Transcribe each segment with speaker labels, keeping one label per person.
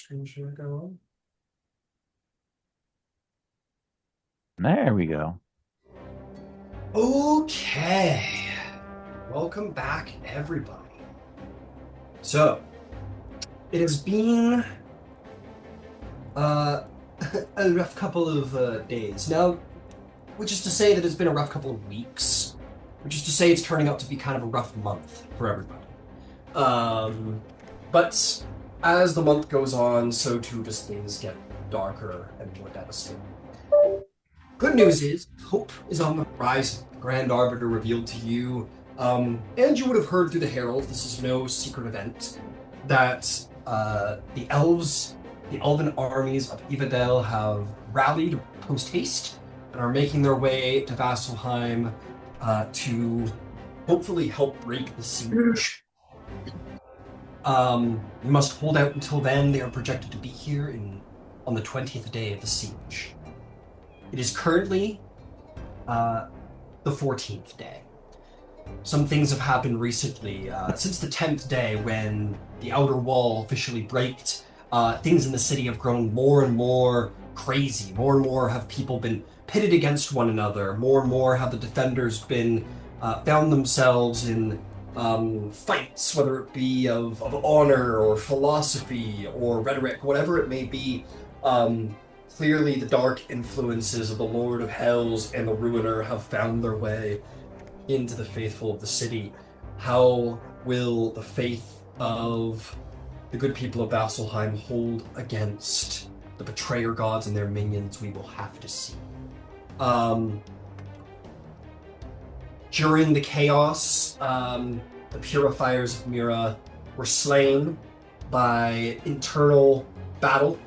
Speaker 1: Screen share go on?
Speaker 2: There we go.
Speaker 1: Okay. Welcome back, everybody. So, it has been uh, a rough couple of days. Now, which is to say that it's been a rough couple of weeks, which is to say it's turning out to be kind of a rough month for everybody. Um, but as the month goes on, so too does things get darker and more devastating. Good news is, hope is on the horizon. The Grand Arbiter revealed to you, and you would have heard through the Herald, this is no secret event, that the elves, the elven armies of Evadel have rallied post-haste and are making their way to Vasselheim to hopefully help break the siege. We must hold out until then. They are projected to be here on the 20th day of the siege. It is currently uh, the 14th day. Some things have happened recently. Since the 10th day, when the outer wall officially braked, things in the city have grown more and more crazy. More and more have people been pitted against one another. More and more have the defenders been found themselves in fights, whether it be of honor or philosophy or rhetoric, whatever it may be. Um, Clearly, the dark influences of the Lord of Hells and the Ruiner have found their way into the faithful of the city. How will the faith of the good people of Vasselheim hold against the betrayer gods and their minions? We will have to see. Um, During the chaos, the purifiers of Mira were slain by internal battle.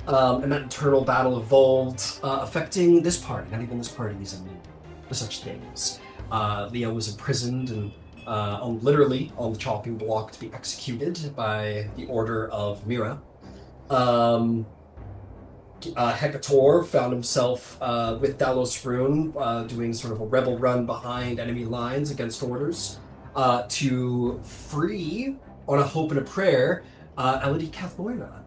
Speaker 1: And that internal battle evolved, affecting this party. Not even this party is immune to such things. Leo was imprisoned and literally on the chopping block to be executed by the order of Mira. Um, Hecator found himself with Dalos Rune doing sort of a rebel run behind enemy lines against orders to free, on a hope and a prayer, Elodie Cathloira,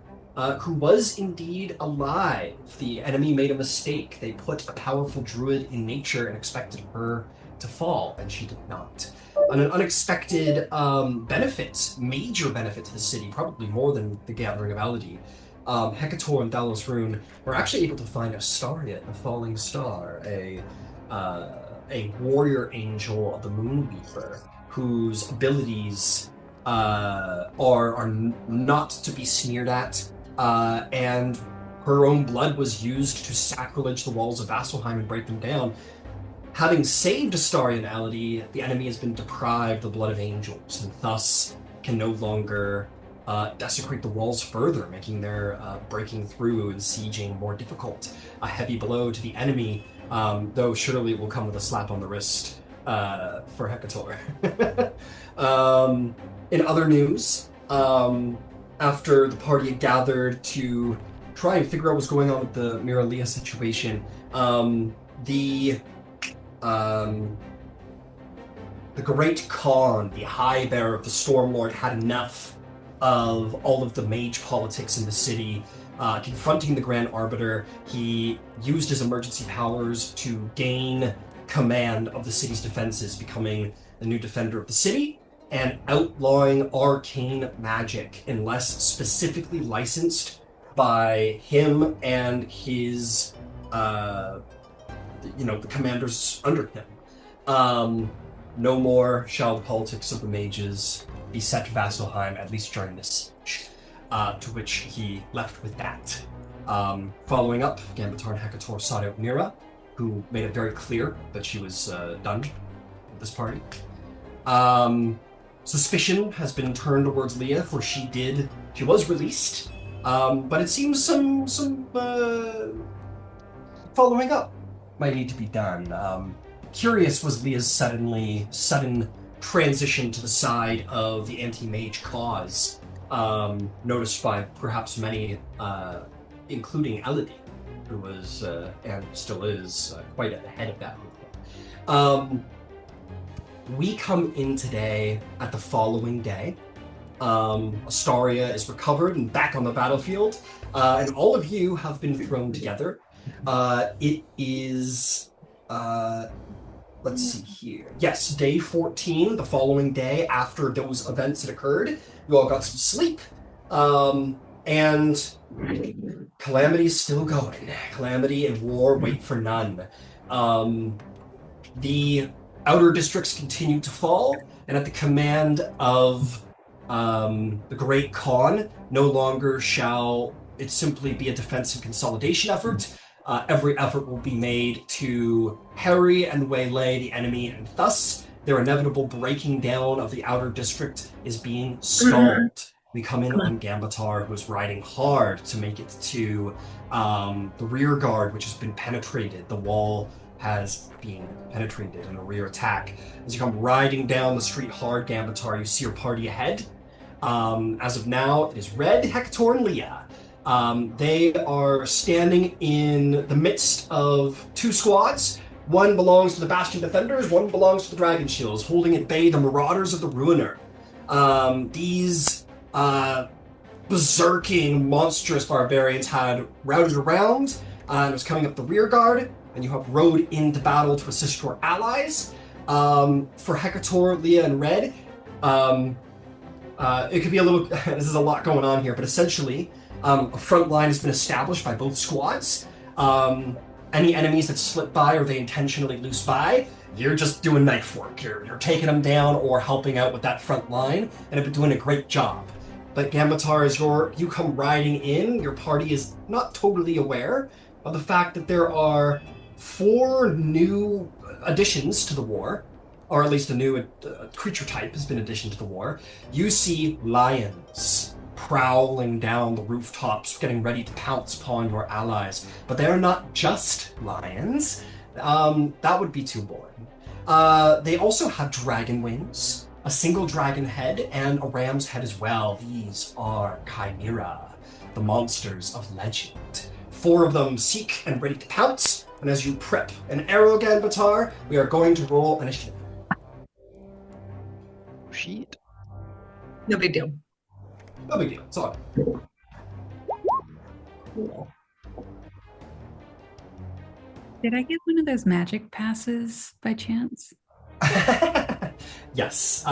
Speaker 1: who was indeed alive. The enemy made a mistake. They put a powerful druid in nature and expected her to fall, and she did not. An unexpected benefit, major benefit to the city, probably more than the Gathering of Elodie. Hecator and Dalos Rune were actually able to find Astarion, a falling star, a warrior angel of the Moonweaver, whose abilities are not to be sneered at, and her own blood was used to sacrilege the walls of Vasselheim and break them down. Having saved Astarion Elodie, the enemy has been deprived the blood of angels, and thus can no longer desecrate the walls further, making their breaking through and sieging more difficult. A heavy blow to the enemy, though surely it will come with a slap on the wrist for Hecator. In other news, after the party had gathered to try and figure out what's going on with the Miralia situation, the um, the Great Khan, the High Bearer of the Stormlord, had enough of all of the mage politics in the city. Confronting the Grand Arbiter, he used his emergency powers to gain command of the city's defenses, becoming the new defender of the city and outlawing arcane magic unless specifically licensed by him and his, the commanders under him. Um, no more shall the politics of the mages beset Vasselheim, at least during this siege, to which he left with that. Following up, Gambatar and Hecator sought out Mira, who made it very clear that she was done with this party. Suspicion has been turned towards Leah, for she was released, but it seems some following up might need to be done. Curious was Leah's sudden transition to the side of the anti-mage cause, noticed by perhaps many, including Elodie, who was and still is quite at the head of that movement. We come in today at the following day, Astaria is recovered and back on the battlefield, and all of you have been thrown together. It is, let's see here. Yes, day 14, the following day after those events had occurred. You all got some sleep, and Calamity's still going. Calamity and war wait for none. Um, the outer districts continue to fall, and at the command of the Great Khan, no longer shall it simply be a defensive consolidation effort. Every effort will be made to harry and waylay the enemy, and thus their inevitable breaking down of the outer district is being stalled. We come in on Gambatar, who is riding hard to make it to the rear guard, which has been penetrated. The wall has been penetrated in a rear attack. As you come riding down the street hard, Gambatar, you see your party ahead. As of now, it is Red, Hector, and Leah. They are standing in the midst of two squads. One belongs to the Bastion Defenders, one belongs to the Dragon Shields, holding at bay the Marauders of the Ruiner. These berserking, monstrous barbarians had routed around and was coming up the rear guard, and you have rode into battle to assist your allies. For Hector, Leah, and Red, it could be a little. This is a lot going on here, but essentially, a front line has been established by both squads. Any enemies that slip by or they intentionally lose by, you're just doing knife work. You're taking them down or helping out with that front line, and have been doing a great job. But Gambatar, as you come riding in, your party is not totally aware of the fact that there are 4 new additions to the war, or at least a new creature type has been addition to the war. You see lions prowling down the rooftops, getting ready to pounce upon your allies. But they are not just lions. That would be too boring. They also have dragon wings, a single dragon head, and a ram's head as well. These are Chimera, the monsters of legend. 4 of them seek and ready to pounce, and as you prep an arrow, Gambatar, we are going to roll initiative.
Speaker 2: Shit.
Speaker 3: No big deal.
Speaker 1: No big deal. It's all
Speaker 3: Cool.
Speaker 4: Did I get one of those magic passes by chance?
Speaker 1: right. Yes.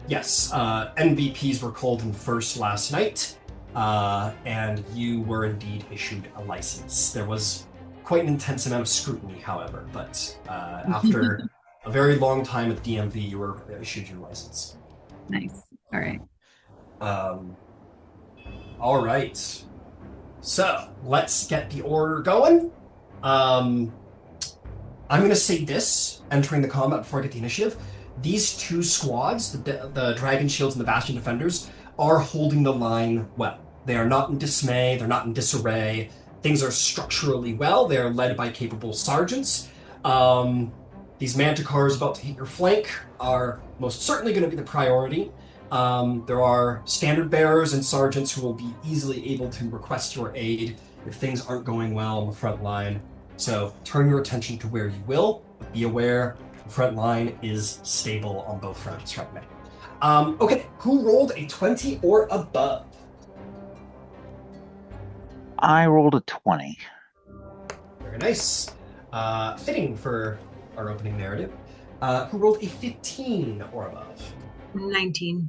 Speaker 1: Yes. MVPs were called in first last night, and you were indeed issued a license. There was quite an intense amount of scrutiny, however, but after a very long time at the DMV, you were issued your license.
Speaker 4: Nice. All right.
Speaker 1: All right. So let's get the order going. I'm going to say this, entering the combat before I get the initiative. These 2 squads, the Dragon Shields and the Bastion Defenders, are holding the line well. They are not in dismay. They're not in disarray. Things are structurally well. They are led by capable sergeants. These Manticores about to hit your flank are most certainly going to be the priority. There are standard bearers and sergeants who will be easily able to request your aid if things aren't going well on the front line. So turn your attention to where you will, but be aware the front line is stable on both fronts right now. Okay, who rolled a 20 or above?
Speaker 2: I rolled a 20.
Speaker 1: Very nice. Fitting for our opening narrative. Who rolled a 15 or above?
Speaker 3: 19.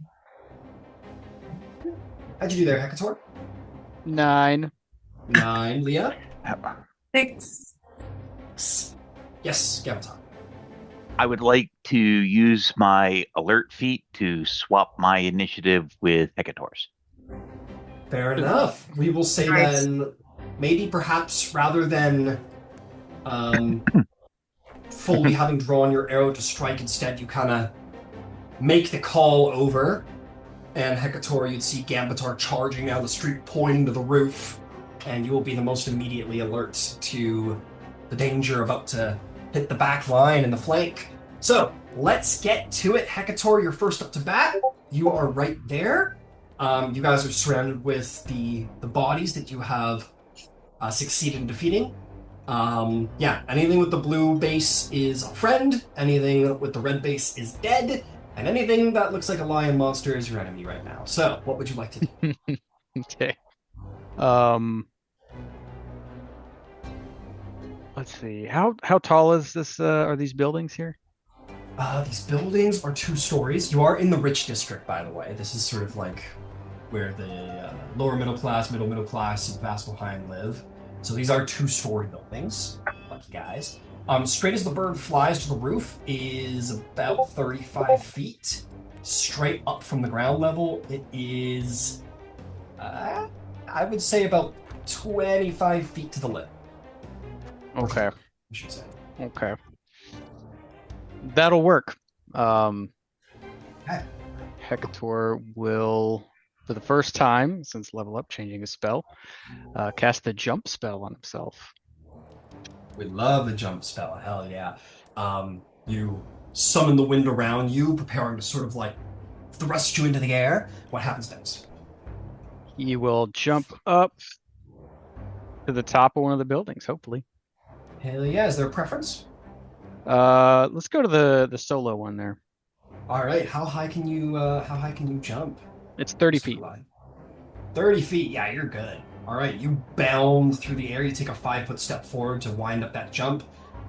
Speaker 1: How'd you do there, Hector?
Speaker 5: 9.
Speaker 1: 9, Leah?
Speaker 4: 6.
Speaker 1: Yes, Gavatar.
Speaker 2: I would like to use my alert feat to swap my initiative with Hecator's.
Speaker 1: Fair enough. We will say
Speaker 3: Nice.
Speaker 1: then, maybe perhaps rather than fully having drawn your arrow to strike, instead you kind of make the call over, and Hecator, you'd see Gambatar charging down the street, pointing to the roof, and you will be the most immediately alert to the danger about to hit the back line and the flank. So, let's get to it. Hecator, you're first up to bat. You are right there. You guys are surrounded with the bodies that you have succeeded in defeating. Anything with the blue base is a friend. Anything with the red base is dead. And anything that looks like a lion monster is your enemy right now. So, what would you like to do?
Speaker 5: Okay. Let's see. How tall is this? Are these buildings here?
Speaker 1: These buildings are 2 stories. You are in the rich district, by the way. This is sort of like where the lower middle class, middle class of Vasselheim live. So these are 2-story buildings. Lucky guys. Straight as the bird flies to the roof is about 35 feet. Straight up from the ground level, it is, I would say, about 25 feet to the lip.
Speaker 5: Okay.
Speaker 1: I should say.
Speaker 5: Okay. That'll work.
Speaker 1: Okay.
Speaker 5: Hecator will, for the first time since level up, changing his spell, cast the jump spell on himself.
Speaker 1: We love the jump spell. Hell yeah. You summon the wind around you, preparing to sort of like thrust you into the air. What happens next?
Speaker 5: He will jump up to the top of one of the buildings, hopefully.
Speaker 1: Hell yeah. Is there a preference?
Speaker 5: Let's go to the solo one there.
Speaker 1: All right. How high can you jump?
Speaker 5: It's 30 feet.
Speaker 1: 30 feet. Yeah, you're good. All right. You bound through the air. You take a 5-foot step forward to wind up that jump.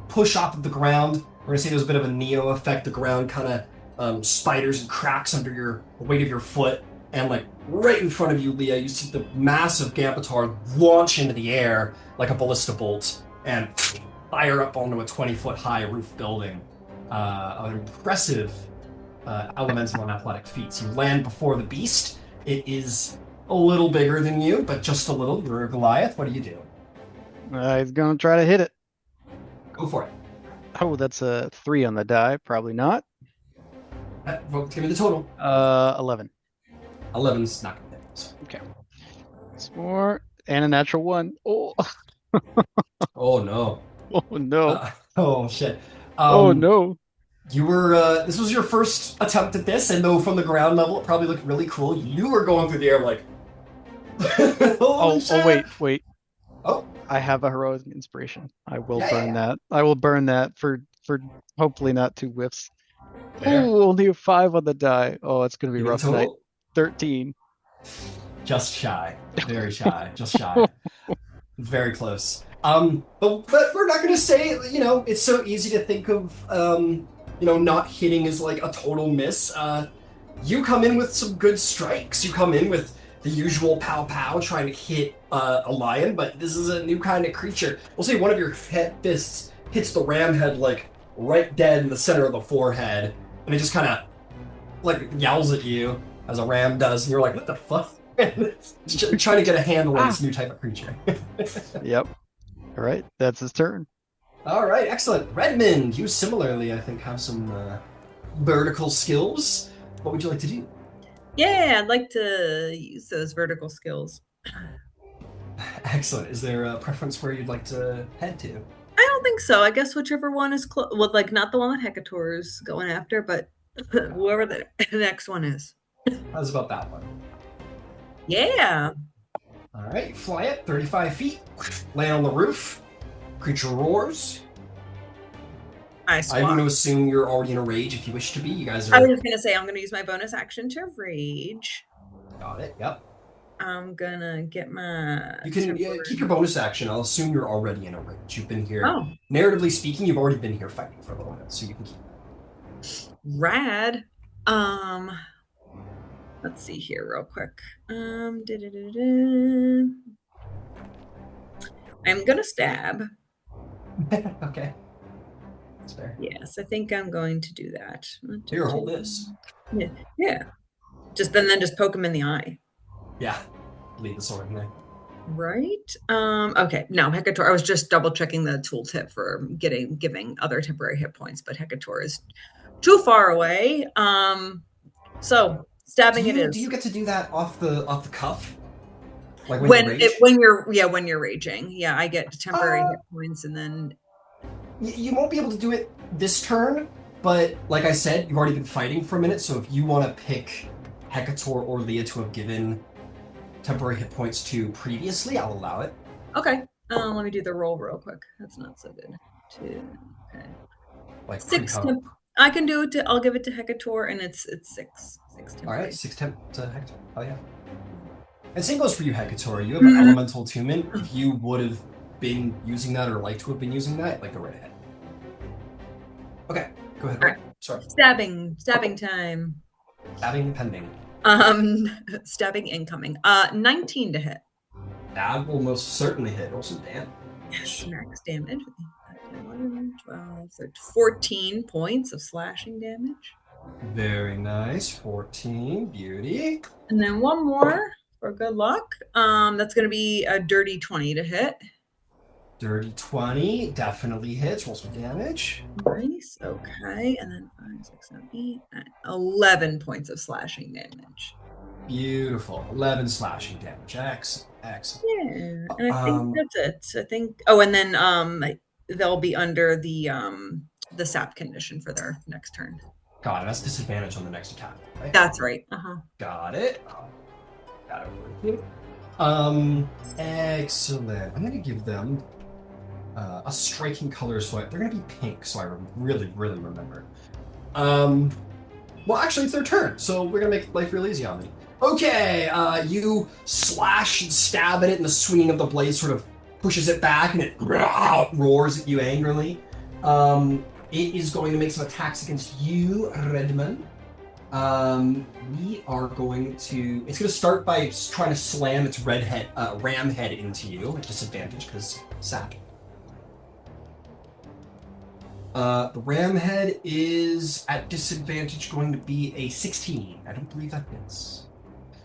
Speaker 1: Push off of the ground. We're gonna say there's a bit of a Neo effect. The ground kind of spiders and cracks under the weight of your foot. And like right in front of you, Leah, you see the massive Gambatar launch into the air like a ballista bolt and fire up onto a 20-foot high roof building. An impressive elemental and athletic feat. So you land before the beast. It is a little bigger than you, but just a little. You're a Goliath. What do you do?
Speaker 5: He's gonna try to hit it.
Speaker 1: Go for it.
Speaker 5: Oh, that's a 3 on the die. Probably not.
Speaker 1: Well, give me the total.
Speaker 5: 11.
Speaker 1: 11's not gonna hit.
Speaker 5: Okay. It's more and a natural 1. Oh,
Speaker 1: Oh no.
Speaker 5: oh no.
Speaker 1: Oh shit.
Speaker 5: Oh no.
Speaker 1: You were this was your first attempt at this, and though from the ground level it probably looked really cool, you were going through the air like
Speaker 5: Oh,
Speaker 1: shit.
Speaker 5: wait.
Speaker 1: Oh,
Speaker 5: I have a heroic inspiration. I will
Speaker 1: Yeah,
Speaker 5: burn
Speaker 1: yeah.
Speaker 5: that. I will burn that for hopefully not 2 whiffs.
Speaker 1: there.
Speaker 5: Oh, only a 5 on the die. Oh, it's gonna be
Speaker 1: Give me the
Speaker 5: rough tonight.
Speaker 1: total.
Speaker 5: 13.
Speaker 1: Just shy. Very shy. Just shy. Very close. But we're not gonna say, it's so easy to think of not hitting as like a total miss. You come in with some good strikes. You come in with the usual pow pow trying to hit a lion, but this is a new kind of creature. We'll say one of your fists hits the ram head like right dead in the center of the forehead, and it just kind of like yells at you as a ram does, and you're like, what the fuck? Just trying to get a handle on this new type of creature.
Speaker 5: Yep. All right, that's his turn.
Speaker 1: All right, excellent. Redmond, you similarly, I think, have some vertical skills. What would you like to do?
Speaker 3: Yeah, I'd like to use those vertical skills.
Speaker 1: Excellent. Is there a preference where you'd like to head to?
Speaker 3: I don't think so. I guess whichever one is close. Well, like not the one that Hecator's going after, but whoever the next one is.
Speaker 1: How's about that one?
Speaker 3: Yeah.
Speaker 1: All right, you fly it 35 feet, land on the roof. Creature roars.
Speaker 3: I
Speaker 1: I'm
Speaker 3: swap.
Speaker 1: going to assume you're already in a rage if you wish to be. You guys
Speaker 3: I
Speaker 1: are.
Speaker 3: was gonna say I'm gonna use my bonus action to rage.
Speaker 1: Got it. Yep.
Speaker 3: I'm gonna get my.
Speaker 1: You can keep your bonus action. I'll assume you're already in a rage. You've been here.
Speaker 3: Oh,
Speaker 1: Narratively speaking, you've already been here fighting for a little bit, so you can keep it.
Speaker 3: rad. Let's see here real quick. I'm gonna stab.
Speaker 1: Okay. That's fair.
Speaker 3: Yes, I think I'm going to do that.
Speaker 1: Here, hold this.
Speaker 3: Yeah. Just poke him in the eye.
Speaker 1: Yeah. Leave the sword in there.
Speaker 3: Right. Okay. No, Hecator. I was just double checking the tooltip for giving other temporary hit points, but Hecator is too far away. So stabbing it is.
Speaker 1: Do you get to do that off the cuff? Like when you rage?
Speaker 3: when you're raging. Yeah, I get temporary hit points, and then
Speaker 1: you won't be able to do it this turn, but like I said, you've already been fighting for a minute, so if you want to pick Hecator or Leah to have given temporary hit points to previously, I'll allow it.
Speaker 3: okay. Let me do the roll real quick. That's not so good. Okay.
Speaker 1: Like
Speaker 3: 6 I can do it. I'll give it to Hecator, and it's six
Speaker 1: All right,
Speaker 3: temporary.
Speaker 1: 6 temp to Hector. Oh yeah. And same goes for you, Hecator. You have an elemental attunement. If you would have been using that or like to have been using that, like, go right ahead. Okay, go ahead.
Speaker 3: All right.
Speaker 1: Sorry.
Speaker 3: Stabbing time.
Speaker 1: Stabbing pending.
Speaker 3: Stabbing incoming. 19 to hit.
Speaker 1: That will most certainly hit. Also damage.
Speaker 3: Yes, max damage. 11, 12, 13, 14 points of slashing damage.
Speaker 1: Very nice. 14. Beauty.
Speaker 3: And then one more for good luck. That's going to be a dirty 20 to hit.
Speaker 1: Dirty 20. Definitely hits. Roll some damage.
Speaker 3: Nice. Okay. And then 5, 6, 7, 8, 9, 11 points of slashing damage.
Speaker 1: Beautiful. 11 slashing damage. Excellent. Excellent.
Speaker 3: Yeah. And I think that's it. I think. Oh, and then they'll be under the sap condition for their next turn.
Speaker 1: Got it. That's disadvantage on the next attack, right?
Speaker 3: That's right. Uh-huh.
Speaker 1: Got it. Got it over here. Excellent. I'm going to give them a striking color, so they're going to be pink, so I really, really remember. Well, actually, it's their turn, so we're going to make life real easy on me. Okay, you slash and stab at it, and the swinging of the blade sort of pushes it back, and it roars at you angrily. It is going to make some attacks against you, Redmond. We are going to... It's going to start by trying to slam its ram head into you at disadvantage, because sap. The ram head is at disadvantage going to be a 16. I don't believe that hits.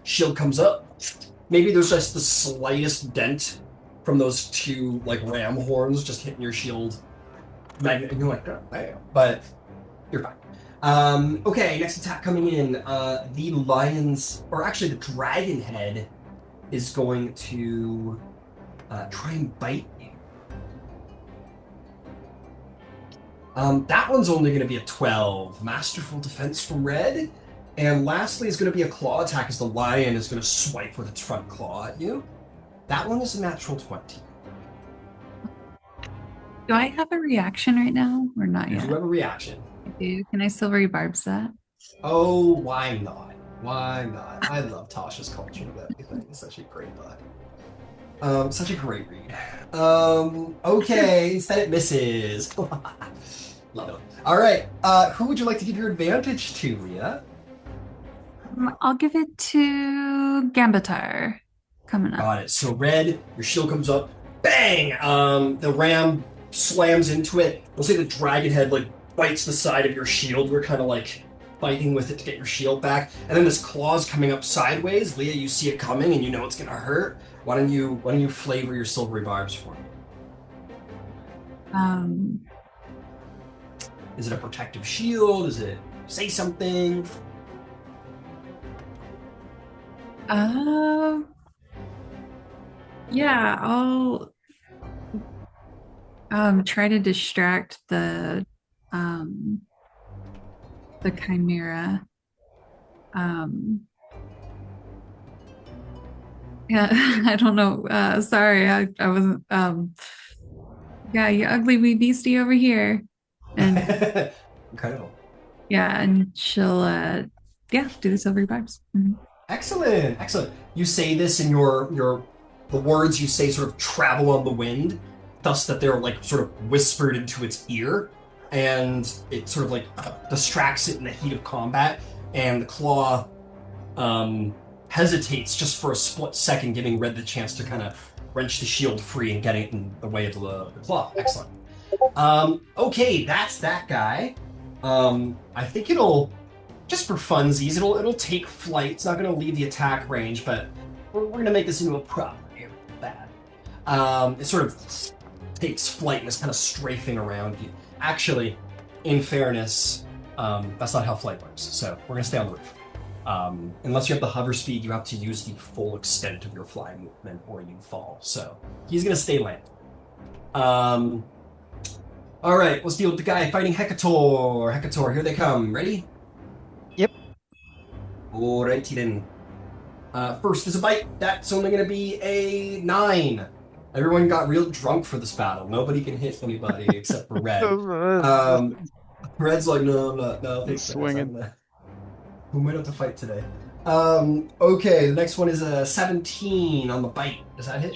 Speaker 1: Shield comes up. Maybe there's just the slightest dent from those two, like, ram horns just hitting your shield. And you're like, oh, bam. But you're fine. Okay, next attack coming in. The lion's, or actually the dragon head, is going to try and bite you. That one's only going to be a 12. Masterful defense from Red. And lastly is going to be a claw attack as the lion is going to swipe with its front claw at you. That one is a natural 20.
Speaker 4: Do I have a reaction right now or not
Speaker 1: You
Speaker 4: yet?
Speaker 1: do have a reaction.
Speaker 4: I do. Can I silvery barbs that?
Speaker 1: Oh, why not? Why not? I love Tasha's culture of everything. It's such a great book. Such a great read. Okay, instead it misses. Love it. All right, who would you like to give your advantage to, Leah?
Speaker 4: I'll give it to Gambatar coming up.
Speaker 1: Got it. So Red, your shield comes up, bang! The ram slams into it. We'll say the dragon head like bites the side of your shield. We're kind of like fighting with it to get your shield back. And then this claw's coming up sideways. Leah, you see it coming and you know it's gonna hurt. Why don't you flavor your silvery barbs for me? Is it a protective shield? Is it say something?
Speaker 4: Yeah, I'll try to distract the chimera. Yeah, I don't know. Sorry, I wasn't yeah, you ugly wee beastie over here. And
Speaker 1: Incredible.
Speaker 4: yeah, and she'll do the silvery vibes. Mm-hmm.
Speaker 1: Excellent, excellent. You say this and the words you say sort of travel on the wind, thus that they're like sort of whispered into its ear, and it sort of like distracts it in the heat of combat, and the claw hesitates just for a split second, giving Red the chance to kind of wrench the shield free and getting it in the way of the claw. Excellent. Okay, that's that guy. I think it'll, just for funsies, it'll take flight. It's not going to leave the attack range, but we're going to make this into a prop. It sort of takes flight and is kind of strafing around you. Actually, in fairness, that's not how flight works, so we're going to stay on the roof. Unless you have the hover speed, you have to use the full extent of your flying movement or you fall. So he's going to stay land. All right, let's deal with the guy fighting Hecator. Hecator, here they come. Ready?
Speaker 5: Yep.
Speaker 1: Alrighty then. First is a bite. That's only going to be a 9. Everyone got real drunk for this battle. Nobody can hit anybody except for Red. Red's like, no, I'm not. No, thanks, man.
Speaker 5: Swinging.
Speaker 1: We might have to fight today. Okay, the next one is a 17 on the bite. Does that hit?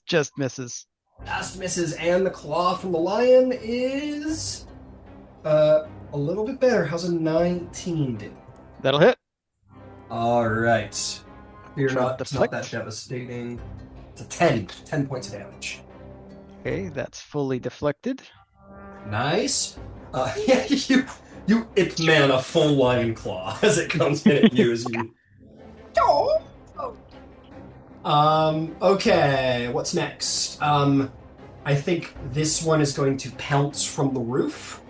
Speaker 5: Just misses.
Speaker 1: Just misses, and the claw from the lion is a little bit better. How's a 19 do?
Speaker 5: That'll hit.
Speaker 1: All right. You're
Speaker 5: Try to
Speaker 1: not. It's not that
Speaker 5: deflect.
Speaker 1: devastating. It's a 10. 10 points of damage.
Speaker 5: Okay, that's fully deflected.
Speaker 1: Nice. Yeah, you Ip Man a full lion claw as it comes in at you as you. Okay, what's next? I think this one is going to pounce from the roof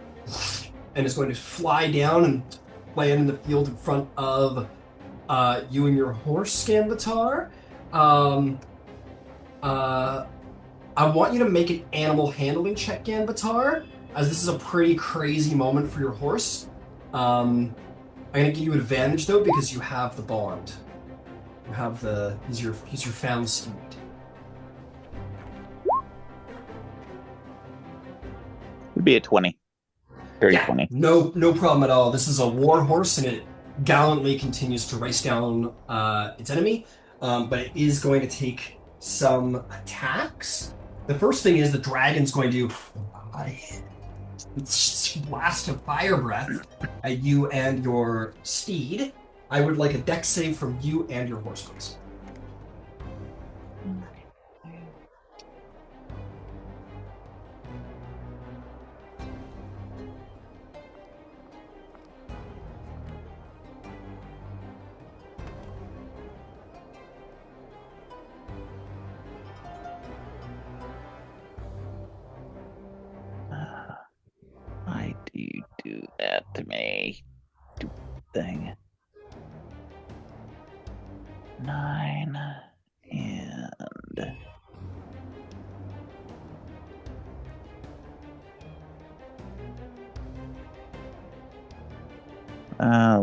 Speaker 1: and is going to fly down and land in the field in front of you and your horse, Scanvatar. I want you to make an animal handling check, Ganbatar, as this is a pretty crazy moment for your horse. I'm gonna give you advantage though because you have the bond. You have he's your found steed.
Speaker 2: Would be a 20. Very
Speaker 1: Yeah,
Speaker 2: 20.
Speaker 1: no problem at all. This is a war horse and it gallantly continues to race down its enemy, but it is going to take some attacks. The first thing is the dragon's going to blast of fire breath at you and your steed. I would like a dex save from you and your horse, please.
Speaker 2: Why do you do that to me? Stupid thing. 9 and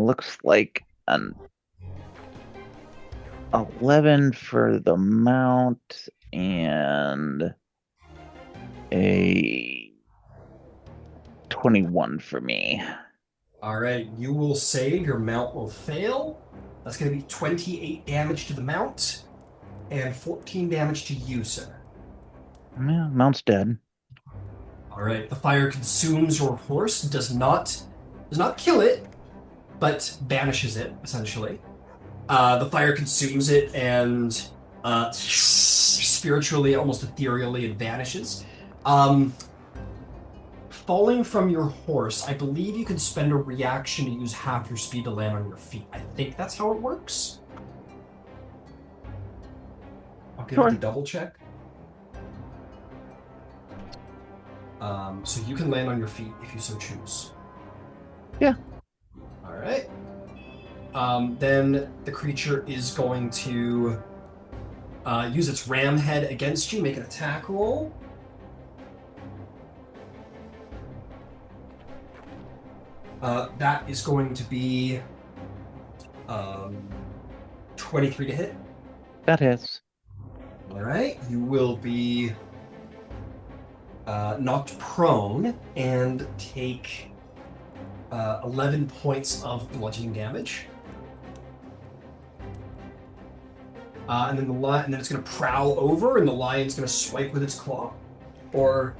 Speaker 2: looks like an 11 for the mount and a 21 for me.
Speaker 1: All right, you will save. Your mount will fail. That's going to be 28 damage to the mount and 14 damage to you, sir.
Speaker 2: Yeah, mount's dead.
Speaker 1: All right, the fire consumes your horse. Does not kill it, but banishes it essentially. The fire consumes it and spiritually, almost ethereally, it vanishes. Falling from your horse, I believe you can spend a reaction to use half your speed to land on your feet. I think that's how it works. I'll give it a double check. So you can land on your feet if you so choose.
Speaker 2: Yeah.
Speaker 1: All right. Then the creature is going to use its ram head against you. Make an attack roll. That is going to be 23 to hit.
Speaker 2: That hits.
Speaker 1: All right. You will be knocked prone and take 11 points of bludgeoning damage. And then and then it's going to prowl over, and the lion's going to swipe with its claw. Or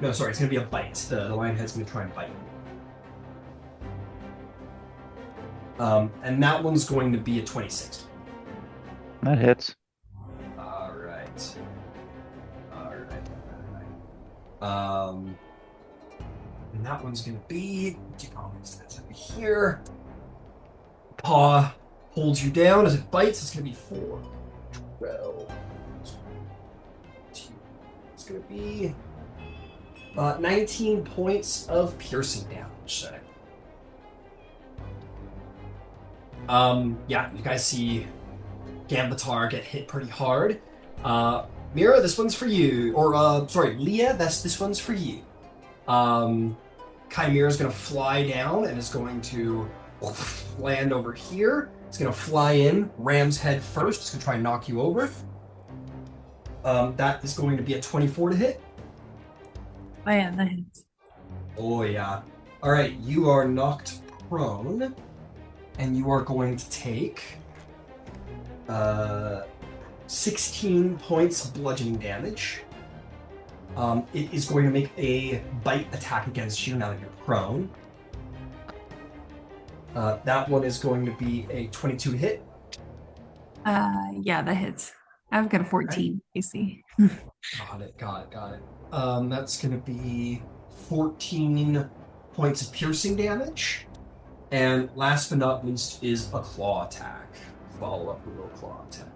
Speaker 1: no, sorry, it's going to be a bite. The lion head's going to try and bite. And that one's going to be a 26.
Speaker 2: That hits.
Speaker 1: All right. And that one's going to be... That's over here. Paw holds you down as it bites. It's going to be 4, 12, 2. It's going to be 19 points of piercing damage. So. Yeah, you guys see Gambatar get hit pretty hard. Mira, this one's for you. Or, sorry, Leah, this one's for you. Chimera's going to fly down and is going to land over here. It's going to fly in, ram's head first. It's going to try and knock you over. That is going to be a 24 to hit.
Speaker 4: Oh yeah, that hits.
Speaker 1: Oh, yeah. All right, you are knocked prone, and you are going to take 16 points of bludgeoning damage. It is going to make a bite attack against you now that you're prone. That one is going to be a 22 to hit.
Speaker 4: Yeah, that hits. I've got a 14 AC.
Speaker 1: Got it. That's going to be 14 points of piercing damage. And last but not least is a claw attack. Follow up with a claw attack.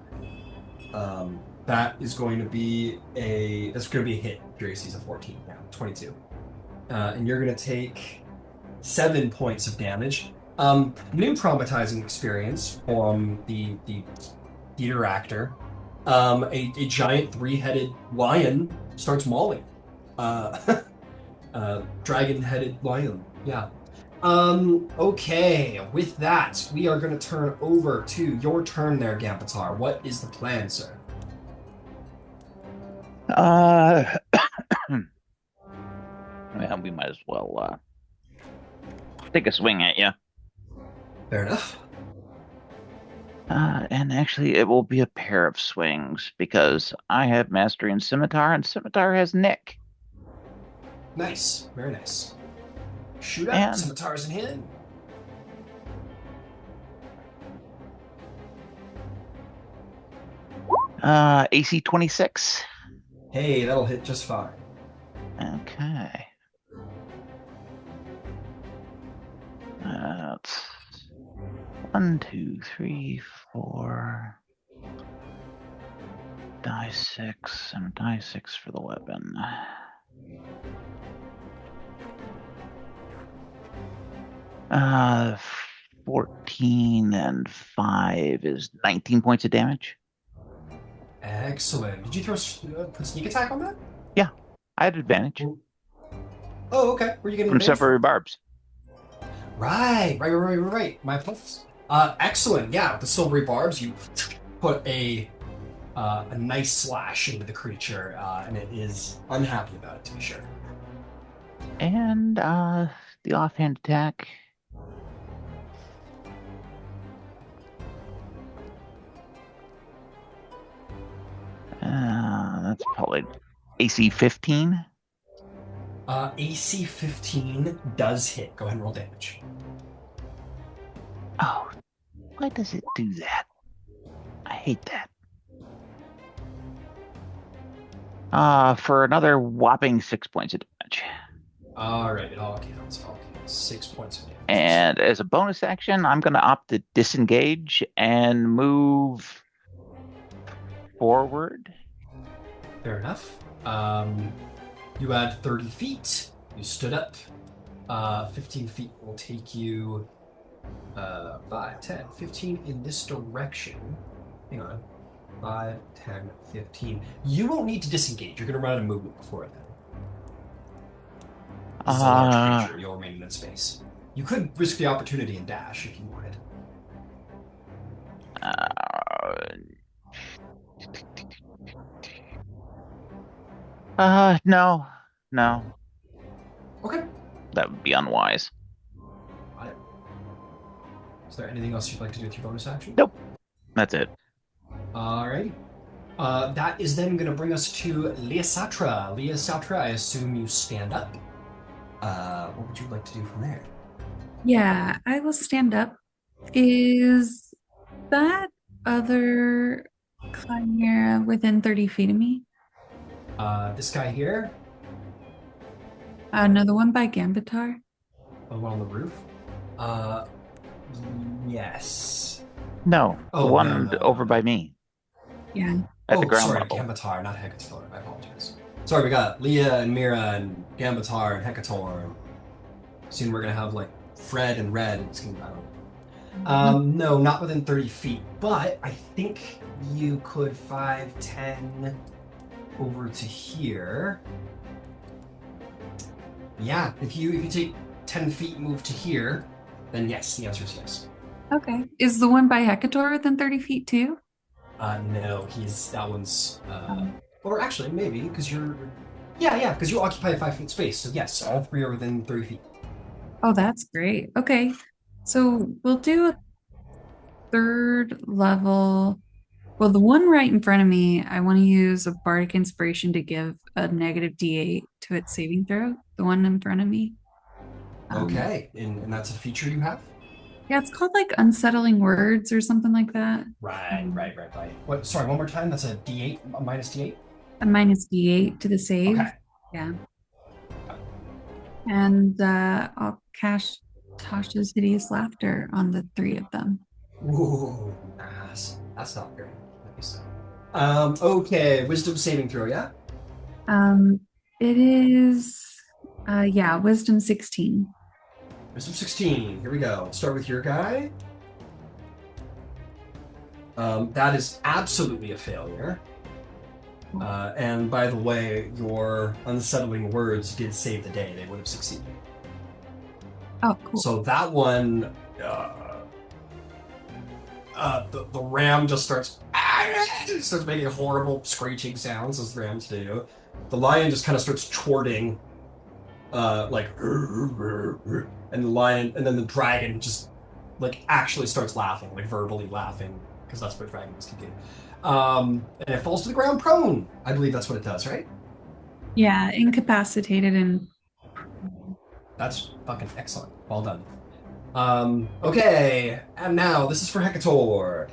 Speaker 1: That is going to be a hit. Your AC is a 14 now, 22. And you're going to take 7 points of damage. New traumatizing experience from the theater actor. A giant 3-headed lion starts mauling. Dragon-headed lion. Yeah. Okay. With that, we are going to turn over to your turn there, Gambatar. What is the plan, sir?
Speaker 2: Well, we might as well take a swing at you.
Speaker 1: Fair enough.
Speaker 2: And actually, it will be a pair of swings because I have mastery in scimitar, and scimitar has nick.
Speaker 1: Nice. Very nice. Shoot up.
Speaker 2: And
Speaker 1: Scimitars in hand.
Speaker 2: AC 26.
Speaker 1: Hey, that'll hit just fine.
Speaker 2: Okay. That's 1, 2, 3, 4. Die 6 and die 6 for the weapon. Uh, 14 and 5 is 19 points of damage.
Speaker 1: Excellent. Did you put sneak attack on that?
Speaker 2: Yeah, I had advantage
Speaker 1: Oh, okay. Were you getting
Speaker 2: from
Speaker 1: advantage?
Speaker 2: separate barbs.
Speaker 1: Right. My plus. Excellent. Yeah, with the silvery barbs, you put a nice slash into the creature, and it is unhappy about it, to be sure.
Speaker 2: And the offhand attack. That's probably AC 15.
Speaker 1: AC 15 does hit. Go ahead and roll damage.
Speaker 2: Oh, why does it do that? I hate that. For another whopping 6 points of damage.
Speaker 1: All right, it all counts. 6 points of damage.
Speaker 2: And as a bonus action, I'm going to opt to disengage and move forward.
Speaker 1: Fair enough. You had 30 feet. You stood up. 15 feet will take you 5, 10, 15 in this direction. Hang on. 5, 10, 15. You won't need to disengage. You're going to run out of movement before then. This is a large creature. You'll remain in space. You could risk the opportunity and dash if you wanted.
Speaker 2: No.
Speaker 1: Okay.
Speaker 2: That would be unwise.
Speaker 1: Got it. Is there anything else you'd like to do with your bonus action?
Speaker 2: Nope. That's it.
Speaker 1: Alrighty. That is then going to bring us to Leosatra. Leosatra, I assume you stand up. What would you like to do from there?
Speaker 4: Yeah, I will stand up. Is that other chimera within 30 feet of me?
Speaker 1: This guy here,
Speaker 4: No, the one by Gambatar.
Speaker 1: the one on the roof. Yes.
Speaker 2: No,
Speaker 1: Oh,
Speaker 2: the one
Speaker 1: no.
Speaker 2: over by me
Speaker 4: Yeah.
Speaker 2: at the ground
Speaker 1: sorry,
Speaker 2: level.
Speaker 1: Gambatar, not Hecator. I apologize. Sorry, we got Leah and Mira and Gambatar and Hecator. Soon we're gonna have like Fred and Red. It's gonna be, I don't know. No, not within 30 feet, but I think you could 5, 10 over to here. Yeah, if you take 10 feet and move to here, then yes, the answer is yes.
Speaker 4: Okay. Is the one by Hecator within 30 feet too?
Speaker 1: No, that one's or actually maybe because you're Yeah, because you occupy a 5 feet space. So yes, all three are within 30 feet.
Speaker 4: Oh, that's great. Okay. So we'll do a third level. Well, the one right in front of me, I want to use a bardic inspiration to give a negative D8 to its saving throw. The one in front of me.
Speaker 1: Okay, and that's a feature you have?
Speaker 4: Yeah, it's called like unsettling words or something like that.
Speaker 1: Right. What? Sorry, one more time. That's a D8, a minus D8?
Speaker 4: A minus D8 to the save.
Speaker 1: Okay.
Speaker 4: Yeah. And I'll cast Tasha's Hideous Laughter on the three of them.
Speaker 1: Ooh, that's not very nice. Okay, wisdom saving throw, yeah?
Speaker 4: Um, it is, yeah, Wisdom 16.
Speaker 1: Wisdom 16. Here we go. Let's start with your guy. That is absolutely a failure. And by the way, your unsettling words did save the day. They would have succeeded.
Speaker 4: Oh, cool.
Speaker 1: So that one, the ram just starts making horrible screeching sounds as rams do. The lion just kind of starts chorting, like, and the lion, and then the dragon just like actually starts laughing, like verbally laughing, because that's what dragons can do. And it falls to the ground prone. I believe that's what it does, right?
Speaker 4: Yeah, incapacitated and
Speaker 1: That's fucking excellent. Well done. Okay, and now this is for Hecator.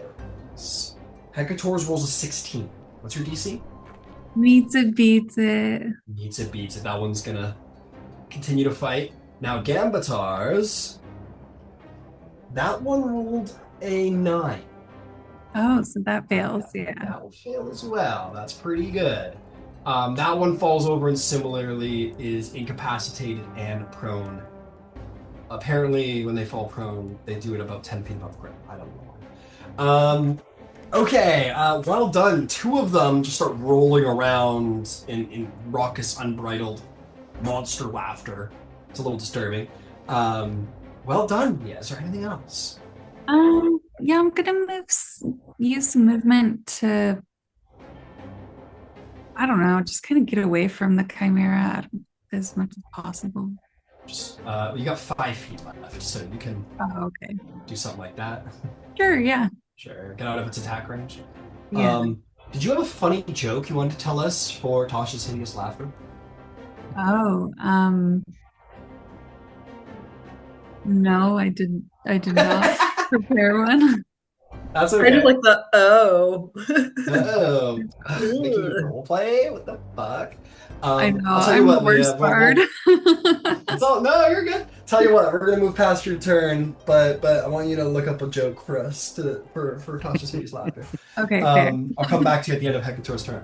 Speaker 1: Hecator's rolls a 16. What's your DC?
Speaker 4: meets it, beats it.
Speaker 1: Beats it. That one's gonna continue to fight. Now Gambatar's. That one rolled a 9.
Speaker 4: Oh, so that fails. Yeah.
Speaker 1: That will fail as well. That's pretty good. That one falls over and similarly is incapacitated and prone. Apparently, when they fall prone, they do it about 10 feet above the ground. I don't know. Okay, well done. Two of them just start rolling around in raucous, unbridled monster laughter. It's a little disturbing. Well done. Yeah, is there anything else?
Speaker 4: Yeah, I'm gonna use some movement to, I don't know, just kind of get away from the chimera as much as possible.
Speaker 1: Just, you got 5 feet left, so you can
Speaker 4: Oh, okay.
Speaker 1: do something like that.
Speaker 4: Sure, yeah.
Speaker 1: Sure, get out of its attack range.
Speaker 4: Yeah.
Speaker 1: Did you have a funny joke you wanted to tell us for Tasha's hideous laughter?
Speaker 4: Oh, no, I did not prepare one.
Speaker 1: That's
Speaker 3: I
Speaker 1: okay.
Speaker 3: just like the oh.
Speaker 1: Oh, making you roleplay? What the fuck?
Speaker 4: I know,
Speaker 1: I'll tell you
Speaker 4: I'm
Speaker 1: what,
Speaker 4: the worst
Speaker 1: Leah,
Speaker 4: bard.
Speaker 1: it's all, no, you're good. Tell you what, we're gonna move past your turn, but I want you to look up a joke for us for Tasha's hideous laughter.
Speaker 4: Okay, fair.
Speaker 1: I'll come back to you at the end of Hecator's turn.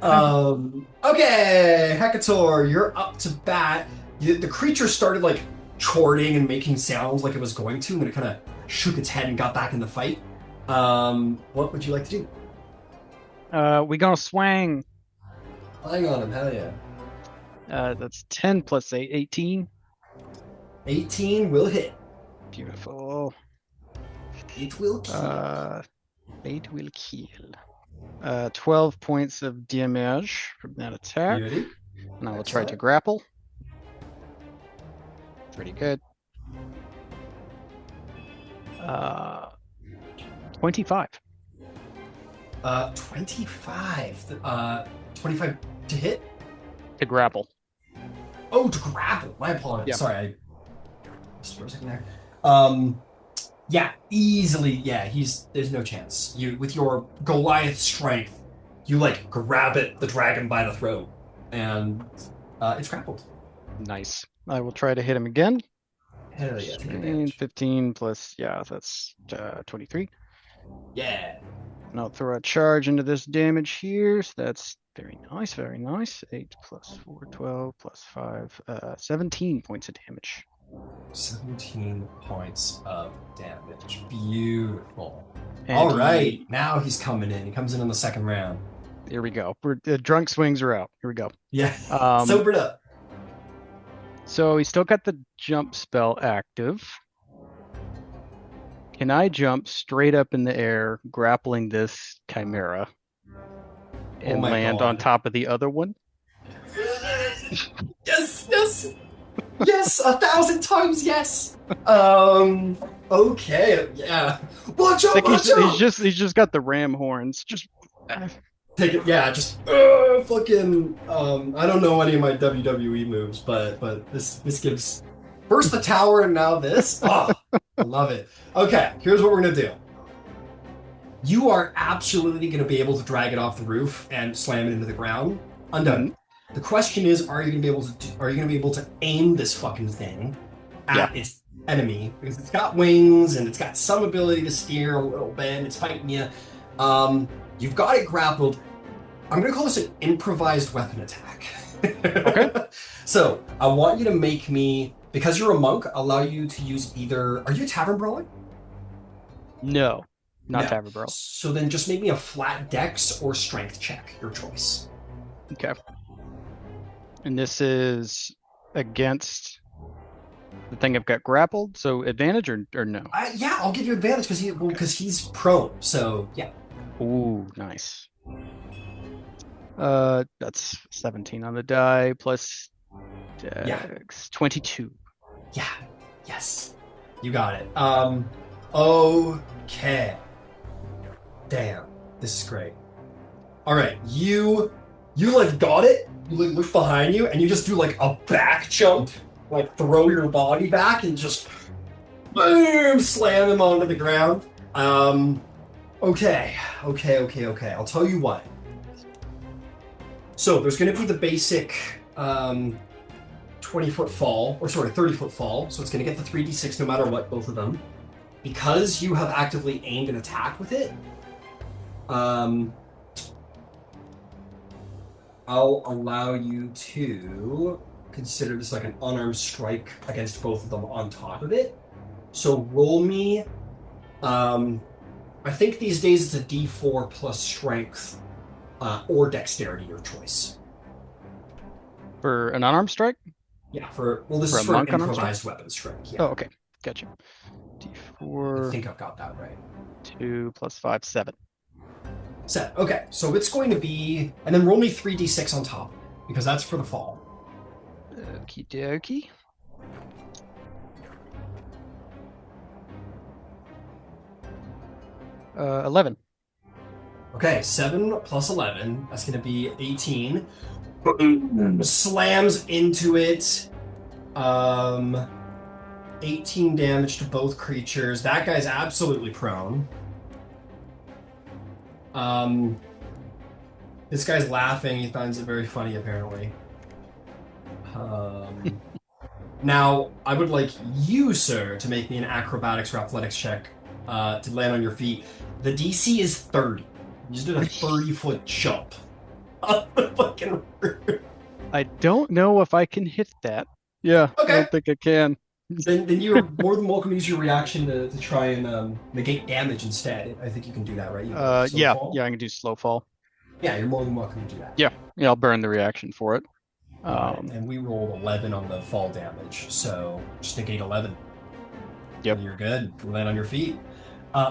Speaker 1: Okay, Hecator, you're up to bat. The creature started like chorting and making sounds like it was going to, and then it kind of shook its head and got back in the fight. What would you like to do?
Speaker 5: We gonna swing.
Speaker 1: Hang on him, hell yeah.
Speaker 5: That's 10 plus 8, 18.
Speaker 1: 18 will hit.
Speaker 5: Beautiful.
Speaker 1: It will kill.
Speaker 5: 8 will kill. 12 points of damage from that attack.
Speaker 1: Beauty.
Speaker 5: And I will try to
Speaker 1: Excellent.
Speaker 5: grapple. Pretty good. 25.
Speaker 1: 25. 25 to hit?
Speaker 5: To grapple.
Speaker 1: Oh, to grapple. My apologies.
Speaker 5: Yep.
Speaker 1: Sorry, I just for a second there. Yeah, easily. Yeah, there's no chance. You, with your Goliath strength, you like grab it, the dragon by the throat, and it's grappled.
Speaker 5: Nice. I will try to hit him again.
Speaker 1: Hell yeah, take
Speaker 5: 15,
Speaker 1: advantage.
Speaker 5: 15 plus, yeah, that's 23.
Speaker 1: Yeah.
Speaker 5: And I'll throw a charge into this damage here. So that's very nice, very nice. 8 plus 4, 12 plus 5, 17 points of damage.
Speaker 1: 17 points of damage. Beautiful.
Speaker 5: And
Speaker 1: All right, now he's coming in. He comes in the second round.
Speaker 5: Here we go. The drunk swings are out. Here we go.
Speaker 1: Yeah,
Speaker 5: Um,
Speaker 1: sobered up.
Speaker 5: So he's still got the jump spell active. Can I jump straight up in the air, grappling this chimera, and
Speaker 1: my
Speaker 5: land
Speaker 1: God.
Speaker 5: on top of the other one?
Speaker 1: Yes, yes, yes, 1,000 times yes. Okay, yeah. Watch
Speaker 5: I
Speaker 1: out,
Speaker 5: think
Speaker 1: watch out.
Speaker 5: he's just got the ram horns. Just
Speaker 1: Take it, yeah, just fucking. I don't know any of my WWE moves, but this gives first the tower and now this. Oh, I love it. Okay, here's what we're gonna do. You are absolutely gonna be able to drag it off the roof and slam it into the ground. Undone.
Speaker 5: Mhm.
Speaker 1: The question is, are you gonna be able are you gonna be able to aim this fucking thing
Speaker 5: Yeah.
Speaker 1: at its enemy? Because it's got wings and it's got some ability to steer a little bit and it's fighting you. You've got it grappled. I'm going to call this an improvised weapon attack.
Speaker 5: Okay.
Speaker 1: So I want you to make me, because you're a monk, allow you to use either. Are you a tavern brawler?
Speaker 5: No, not
Speaker 1: No.
Speaker 5: Tavern Bro.
Speaker 1: So then just make me a flat dex or strength check, your choice.
Speaker 5: Okay. And this is against the thing I've got grappled, so advantage or no?
Speaker 1: Yeah, I'll give you advantage because he's prone. So yeah.
Speaker 5: Ooh, nice. That's 17 on the die plus dex 22.
Speaker 1: Yeah. Yes. You got it. Okay. Damn. This is great. All right. You like got it. You like look behind you and you just do like a back jump, like throw your body back and just boom, slam him onto the ground. Okay. I'll tell you what. So there's going to be the basic 20-foot fall, or sorry, 30-foot fall. So it's going to get the 3d6 no matter what, both of them. Because you have actively aimed an attack with it, I'll allow you to consider this like an unarmed strike against both of them on top of it. So roll me, I think these days it's a d4 plus strength or dexterity, your choice.
Speaker 5: For an unarmed strike?
Speaker 1: Yeah, this
Speaker 5: For
Speaker 1: is
Speaker 5: a
Speaker 1: for an
Speaker 5: monk unarmed
Speaker 1: improvised weapon strike. Yeah.
Speaker 5: Oh, okay. Gotcha.
Speaker 1: I
Speaker 5: D4,
Speaker 1: think I've got that right.
Speaker 5: 2 plus 5, 7.
Speaker 1: Set. Okay, so it's going to be, and then roll me 3d6 on top, because that's for the fall.
Speaker 5: Okie dokie. Uh, 11.
Speaker 1: Okay, 7 plus 11, that's going to be 18. Slams into it. 18 damage to both creatures. That guy's absolutely prone. This guy's laughing. He finds it very funny, apparently. Now, I would like you, sir, to make me an acrobatics or athletics check to land on your feet. The DC is 30. You just did a 30-foot jump. Up the fucking roof.
Speaker 5: I don't know if I can hit that. Yeah,
Speaker 1: Okay.
Speaker 5: I don't think I can.
Speaker 1: Then you're more than welcome to use your reaction to try and negate damage instead. I think you can do that, right?
Speaker 5: Yeah, I can do slow fall.
Speaker 1: Yeah, you're more than welcome to do that.
Speaker 5: Yeah, I'll burn the reaction for it.
Speaker 1: And we rolled 11 on the fall damage, so just negate 11.
Speaker 5: Yep.
Speaker 1: And you're good. You land on your feet.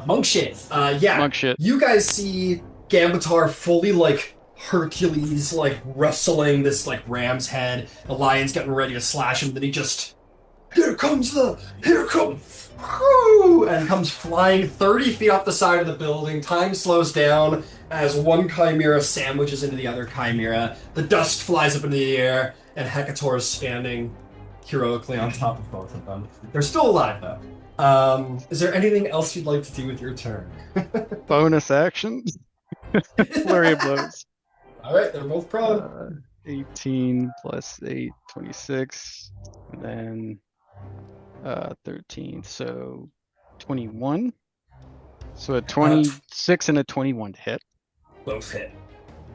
Speaker 1: Monk shit. Yeah.
Speaker 5: Monk shit.
Speaker 1: You guys see Gambatar fully like Hercules, like wrestling this like ram's head. The lion's getting ready to slash him, then he just here comes, and comes flying 30 feet off the side of the building. Time slows down as one chimera sandwiches into the other chimera. The dust flies up into the air, and Hecator is standing heroically on top of both of them. They're still alive, though. Is there anything else you'd like to do with your turn?
Speaker 5: Bonus action. Flurry of blows.
Speaker 1: All right, they're both prone.
Speaker 5: 18 plus 8, 26. And then 13, so 21. So a 26 and a 21 to hit.
Speaker 1: Both hit.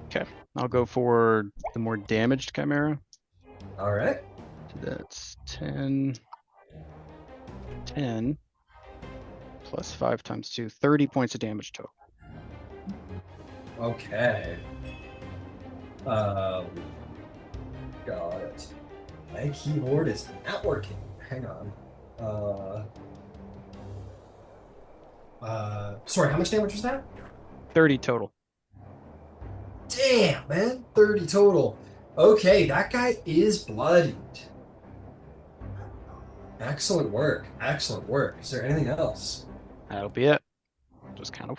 Speaker 5: Okay, I'll go for the more damaged chimera.
Speaker 1: All right.
Speaker 5: So that's 10 plus 5 times 2, 30 points of damage total.
Speaker 1: Okay. Got it. My keyboard is not working. Hang on. Sorry, how much damage was that?
Speaker 5: 30 total.
Speaker 1: Damn, man. 30 total. Okay, that guy is bloodied. Excellent work. Excellent work. Is there anything else?
Speaker 5: That'll be it. Just kind of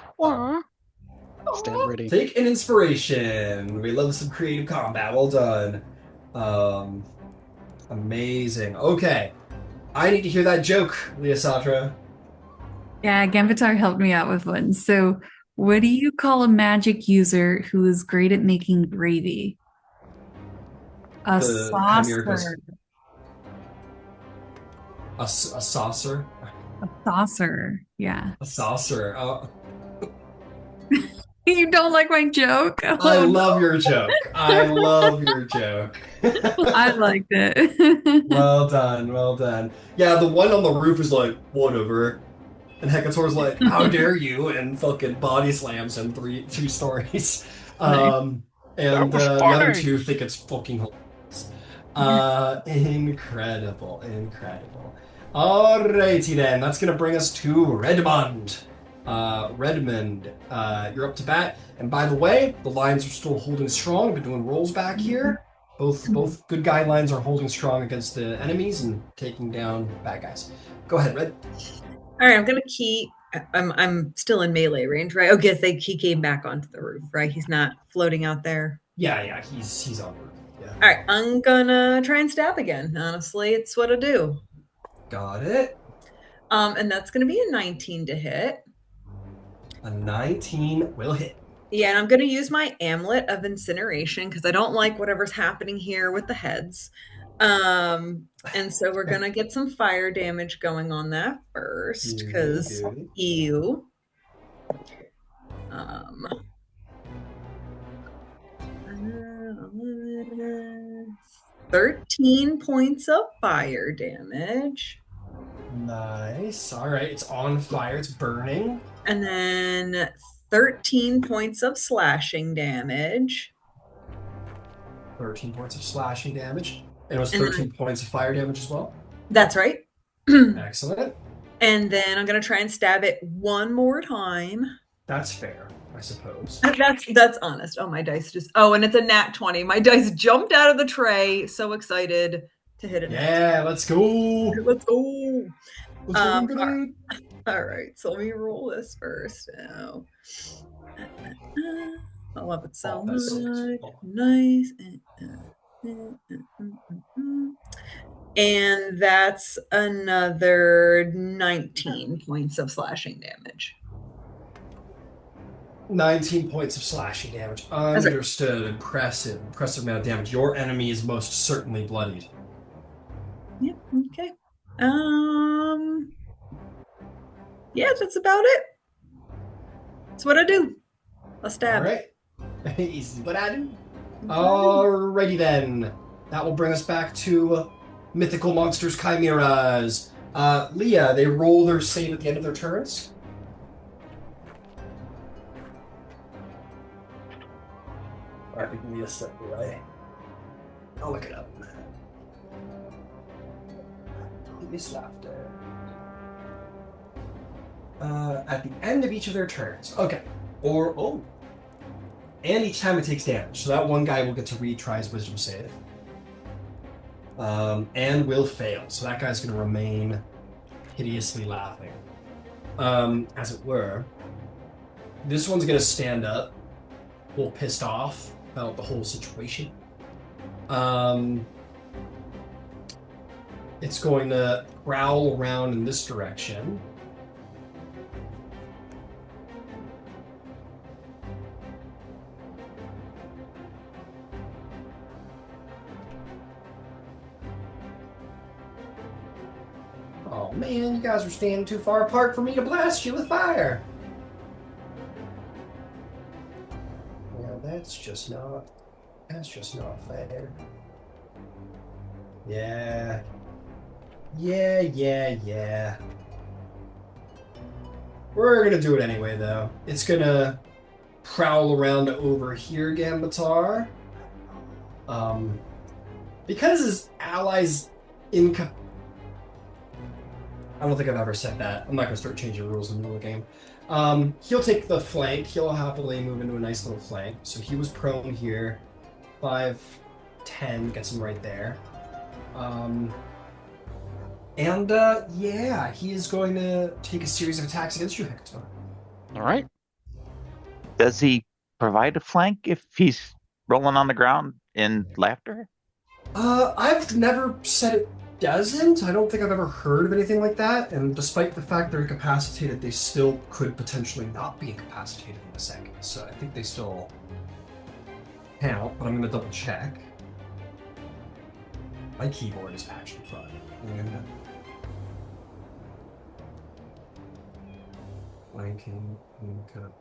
Speaker 5: stand ready.
Speaker 1: Take an inspiration. We love some creative combat. Well done. Amazing. Okay. I need to hear that joke, Leosatra.
Speaker 4: Yeah, Gambitar helped me out with one. So, what do you call a magic user who is great at making gravy? A
Speaker 1: The Chimera goes,
Speaker 4: saucer.
Speaker 1: a saucer?
Speaker 4: A saucer. Yeah.
Speaker 1: A saucer.
Speaker 4: You don't like my joke?
Speaker 1: I
Speaker 4: Oh,
Speaker 1: love your joke. I love your joke.
Speaker 4: I liked it.
Speaker 1: Well done. Well done. Yeah, the one on the roof is like, whatever. And Hecator's like, how dare you? And fucking body slams him 2 stories. And the other two think it's fucking hilarious. Incredible. Incredible. Alrighty then. That's going to bring us to Redmond. Redmond, you're up to bat. And by the way, the lines are still holding strong. I've been doing rolls back here. Both good guy lines are holding strong against the enemies and taking down bad guys. Go ahead, Red.
Speaker 3: All right, I'm gonna keep. I'm still in melee range, right? Oh, guess he came back onto the roof, right? He's not floating out there.
Speaker 1: Yeah, he's on the roof. Yeah.
Speaker 3: All right, I'm gonna try and stab again. Honestly, it's what I do.
Speaker 1: Got it.
Speaker 3: And that's gonna be a 19 to hit.
Speaker 1: A 19 will hit.
Speaker 3: Yeah, and I'm gonna use my amulet of incineration because I don't like whatever's happening here with the heads. And so we're gonna get some fire damage going on that first because ew. 13 points of fire damage.
Speaker 1: Nice. All right, it's on fire. It's burning.
Speaker 3: And then 13 points of slashing damage.
Speaker 1: 13 points of slashing damage. And it was 13 points of fire damage as well?
Speaker 3: That's right.
Speaker 1: Excellent.
Speaker 3: And then I'm going to try and stab it one more time.
Speaker 1: That's fair, I suppose.
Speaker 3: That's honest. Oh, my dice just... Oh, and it's a nat 20. My dice jumped out of the tray. So excited to hit it.
Speaker 1: Yeah, let's go.
Speaker 3: Let's go.
Speaker 1: Let's go.
Speaker 3: All right, so let me roll this first. Now. I love it so much. Nice. And that's another 19 points of slashing damage.
Speaker 1: 19 points of slashing damage. Understood. Impressive amount of damage. Your enemy is most certainly bloodied.
Speaker 3: Yep. Okay. Yeah, that's about it. That's what I do. I'll stab.
Speaker 1: All right. Easy what I do. Alrighty then. That will bring us back to Mythical Monsters Chimeras. Leah, they roll their save at the end of their turns. Alright, give me a second, right? I'll look it up. Give me laughter. At the end of each of their turns. Okay. And each time it takes damage. So that one guy will get to retry his wisdom save. And will fail. So that guy's going to remain hideously laughing. As it were. This one's going to stand up. A little pissed off about the whole situation. It's going to prowl around in this direction. Oh man, you guys are standing too far apart for me to blast you with fire. Well, that's just not fair. Yeah. We're gonna do it anyway, though. It's gonna prowl around over here, Gambitar. Because his allies I don't think I've ever said that. I'm not going to start changing rules in the middle of the game. He'll take the flank. He'll happily move into a nice little flank. So he was prone here. 5, 10 gets him right there. Yeah, he is going to take a series of attacks against you, Hector.
Speaker 5: All right.
Speaker 2: Does he provide a flank if he's rolling on the ground in laughter?
Speaker 1: I've never said it doesn't. I don't think I've ever heard of anything like that. And despite the fact they're incapacitated, they still could potentially not be incapacitated in a second. So I think they still count, but I'm going to double check. My keyboard is actually fun. Flanking, incapac.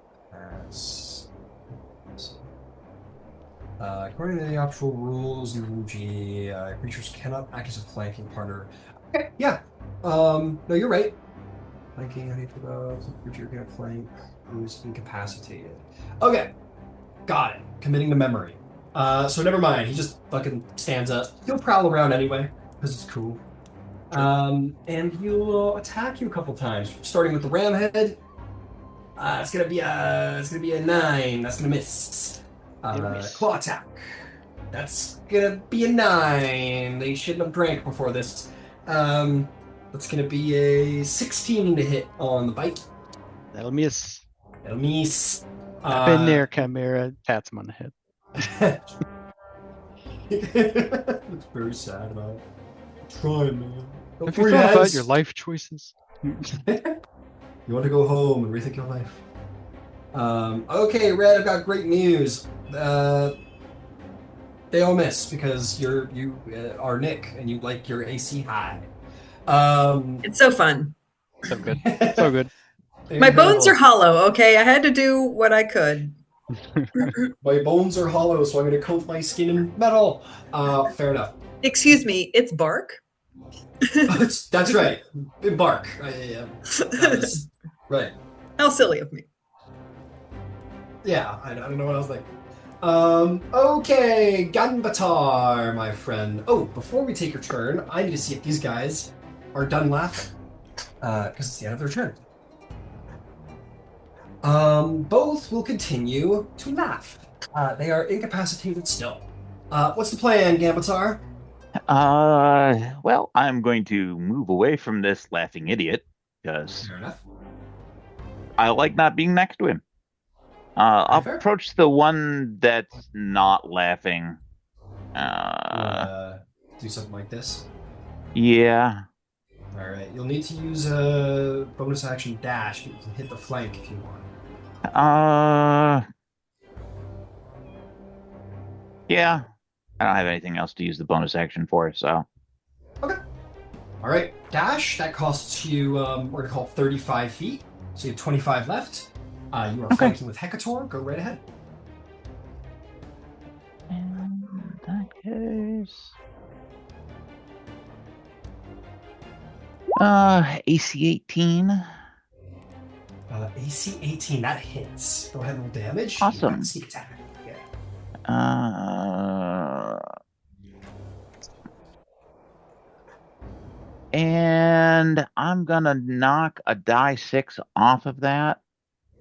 Speaker 1: According to the actual rules in UG, creatures cannot act as a flanking partner. Okay, yeah. No, you're right. Flanking, I need to go. Creature can't flank. Who's incapacitated? Okay, got it. Committing to memory. So never mind. He just fucking stands up. He'll prowl around anyway because it's cool. And he will attack you a couple times, starting with the ram head. It's gonna be a 9. That's gonna miss. Claw attack. That's gonna be a 9. They shouldn't have drank before this. That's gonna be a 16 to hit on the bite.
Speaker 5: That'll miss.
Speaker 1: That'll miss.
Speaker 5: I've been there, Chimera. Pats him on the head.
Speaker 1: Looks very sad about it. Try, man.
Speaker 5: Have you thought about your life choices?
Speaker 1: You want to go home and rethink your life. Okay, Red, I've got great news. They all miss because you are Nick and you like your AC high.
Speaker 3: It's so fun.
Speaker 5: So good. So good.
Speaker 3: My bones are hollow, okay? I had to do what I could.
Speaker 1: My bones are hollow, so I'm going to coat my skin in metal. Fair enough.
Speaker 3: Excuse me, it's bark?
Speaker 1: That's right. Bark. Right.
Speaker 3: How silly of me.
Speaker 1: Yeah, I don't know what I was like. Okay, Ganbatar, my friend. Oh, before we take your turn, I need to see if these guys are done laughing. Because it's the end of their turn. Both will continue to laugh. They are incapacitated still. What's the plan, Gambatar?
Speaker 2: Well, I'm going to move away from this laughing idiot because
Speaker 1: Fair enough.
Speaker 2: I like not being next to him. I'll
Speaker 1: Fair.
Speaker 2: approach the one that's not laughing.
Speaker 1: Do something like this.
Speaker 2: Yeah.
Speaker 1: All right. You'll need to use a bonus action dash, but you can hit the flank if you want.
Speaker 2: Yeah. I don't have anything else to use the bonus action for, so.
Speaker 1: Okay. All right. Dash. That costs you. We're gonna call it 35 feet. So you have 25 left. You are flanking with Hecator. Go right ahead.
Speaker 2: In that case. AC 18.
Speaker 1: AC 18. That hits. Go ahead and roll damage.
Speaker 2: Awesome.
Speaker 1: You got sneak attack. Yeah.
Speaker 2: And I'm gonna knock a die 6 off of that.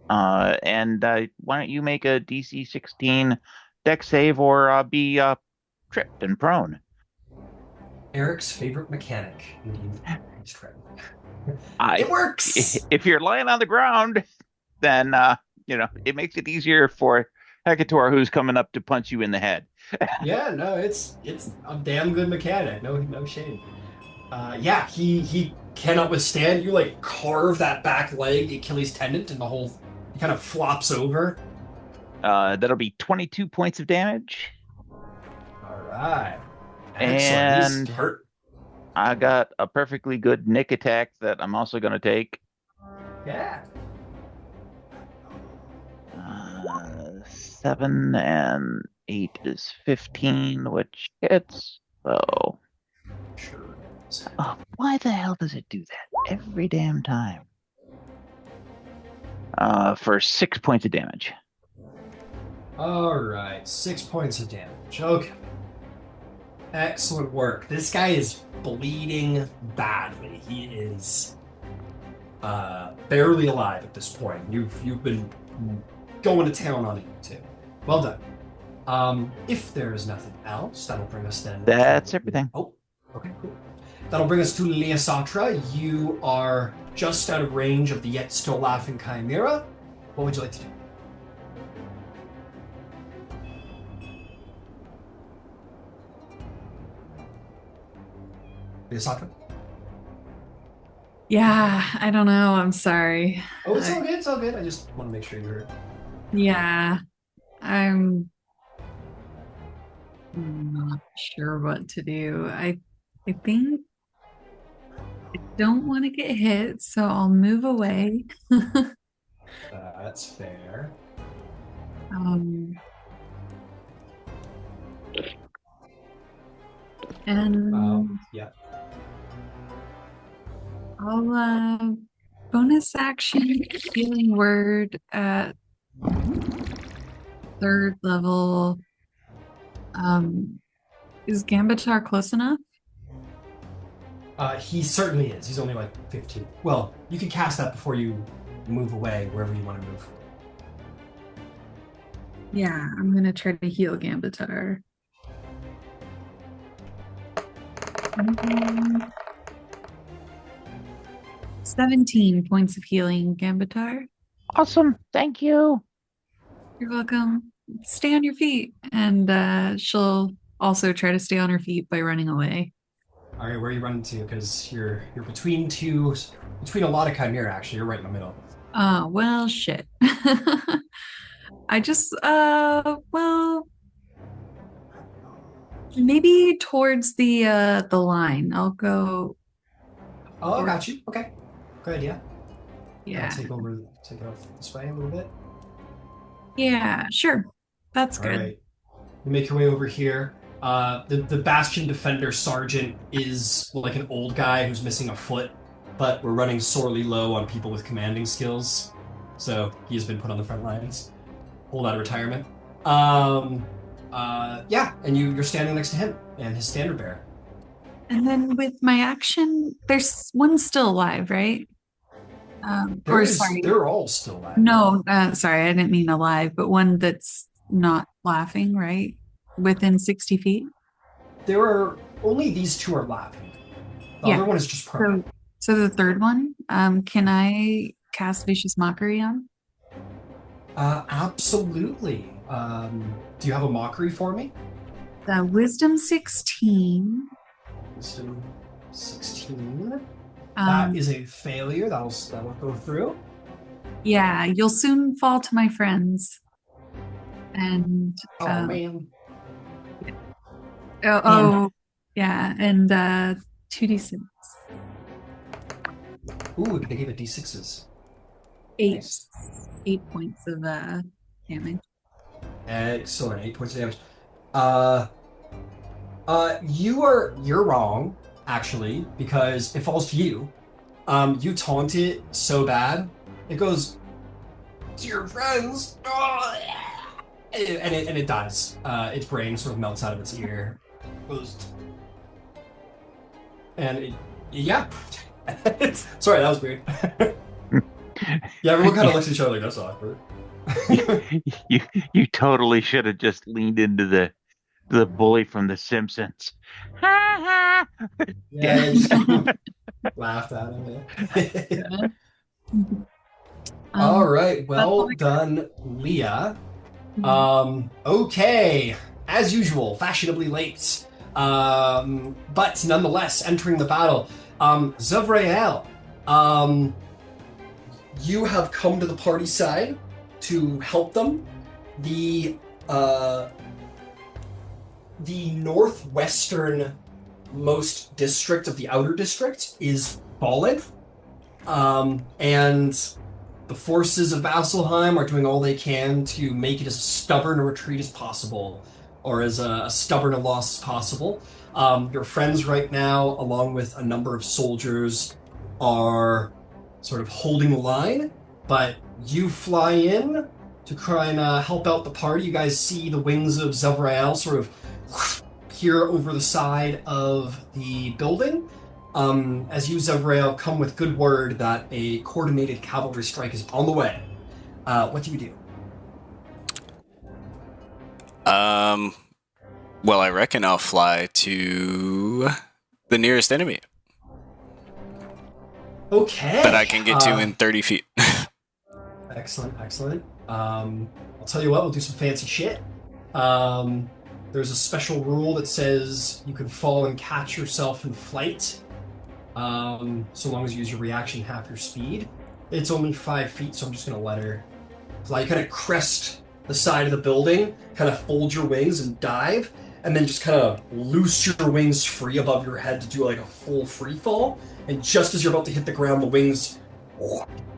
Speaker 2: And why don't you make a DC 16 deck save or be tripped and prone?
Speaker 1: Eric's favorite mechanic. Indeed.
Speaker 2: It
Speaker 1: works.
Speaker 2: If you're lying on the ground, then it makes it easier for Hecator, who's coming up to punch you in the head.
Speaker 1: Yeah, no, it's a damn good mechanic. No shame. Yeah, he cannot withstand. You like carve that back leg, the Achilles tendon, and the whole he kind of flops over.
Speaker 2: That'll be 22 points of damage.
Speaker 1: All right. Excellent.
Speaker 2: And
Speaker 1: he's hurt.
Speaker 2: I got a perfectly good nick attack that I'm also going to take.
Speaker 1: Yeah.
Speaker 2: 7 and 8 is 15, which hits. So,
Speaker 1: Sure.
Speaker 2: why the hell does it do that every damn time? For 6 points of damage.
Speaker 1: All right, 6 points of damage. Okay. Excellent work. This guy is bleeding badly. He is barely alive at this point. You've been going to town on him too. Well done. If there is nothing else, that'll bring us then.
Speaker 2: That's everything.
Speaker 1: Oh, okay, cool. That'll bring us to Leosatra. You are just out of range of the yet still laughing Chimera. What would you like to do? Leosatra?
Speaker 4: Yeah, I don't know. I'm sorry.
Speaker 1: Oh, it's all good. It's all good. I just want to make sure you heard.
Speaker 4: Yeah, I'm not sure what to do. I think I don't want to get hit, so I'll move away.
Speaker 1: That's fair.
Speaker 4: And
Speaker 1: Yeah.
Speaker 4: I'll bonus action healing word at 3rd level. Is Gambitar close enough?
Speaker 1: He certainly is. He's only like 15. Well, you can cast that before you move away, wherever you want to move.
Speaker 4: Yeah, I'm gonna try to heal Gambitar. 17 points of healing, Gambitar.
Speaker 2: Awesome. Thank you.
Speaker 4: You're welcome. Stay on your feet. And she'll also try to stay on her feet by running away.
Speaker 1: All right, where are you running to? Because you're between a lot of Chimera, actually. You're right in the middle.
Speaker 4: Oh, well, shit. I just, well, maybe towards the line. I'll go.
Speaker 1: Oh, I got you. Okay. Good idea.
Speaker 4: Yeah.
Speaker 1: Take it off this way a little bit.
Speaker 4: Yeah, sure. That's
Speaker 1: All
Speaker 4: good.
Speaker 1: right. You make your way over here. The Bastion Defender Sergeant is like an old guy who's missing a foot, but we're running sorely low on people with commanding skills, so he has been put on the front lines. Hold out of retirement. Yeah, and you're standing next to him and his standard bearer.
Speaker 4: And then with my action, there's one still alive, right? Sorry.
Speaker 1: They're all still alive.
Speaker 4: No, sorry, I didn't mean alive, but one that's not laughing, right? Within 60 feet?
Speaker 1: There are only these two are laughing. The other one is just prone.
Speaker 4: So the third one, can I cast Vicious Mockery on?
Speaker 1: Absolutely. Do you have a mockery for me?
Speaker 4: The Wisdom 16.
Speaker 1: Wisdom 16. That is a failure. That'll go through.
Speaker 4: Yeah, you'll soon fall to my friends. And
Speaker 1: man.
Speaker 4: Yeah, and 2d6.
Speaker 1: Ooh, they gave it d6s.
Speaker 4: 8.
Speaker 1: Nice.
Speaker 4: 8 points of damage.
Speaker 1: Excellent. 8 points of damage. You're wrong, actually, because it falls to you. You taunt it so bad, it goes, "Dear friends," and it dies. Its brain sort of melts out of its ear. And yeah. Sorry, that was weird. Yeah, everyone kind of looks at each other like, that's awkward.
Speaker 2: you totally should have just leaned into the bully from The Simpsons.
Speaker 1: Yeah, just laughed at him. All right, well done, Leah. Okay, as usual, fashionably late. But nonetheless, entering the battle, Zavrael, you have come to the party side to help them. The northwestern most district of the outer district is fallen, and the forces of Vasselheim are doing all they can to make it as stubborn a retreat as possible, or as a stubborn a loss as possible. Your friends right now, along with a number of soldiers, are sort of holding the line, but you fly in to try and help out the party. You guys see the wings of Zavrael sort of peer over the side of the building. As you, Zavrael, come with good word that a coordinated cavalry strike is on the way. What do you do?
Speaker 6: Well, I reckon I'll fly to the nearest enemy
Speaker 1: Okay.
Speaker 6: that I can get to in 30 feet.
Speaker 1: Excellent, excellent. I'll tell you what, we'll do some fancy shit. There's a special rule that says you can fall and catch yourself in flight, so long as you use your reaction half your speed. It's only 5 feet, so I'm just gonna let her fly. You kind of crest the side of the building, kind of fold your wings and dive, and then just kind of loose your wings free above your head to do like a full free fall. And just as you're about to hit the ground, the wings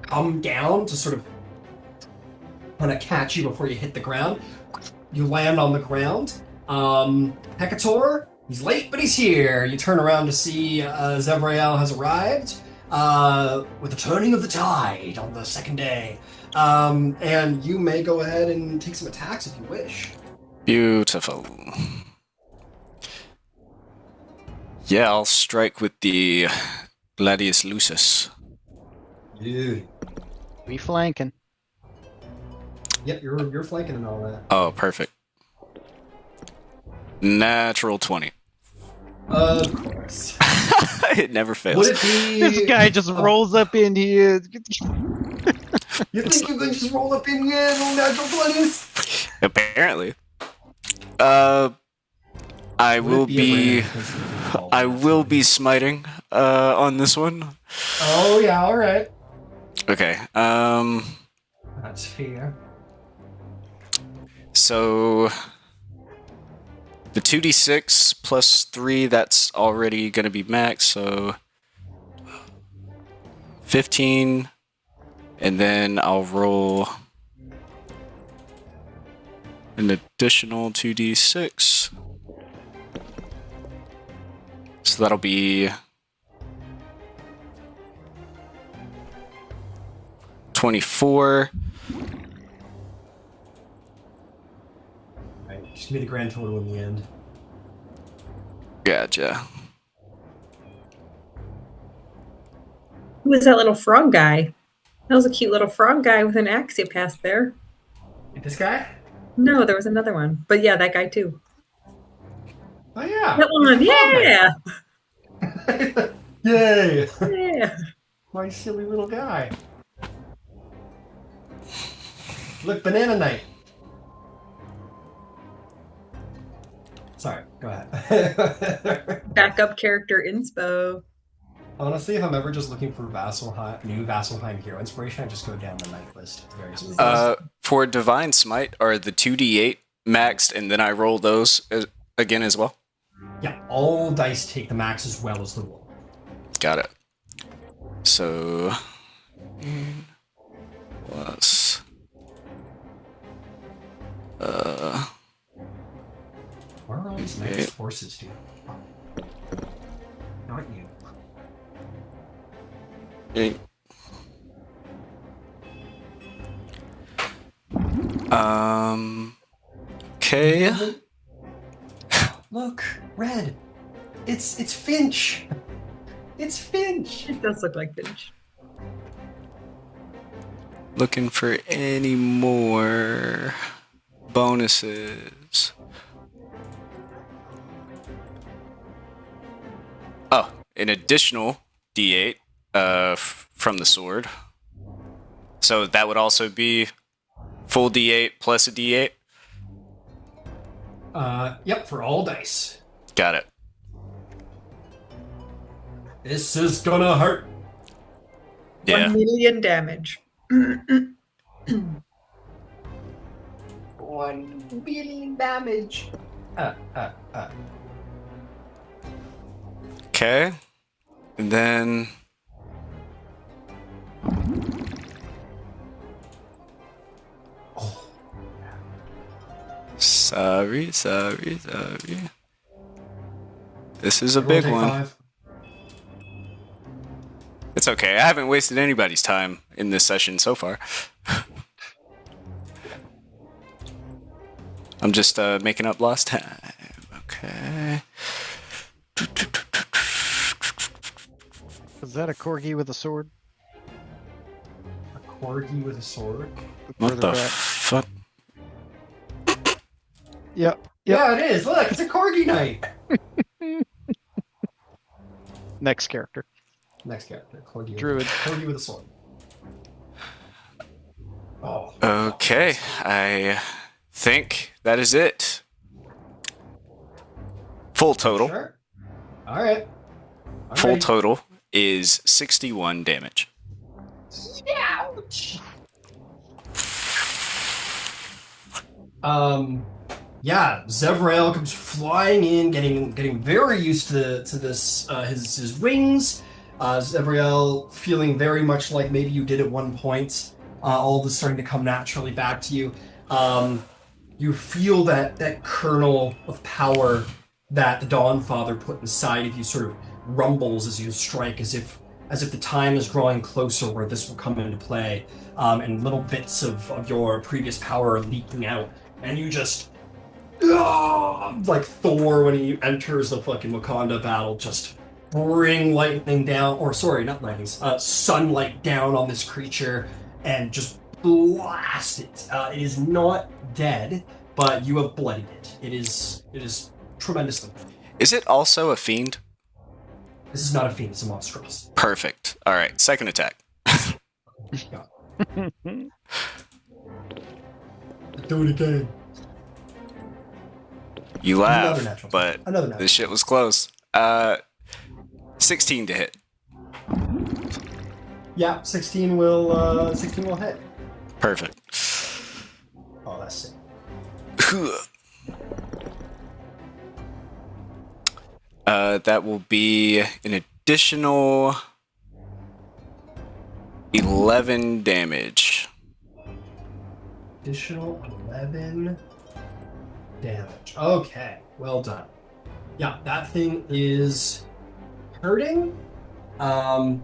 Speaker 1: come down to sort of kind of catch you before you hit the ground. You land on the ground. Hecator, he's late, but he's here. You turn around to see Zevrael has arrived with the turning of the tide on the second day. And you may go ahead and take some attacks if you wish.
Speaker 6: Beautiful. Yeah, I'll strike with the Gladius Lucis.
Speaker 1: Dude.
Speaker 5: We flanking.
Speaker 1: Yep, you're flanking and all that.
Speaker 6: Oh, perfect. Natural 20.
Speaker 1: Of course.
Speaker 6: It never fails.
Speaker 1: Would it be...
Speaker 5: This guy just rolls up in here.
Speaker 1: You think you can just roll up in here and roll natural 20s?
Speaker 6: Apparently. I will be smiting on this one.
Speaker 1: Oh yeah, all right.
Speaker 6: Okay.
Speaker 1: That's fair.
Speaker 6: So the 2d6 plus 3, that's already going to be max, so 15, and then I'll roll an additional 2d6. So that'll be 24.
Speaker 1: Alright, just give me the grand total in the end.
Speaker 6: Gotcha.
Speaker 3: Who was that little frog guy? That was a cute little frog guy with an axe you passed there.
Speaker 1: This guy?
Speaker 3: No, there was another one. But yeah, that guy too.
Speaker 1: Oh yeah.
Speaker 3: That one, yeah.
Speaker 1: Yay!
Speaker 3: Yeah.
Speaker 1: My silly little guy. Look, Banana Knight. Sorry, go ahead.
Speaker 3: Backup character inspo.
Speaker 1: Honestly, if I'm ever just looking for new Vasselheim hero inspiration, I just go down the knight list.
Speaker 6: For Divine Smite, are the 2d8 maxed, and then I roll those again as well?
Speaker 1: Yeah, all dice take the max as well as the roll.
Speaker 6: Got it. So plus
Speaker 1: Where are all these nice forces, dude? Not you.
Speaker 6: Okay.
Speaker 1: Look, red. It's Finch. It's Finch.
Speaker 3: It does look like Finch.
Speaker 6: Looking for any more bonuses. Oh, an additional D8 from the sword. So that would also be full D8 plus a D8?
Speaker 1: Yep, for all dice.
Speaker 6: Got it.
Speaker 1: This is gonna hurt.
Speaker 6: Yeah.
Speaker 3: 1 million damage.
Speaker 1: 1 billion damage.
Speaker 6: Okay. And then Sorry. This is a big one.
Speaker 1: 5.
Speaker 6: It's okay. I haven't wasted anybody's time in this session so far. I'm just making up lost time. Okay.
Speaker 5: Is that a corgi with a sword?
Speaker 1: A corgi with a sword?
Speaker 6: What the
Speaker 5: Further back.
Speaker 6: fuck?
Speaker 5: Yep.
Speaker 1: Yeah, it is. Look, it's a corgi knight.
Speaker 5: Next character.
Speaker 1: Next character, corgi.
Speaker 5: Druid.
Speaker 1: Corgi with a sword. Oh.
Speaker 6: Okay, I think that is it. Full total.
Speaker 1: Sure. All right. I'm
Speaker 6: Full
Speaker 1: ready.
Speaker 6: total is 61 damage.
Speaker 1: Ouch. Yeah, Zevrael comes flying in, getting very used to this his wings. Zevrael feeling very much like maybe you did at one point. All of this starting to come naturally back to you. You feel that kernel of power that the Dawn Father put inside of you sort of rumbles as you strike, as if the time is drawing closer where this will come into play, and little bits of your previous power are leaking out, and you just like Thor when he enters the fucking Wakanda battle, just bring lightning down, or sorry, not lightning, sunlight down on this creature, and just blast it. It is not dead, but you have bloodied it. It is tremendously.
Speaker 6: Is it also a fiend?
Speaker 1: This is not a fiend, it's a monstrous.
Speaker 6: Perfect. All right, second attack.
Speaker 1: Do it again.
Speaker 6: You
Speaker 1: Another
Speaker 6: laugh,
Speaker 1: natural.
Speaker 6: but
Speaker 1: Another natural.
Speaker 6: this shit was close. 16 to hit.
Speaker 1: Yeah, 16 will hit.
Speaker 6: Perfect.
Speaker 1: Oh, that's sick.
Speaker 6: That will be an additional 11 damage.
Speaker 1: Additional 11 damage. Okay, well done. Yeah, that thing is hurting. You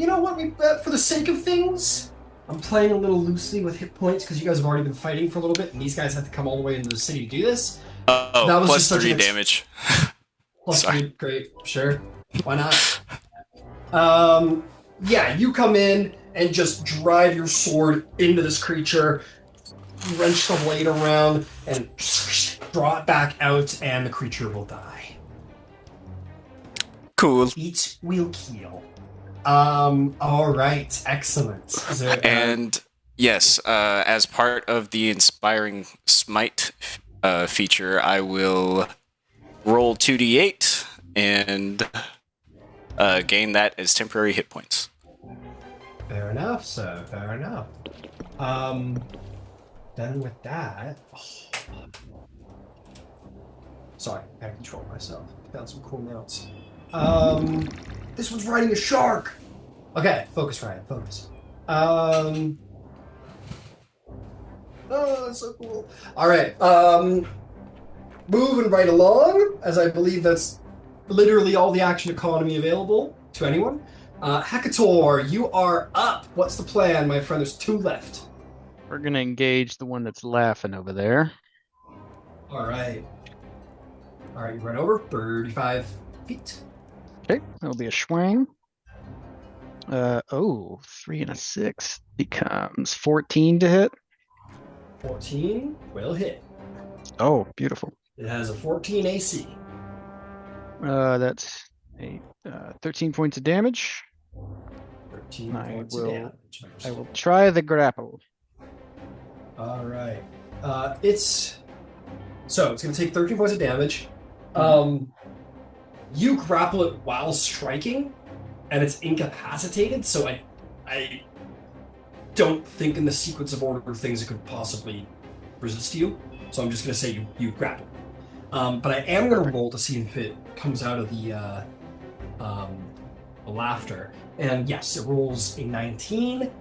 Speaker 1: know what? For the sake of things, I'm playing a little loosely with hit points because you guys have already been fighting for a little bit, and these guys have to come all the way into the city to do this.
Speaker 6: Oh,
Speaker 1: That was
Speaker 6: plus
Speaker 1: just such
Speaker 6: 3
Speaker 1: an
Speaker 6: damage.
Speaker 1: Plus
Speaker 6: Sorry.
Speaker 1: 3, great, sure, why not? Yeah, you come in and just drive your sword into this creature, wrench the blade around, and draw it back out, and the creature will die.
Speaker 6: Cool.
Speaker 1: Eat will kill. All right, excellent. Is there,
Speaker 6: And yes, as part of the Inspiring Smite feature, I will roll 2d8 and gain that as temporary hit points.
Speaker 1: fair enough, sir. Fair enough. Then with that, sorry, I gotta control myself. Found some cool notes. This one's riding a shark. Okay, focus, Ryan. Focus. Oh, that's so cool. All right. Moving right along, as I believe that's literally all the action economy available to anyone. Hecator, you are up. What's the plan, my friend? There's 2 left.
Speaker 5: We're gonna engage the one that's laughing over there.
Speaker 1: All right. All right, you run over 35 feet.
Speaker 5: Okay, that'll be a swing. 3 and a 6 becomes 14 to hit.
Speaker 1: 14 will hit.
Speaker 5: Oh, beautiful.
Speaker 1: It has a 14 AC.
Speaker 5: That's 13 points of damage.
Speaker 1: 13
Speaker 5: I
Speaker 1: points
Speaker 5: will-
Speaker 1: of damage.
Speaker 5: I will try the grapple.
Speaker 1: All right. It's going to take 13 points of damage. You grapple it while striking, and it's incapacitated. So I don't think in the sequence of order of things it could possibly resist you. So I'm just going to say you grapple. But I am going to roll to see if it comes out of the laughter. And yes, it rolls a 19.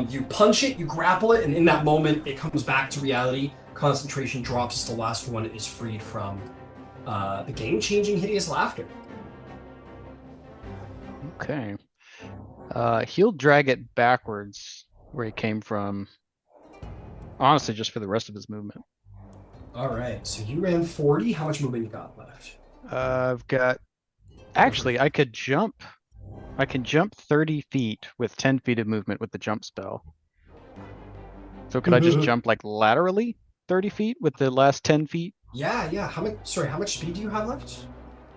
Speaker 1: You punch it, you grapple it, and in that moment, it comes back to reality. Concentration drops as the last one is freed from the game-changing hideous laughter.
Speaker 5: Okay. He'll drag it backwards where he came from. Honestly, just for the rest of his movement.
Speaker 1: All right, so you ran 40. How much movement you got left?
Speaker 5: I've got. Actually, I could jump. I can jump 30 feet with 10 feet of movement with the jump spell. So could I just jump like laterally? 30 feet with the last 10 feet.
Speaker 1: Yeah. How much? Sorry, how much speed do you have left?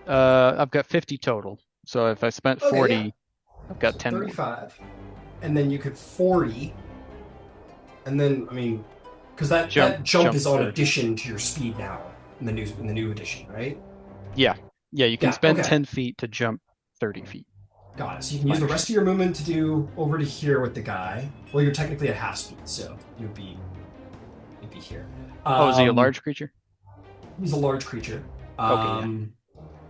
Speaker 5: I've got 50 total. So if I spent
Speaker 1: Okay,
Speaker 5: 40,
Speaker 1: yeah.
Speaker 5: I've got
Speaker 1: So
Speaker 5: 10 more.
Speaker 1: 35, and then you could 40, and then I mean, because that
Speaker 5: Jump
Speaker 1: jump is on
Speaker 5: 30.
Speaker 1: addition to your speed now in the new edition, right?
Speaker 5: Yeah. Yeah, you can
Speaker 1: Yeah.
Speaker 5: spend
Speaker 1: Okay.
Speaker 5: 10 feet to jump 30 feet.
Speaker 1: Got it. So you can use the rest of your movement to do over to here with the guy. Well, you're technically at half speed, so you'd be here.
Speaker 5: Is he a large creature?
Speaker 1: He's a large creature.
Speaker 5: Okay, yeah.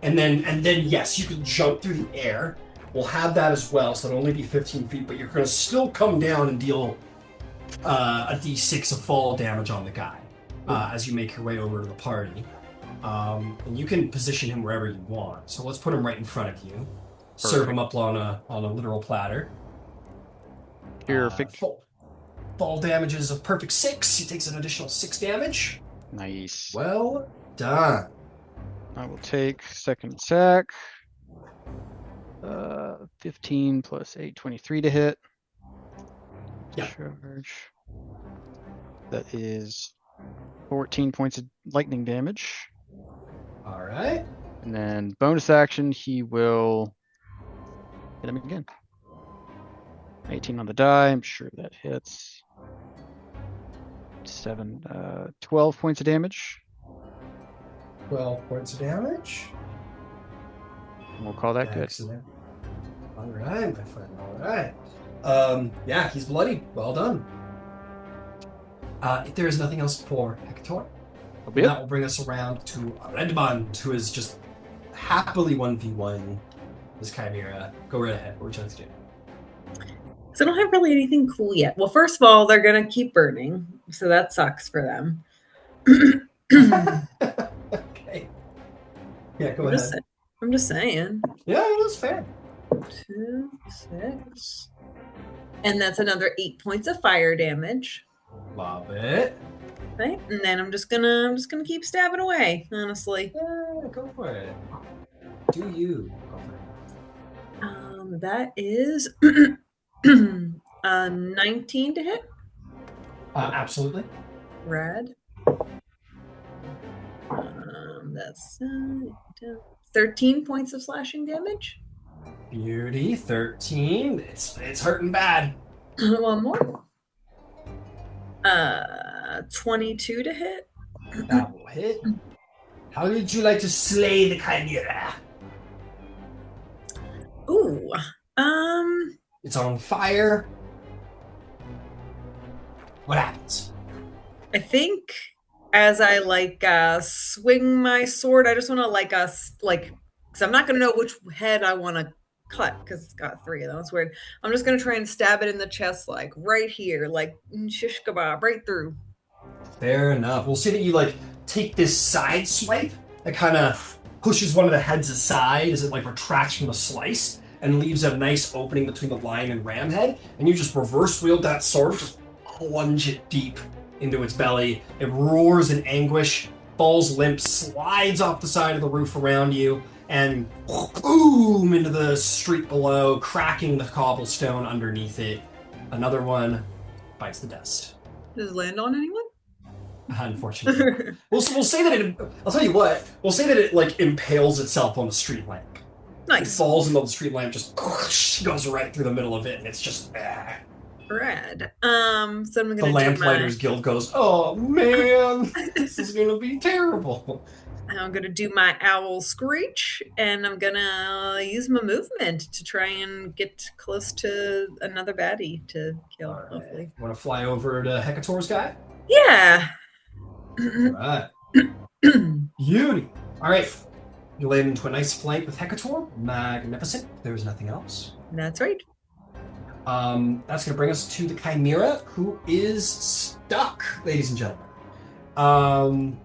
Speaker 1: And then yes, you can jump through the air. We'll have that as well, so it'll only be 15 feet, but you're going to still come down and deal a d6 of fall damage on the guy as you make your way over to the party. And you can position him wherever you want. So let's put him right in front of you. Perfect. Serve him up on a literal platter.
Speaker 5: Perfect.
Speaker 1: Fall damage is a perfect 6. He takes an additional 6 damage.
Speaker 5: Nice.
Speaker 1: Well done.
Speaker 5: I will take second attack. 15 plus 8, 23 to hit.
Speaker 1: Yeah.
Speaker 5: Charge. That is 14 points of lightning damage.
Speaker 1: All right.
Speaker 5: And then bonus action, he will hit him again. 18 on the die. I'm sure that hits. 12 points of damage.
Speaker 1: 12 points of damage.
Speaker 5: And we'll call that
Speaker 1: Excellent. Good. All right, my friend. All right. Yeah, he's bloody. Well done. If there is nothing else for Hector, that will bring us around to Redmond, who is just happily 1v1 this Chimera. Go right ahead. What would you like to do?
Speaker 3: So I don't have really anything cool yet. Well, first of all, they're going to keep burning, so that sucks for them.
Speaker 1: Okay. Yeah, go ahead.
Speaker 3: I'm just saying.
Speaker 1: Yeah, that's fair.
Speaker 3: 2, 6. And that's another 8 points of fire damage.
Speaker 1: Love it.
Speaker 3: Right? And then I'm just gonna keep stabbing away, honestly.
Speaker 1: Yeah, go for it. Do you go for
Speaker 3: it? That is 19 to hit.
Speaker 1: Absolutely.
Speaker 3: Red. That's 13 points of slashing damage.
Speaker 1: Beauty, 13. It's hurting bad.
Speaker 3: One more. 22 to hit.
Speaker 1: That will hit. How would you like to slay the Chimera?
Speaker 3: Ooh.
Speaker 1: It's on fire. What happens?
Speaker 3: I think as I swing my sword, I just want to because I'm not gonna know which head I want to cut because it's got 3 of them. It's weird. I'm just gonna try and stab it in the chest, right here, shish kebab, right through.
Speaker 1: Fair enough. We'll see that you take this side swipe that kind of pushes one of the heads aside as it retracts from the slice and leaves a nice opening between the lion and ram head, and you just reverse wield that sword, just plunge it deep into its belly. It roars in anguish, falls limp, slides off the side of the roof around you, and boom into the street below, cracking the cobblestone underneath it. Another one bites the dust.
Speaker 3: Does it land on anyone?
Speaker 1: Unfortunately. we'll say that I'll tell you what, we'll say that it impales itself on the street lamp.
Speaker 3: Nice.
Speaker 1: It falls into the street lamp, just goes right through the middle of it, and it's just
Speaker 3: Rad. So I'm gonna
Speaker 1: the Lamplighters Guild goes, oh man, this is gonna be terrible.
Speaker 3: I'm gonna do my owl screech, and I'm gonna use my movement to try and get close to another baddie to kill.
Speaker 1: Right.
Speaker 3: Hopefully.
Speaker 1: Want to fly over to Hecator's guy?
Speaker 3: Yeah.
Speaker 1: All right. Beauty. All right. You land into a nice flank with Hecator. Magnificent. There's nothing else.
Speaker 3: That's right.
Speaker 1: That's going to bring us to the Chimera, who is stuck, ladies and gentlemen.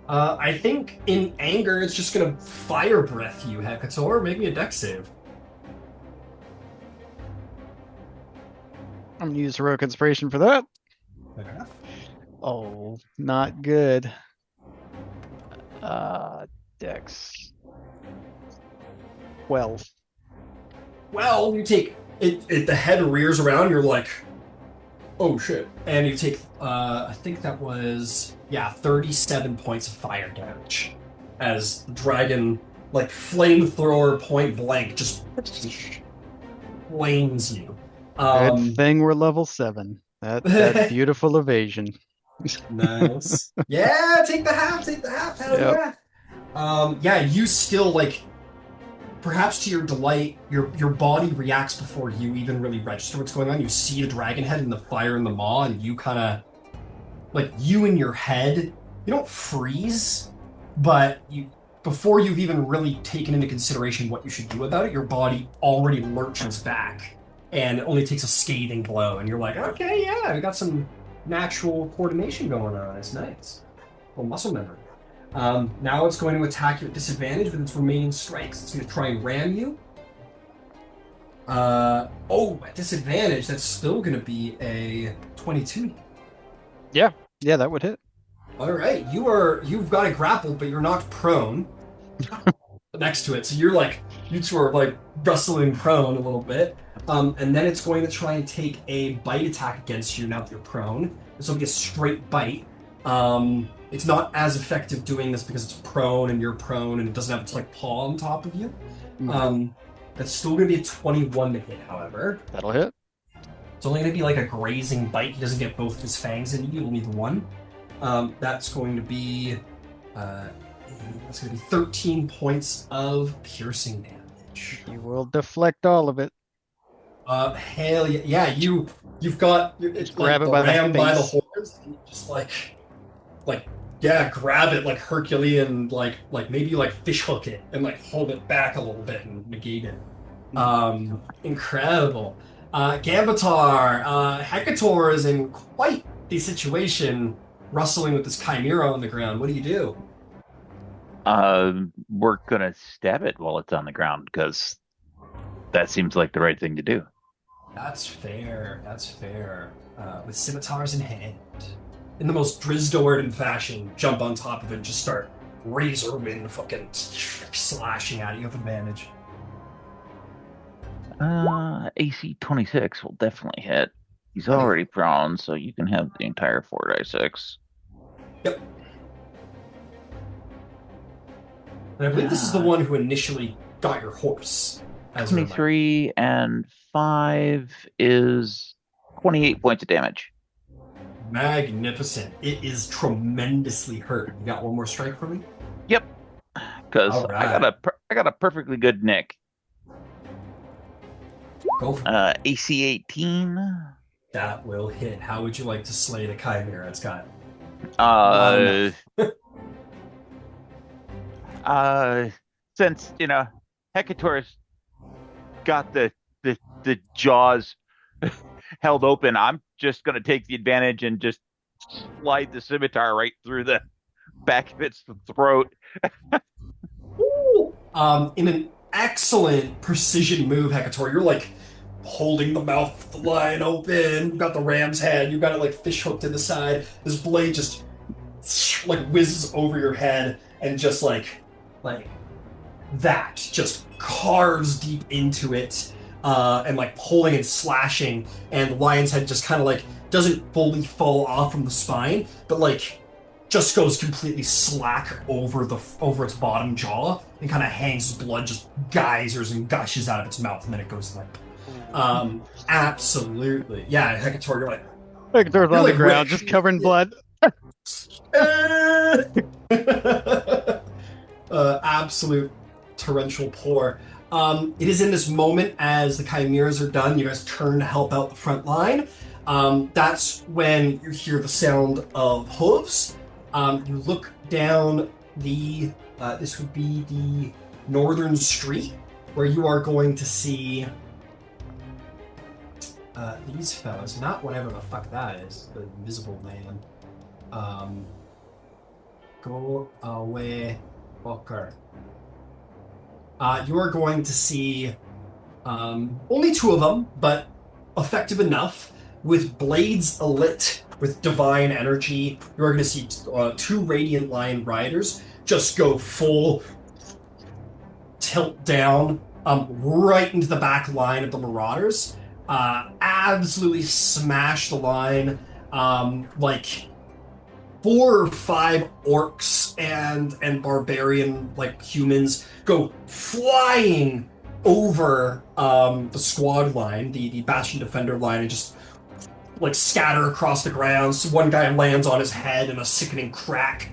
Speaker 1: I think in anger, it's just going to fire breath you, Hecator. Make me a dex save.
Speaker 5: I'm going to use Heroic Inspiration for that.
Speaker 1: Fair enough.
Speaker 5: Oh, not good. Dex 12.
Speaker 1: Well, you take it. The head rears around. You're like, Oh shit! And you take, I think that was 37 points of fire damage, as the dragon, like flamethrower point blank, just flames you.
Speaker 5: Good thing we're level 7. That beautiful evasion.
Speaker 1: Nice. Yeah, take the half, take the half. Hell
Speaker 5: Yep.
Speaker 1: yeah. Yeah, you still like. Perhaps to your delight, your body reacts before you even really register what's going on. You see the dragon head and the fire in the maw, and you kind of like you in your head. You don't freeze, but you before you've even really taken into consideration what you should do about it, your body already lurches back, and it only takes a scathing blow, and you're like, okay, yeah, we got some natural coordination going on. It's nice. Well, muscle memory. Now it's going to attack you at disadvantage with its remaining strikes. It's going to try and ram you. At disadvantage, that's still going to be a 22.
Speaker 5: Yeah, that would hit.
Speaker 1: All right, you've got a grapple, but you're knocked prone next to it. So you two are like wrestling prone a little bit. And then it's going to try and take a bite attack against you now that you're prone. This will be a straight bite. It's not as effective doing this because it's prone and you're prone and it doesn't have its like paw on top of you. That's still going to be a 21 to hit, however.
Speaker 5: That'll hit.
Speaker 1: It's only going to be like a grazing bite. He doesn't get both of his fangs into you, only the one. That's going to be 13 points of piercing damage.
Speaker 5: You will deflect all of it.
Speaker 1: Hell yeah! Yeah, you've got it's
Speaker 5: grab
Speaker 1: like
Speaker 5: it
Speaker 1: the
Speaker 5: by the
Speaker 1: ram by the
Speaker 5: face.
Speaker 1: horns, and you just grab it like Herculean, like maybe like fish hook it and like hold it back a little bit and negate it. Incredible. Gambatar, Hecator is in quite the situation, wrestling with this chimera on the ground. What do you do?
Speaker 2: We're gonna stab it while it's on the ground because that seems like the right thing to do.
Speaker 1: That's fair. That's fair. With scimitars in hand, in the most Drizdoran fashion, jump on top of it and just start razor wind fucking slashing at it. You have advantage.
Speaker 2: AC 26 will definitely hit. He's already prone, so you can have the entire 4d6.
Speaker 1: Yep. And I believe this is the one who initially got your horse.
Speaker 2: 23 and 5 is 28 points of damage.
Speaker 1: Magnificent. It is tremendously hurt. You got one more strike for me?
Speaker 2: Yep. Because
Speaker 1: right.
Speaker 2: I got a perfectly good nick.
Speaker 1: Go for it.
Speaker 2: AC 18.
Speaker 1: That will hit. How would you like to slay the chimera? It's got
Speaker 2: since Hecator's got the jaws held open, I'm just gonna take the advantage and just slide the scimitar right through the back of its throat.
Speaker 1: In an excellent precision move, Hecator, you're like holding the mouth of the lion open. You've got the ram's head. You've got it like fish hooked to the side. This blade just like whizzes over your head and just like that just carves deep into it, and like pulling and slashing, and the lion's head just kind of like doesn't fully fall off from the spine, but like just goes completely slack over its bottom jaw and kind of hangs. Blood just geysers and gushes out of its mouth, and then it goes limp. Absolutely, yeah. Hecator, you're like
Speaker 5: Hecator's on the ground, just covered in blood.
Speaker 1: Absolute torrential pour. It is in this moment as the chimeras are done, you guys turn to help out the front line. That's when you hear the sound of hooves. You look down this would be the northern street, where you are going to see these fellas, not whatever the fuck that is, the invisible man. Go away, fucker. You are going to see only two of them, but effective enough, with blades alit with divine energy. You're going to see two Radiant Lion Riders just go full tilt down right into the back line of the Marauders. absolutely smash the line. Like 4 or 5 orcs and barbarian like humans go flying over the squad line, the bastion defender line, and just like scatter across the ground. So one guy lands on his head in a sickening crack.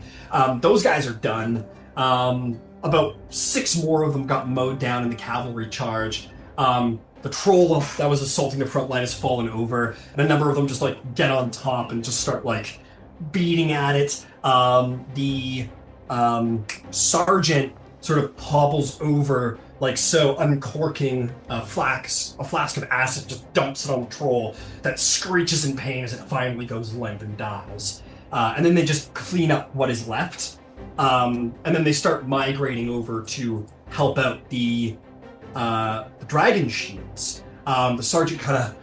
Speaker 1: Those guys are done. About 6 more of them got mowed down in the cavalry charge. The troll that was assaulting the front line has fallen over, and a number of them just like get on top and just start like beating at it. The sergeant sort of hobbles over, like so, uncorking a flask of acid, just dumps it on the troll that screeches in pain as it finally goes limp and dies. And then they just clean up what is left. And then they start migrating over to help out the dragon shields. The sergeant kind of,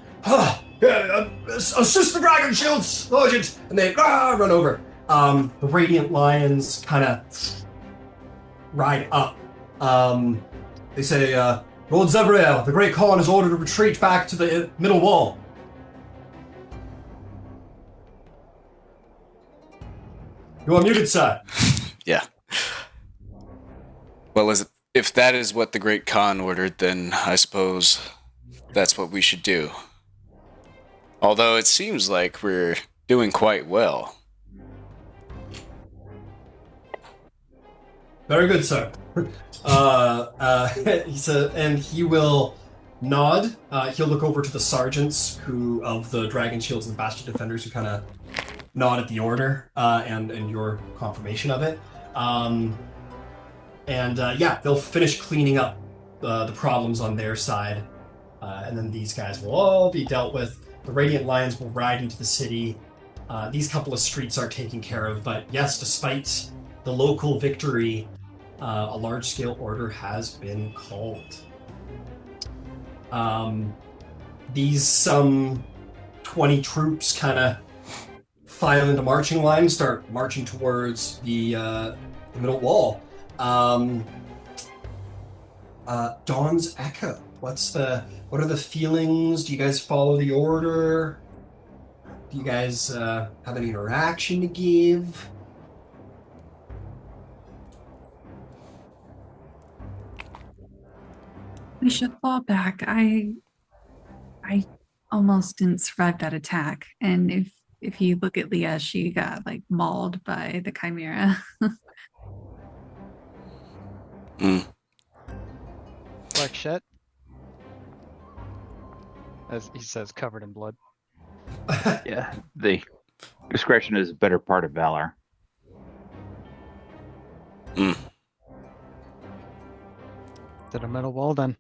Speaker 1: assist the dragon shields, sergeant, and they run over. The radiant lions kind of ride up. They say, Lord Zevrael, the Great Khan has ordered a retreat back to the middle wall. You are muted, sir.
Speaker 6: Yeah. Well, if that is what the Great Khan ordered, then I suppose that's what we should do. Although it seems like we're doing quite well.
Speaker 1: Very good, sir. And he will nod. He'll look over to the sergeants of the Dragon Shields and the Bastion Defenders who kind of nod at the order and your confirmation of it. They'll finish cleaning up the problems on their side, and then these guys will all be dealt with. The Radiant Lions will ride into the city. These couple of streets are taken care of, but yes, despite the local victory, a large-scale order has been called. These some 20 troops kind of file into marching line, start marching towards the middle wall. Dawn's Echo. What are the feelings? Do you guys follow the order? Do you guys have any interaction to give?
Speaker 4: We should fall back. I almost didn't survive that attack. And if you look at Leah, she got like mauled by the Chimera.
Speaker 5: Black Shet, as he says, covered in blood.
Speaker 2: Yeah, the discretion is a better part of valor.
Speaker 5: To the middle wall, then.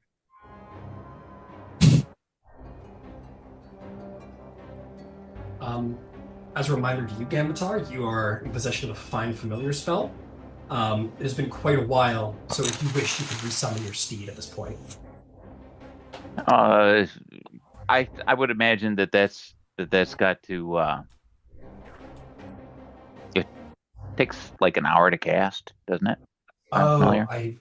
Speaker 1: As a reminder to you, Gambatar, you are in possession of a Find Familiar spell. It has been quite a while, so if you wish, you could resummon your steed at this point.
Speaker 2: I would imagine that's got to. It takes like an hour to cast, doesn't it?
Speaker 1: I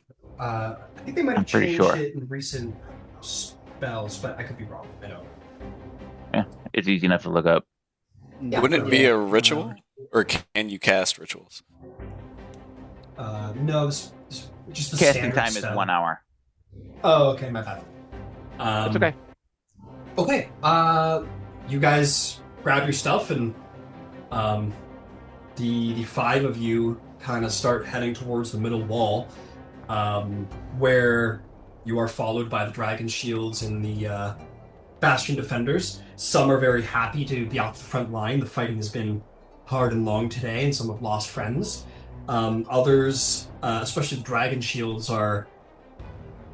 Speaker 1: think they might have
Speaker 2: pretty
Speaker 1: changed
Speaker 2: sure.
Speaker 1: it in recent spells, but I could be wrong. I know.
Speaker 2: Yeah, it's easy enough to look up.
Speaker 1: Yeah,
Speaker 6: Wouldn't it be a ritual? Or can you cast rituals?
Speaker 1: No, this just the
Speaker 2: Casting
Speaker 1: standard
Speaker 2: time
Speaker 1: spell.
Speaker 2: is 1 hour.
Speaker 1: Oh, okay, my bad.
Speaker 2: It's okay.
Speaker 1: Okay, you guys grab your stuff and the 5 of you kind of start heading towards the middle wall, where you are followed by the Dragon Shields and the Bastion Defenders. Some are very happy to be off the front line. The fighting has been hard and long today, and some have lost friends. Others, especially the Dragon Shields,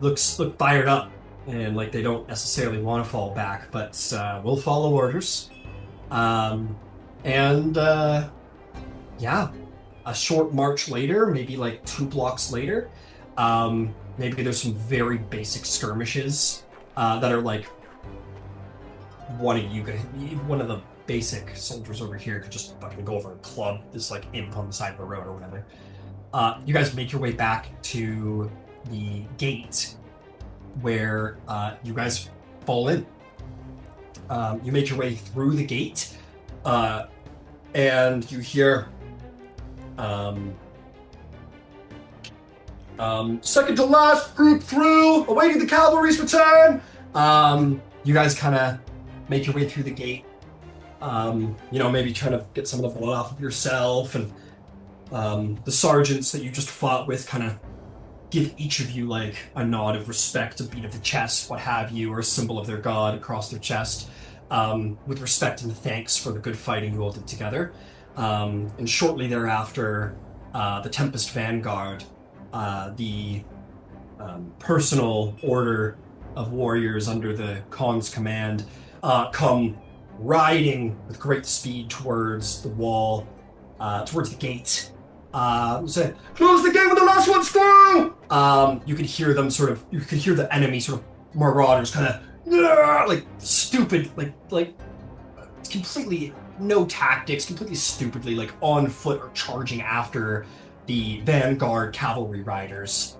Speaker 1: look fired up and like they don't necessarily want to fall back, but we'll follow orders. A short march later, maybe like 2 blocks later, maybe there's some very basic skirmishes that are like one of the basic soldiers over here could just fucking go over and club this like imp on the side of the road or whatever. You guys make your way back to the gate where you guys fall in. You make your way through the gate, and you hear, second to last group through, awaiting the cavalry's return. You guys kind of make your way through the gate. Maybe trying to get some of the blood off of yourself, and the sergeants that you just fought with kind of give each of you like a nod of respect, a beat of the chest, what have you, or a symbol of their god across their chest, with respect and thanks for the good fighting you all did together. And shortly thereafter, the Tempest Vanguard, the personal order of warriors under the Khan's command, come riding with great speed towards the wall, towards the gate. Say, close the gate when the last one's through! You could hear them you could hear the enemy sort of marauders kind of, like, stupid, like, completely no tactics, completely stupidly, like, on foot or charging after the Vanguard cavalry riders,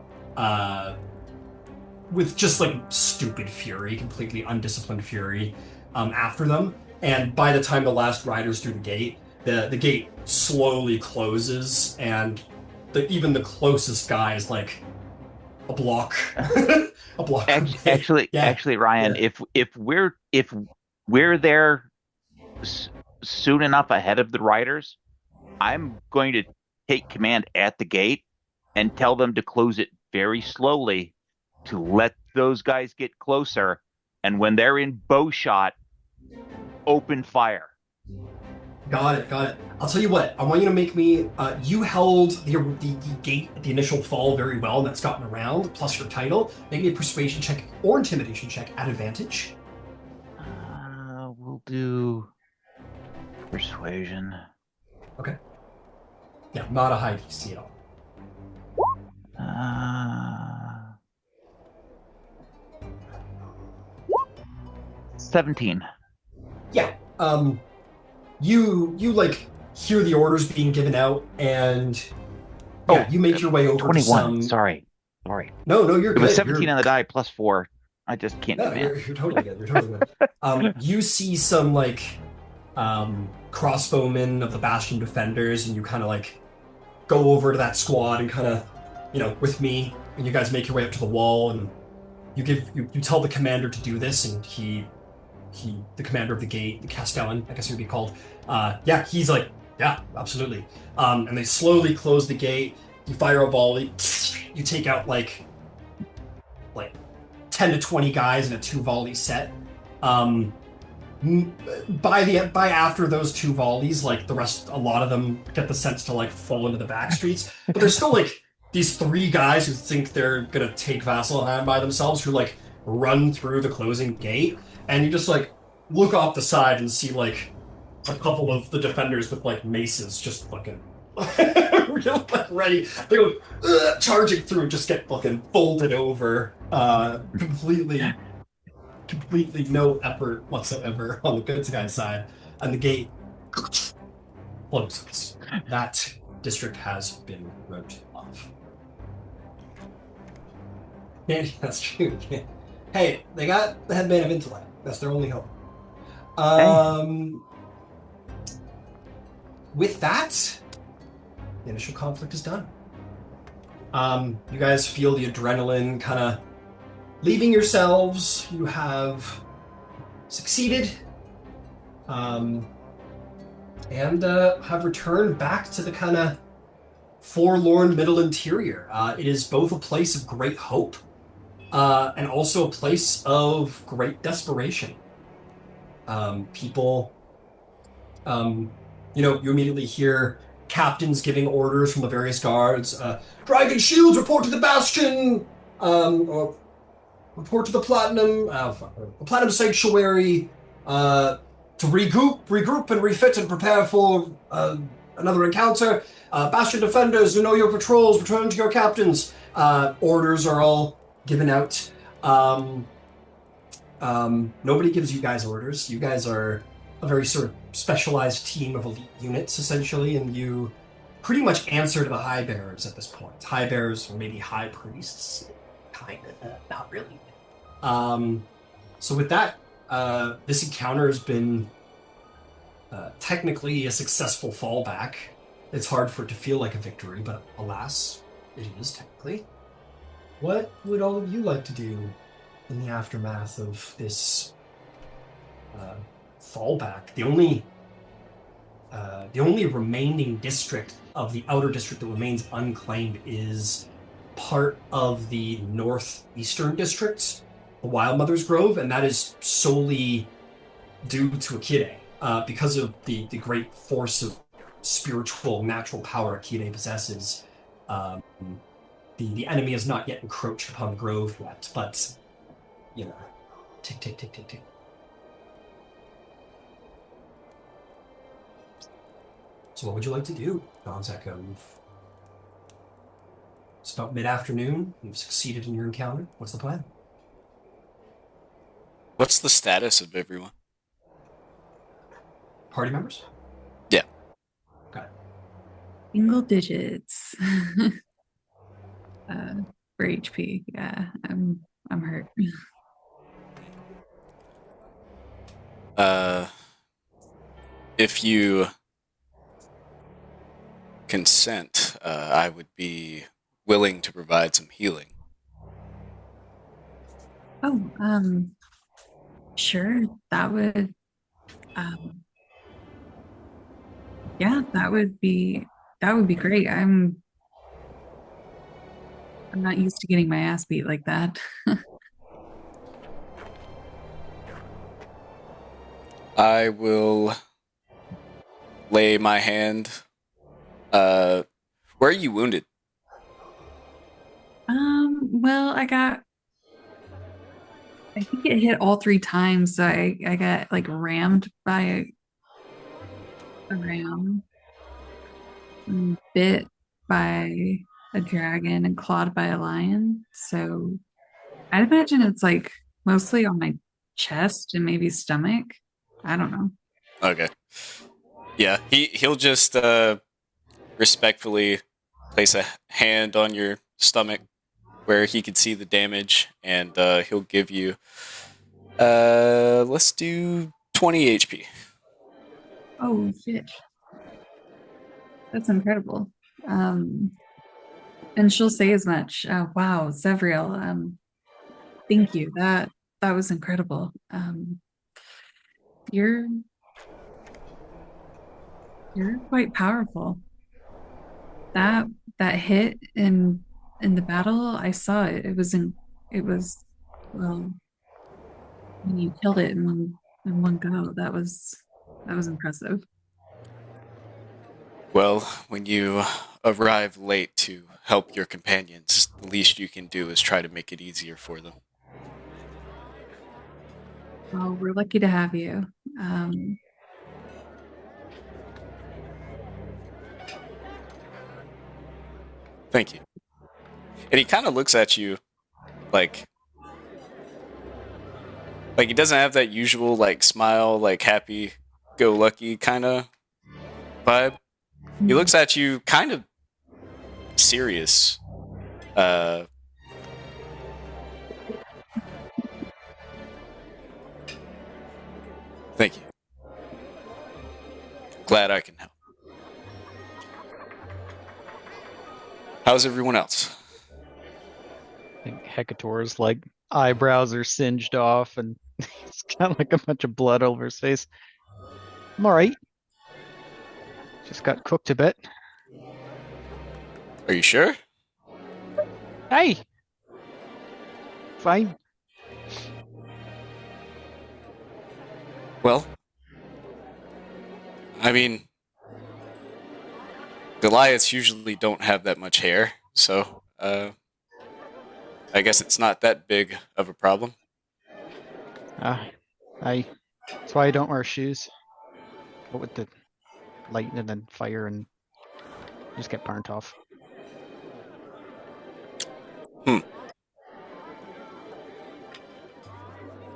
Speaker 1: with just, like, stupid fury, completely undisciplined fury, after them. And by the time the last rider's through the gate, the gate slowly closes, and even the closest guy is like a block, a block.
Speaker 2: Actually, Ryan,
Speaker 1: Yeah.
Speaker 2: if we're there soon enough ahead of the riders, I'm going to take command at the gate and tell them to close it very slowly to let those guys get closer, and when they're in bow shot, open fire.
Speaker 1: Got it. I'll tell you what. I want you to make me. You held the gate at the initial fall very well, and that's gotten around. Plus your title. Make me a persuasion check or intimidation check at advantage.
Speaker 2: We'll do persuasion.
Speaker 1: Okay. Yeah, not a high DC at all.
Speaker 2: 17.
Speaker 1: Yeah. You like hear the orders being given out, and you make your way over
Speaker 2: 21.
Speaker 1: to some.
Speaker 2: Sorry.
Speaker 1: No, you're
Speaker 2: It
Speaker 1: good.
Speaker 2: was 17 on the die plus 4. I just can't do
Speaker 1: No,
Speaker 2: math.
Speaker 1: you're totally good. You're totally good. You see some like crossbowmen of the Bastion defenders, and you kind of like go over to that squad and kind of, with me, and you guys make your way up to the wall, and you tell the commander to do this, and the commander of the gate, the Castellan, I guess he would be called. He's like, yeah, absolutely. And they slowly close the gate. You fire a volley. You take out like 10 to 20 guys in a 2 volley set. By after those 2 volleys, like the rest, a lot of them get the sense to like fall into the back streets. But there's still like these 3 guys who think they're gonna take Vasselheim by themselves, who like run through the closing gate, and you just like look off the side and see like a couple of the defenders with like maces just fucking ready. They go charging through and just get fucking folded over. Completely no effort whatsoever on the good guy's side. And the gate closes. That district has been roped off. Yeah, that's true. Hey, they got the headband of intellect. That's their only hope. With that, the initial conflict is done. You guys feel the adrenaline kind of leaving yourselves. You have succeeded, and have returned back to the kind of forlorn middle interior. It is both a place of great hope, and also a place of great desperation. People, you immediately hear captains giving orders from the various guards. Dragon shields, report to the Bastion, or report to the Platinum Sanctuary, to regroup and refit and prepare for another encounter. Bastion defenders who know your patrols, return to your captains. Orders are all given out. Nobody gives you guys orders. You guys are a very sort of specialized team of elite units, essentially, and you pretty much answer to the High Bearers at this point. High Bearers, or maybe High Priests, kind of, not really. So with that, This encounter has been technically a successful fallback. It's hard for it to feel like a victory, but alas, it is technically. What would all of you like to do in the aftermath of this fallback? The only remaining district of the outer district that remains unclaimed is part of the northeastern district, the Wild Mother's Grove, and that is solely due to Akide, because of the great force of spiritual natural power Akide possesses. Um, the enemy has not yet encroached upon the grove yet, but tick tick tick tick tick. So what would you like to do, Don's Echo? It's about mid-afternoon. You've succeeded in your encounter. What's the plan?
Speaker 6: What's the status of everyone?
Speaker 1: Party members?
Speaker 6: Yeah.
Speaker 1: Got it.
Speaker 4: Single digits. For HP. Yeah, I'm hurt.
Speaker 6: If you consent, I would be willing to provide some healing.
Speaker 4: Oh, sure. That would, yeah, that would be great. I'm not used to getting my ass beat like that.
Speaker 6: I will lay my hand. Where are you wounded?
Speaker 4: Well, I think it hit all 3 times, so I got like rammed by a ram, and bit by a dragon, and clawed by a lion. So I'd imagine it's like mostly on my chest and maybe stomach. I don't know.
Speaker 6: Okay. Yeah, he'll just respectfully place a hand on your stomach where he can see the damage, and he'll give you let's do 20 HP.
Speaker 4: Oh shit. That's incredible. And she'll say as much. Wow, Sevriel, thank you. That was incredible. You're quite powerful. That hit in the battle, I saw it. It was well, when you killed it in one go. That was impressive.
Speaker 6: Well, when you arrive late to help your companions, the least you can do is try to make it easier for them.
Speaker 4: Well, we're lucky to have you.
Speaker 6: Thank you. And he kind of looks at you like he doesn't have that usual like smile, like happy go lucky kind of vibe. He looks at you kind of serious. Thank you. Glad I can help. How's everyone else?
Speaker 5: I think Hecator's like eyebrows are singed off and he's got like a bunch of blood over his face. I'm alright. Just got cooked a bit.
Speaker 6: Are you sure?
Speaker 5: Hey! Fine.
Speaker 6: Well, I mean, Goliaths usually don't have that much hair, so I guess it's not that big of a problem.
Speaker 5: That's why I don't wear shoes. What with the lightning and fire and just get burnt off.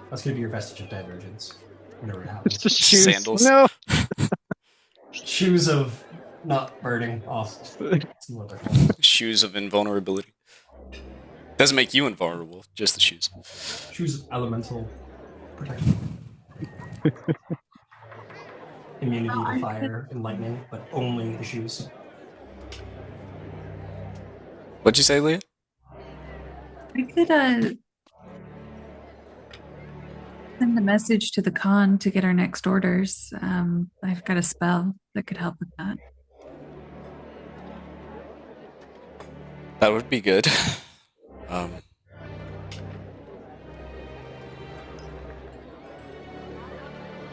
Speaker 1: That's going to be your vestige of divergence whenever it happens.
Speaker 5: It's just shoes.
Speaker 6: Sandals.
Speaker 5: No.
Speaker 1: Shoes of not burning off. That's what they're called.
Speaker 6: Shoes of invulnerability. Doesn't make you invulnerable, just the shoes.
Speaker 1: Shoes of elemental protection. Immunity to
Speaker 4: I
Speaker 1: fire and lightning, but only the shoes.
Speaker 6: What'd you say, Leah?
Speaker 4: could send a message to the con to get our next orders. I've got a spell that could help with that.
Speaker 6: That would be good.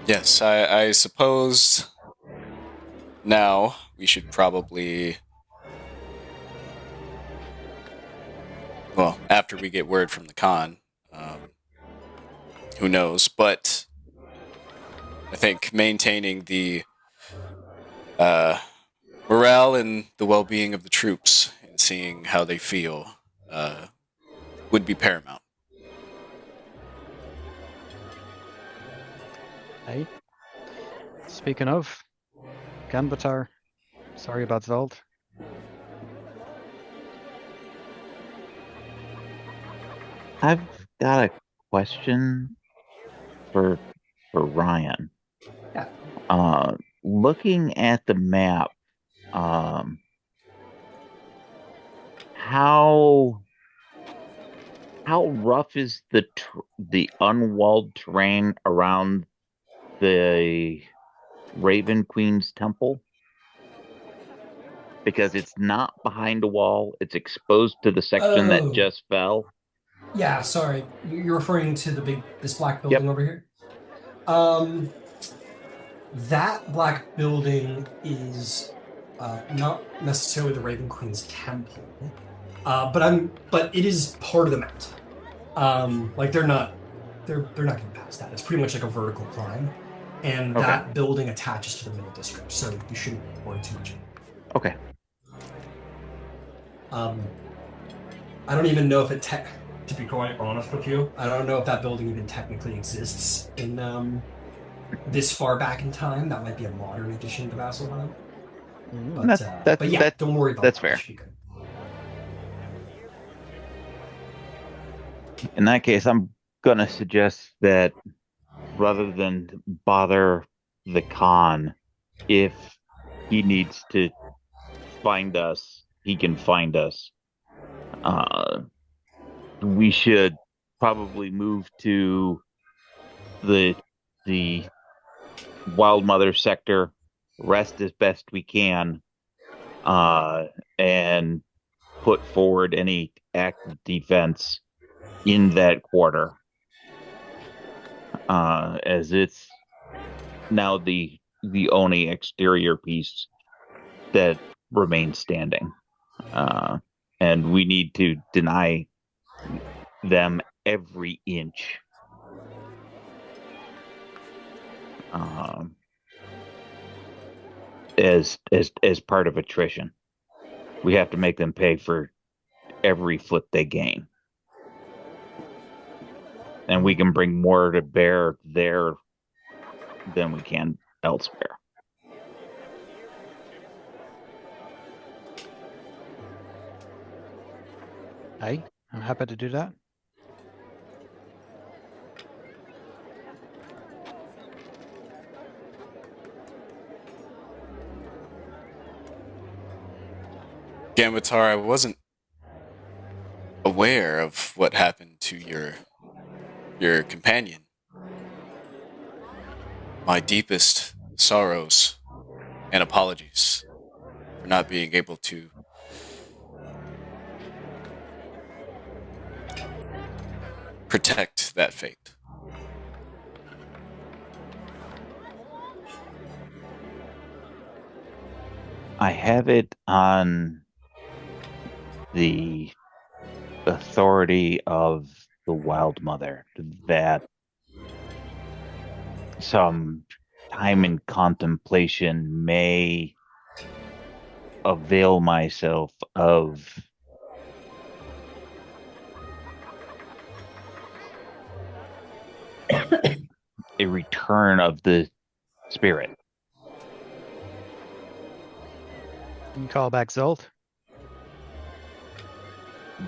Speaker 6: Yes, I suppose now we should probably, well, after we get word from the con, who knows, but I think maintaining the morale and the well-being of the troops and seeing how they feel would be paramount.
Speaker 5: Hey, speaking of, Ganbatar, sorry about Zolt.
Speaker 2: I've got a question for Ryan.
Speaker 1: Yeah.
Speaker 2: Looking at the map, how rough is the unwalled terrain around the Raven Queen's temple? Because it's not behind a wall; it's exposed to the section that just fell.
Speaker 1: Yeah, sorry. You're referring to this black
Speaker 2: Yep.
Speaker 1: building over here? That black building is not necessarily the Raven Queen's temple, but it is part of the mountain. Like they're not getting past that. It's pretty much like a vertical climb, and
Speaker 2: Okay.
Speaker 1: that building attaches to the middle district, so you shouldn't worry too much.
Speaker 2: Okay.
Speaker 1: I don't even know if it to be quite honest with you, I don't know if that building even technically exists in this far back in time. That might be a modern addition to Vasselheim. But yeah, don't worry about
Speaker 2: that's
Speaker 1: that.
Speaker 2: fair.
Speaker 1: Should be good.
Speaker 2: In that case, I'm gonna suggest that rather than bother the con, if he needs to find us, he can find us. We should probably move to the Wild Mother sector, rest as best we can, and put forward any active defense in that quarter, as it's now the only exterior piece that remains standing, and we need to deny them every inch. As part of attrition, we have to make them pay for every foot they gain, and we can bring more to bear there than we can elsewhere.
Speaker 5: Hey, I'm happy to do that.
Speaker 6: Gambatar, I wasn't aware of what happened to your companion. My deepest sorrows and apologies for not being able to protect that fate.
Speaker 2: I have it on the authority of the Wild Mother that some time in contemplation may avail myself of a return of the spirit.
Speaker 5: You can call back Zolt.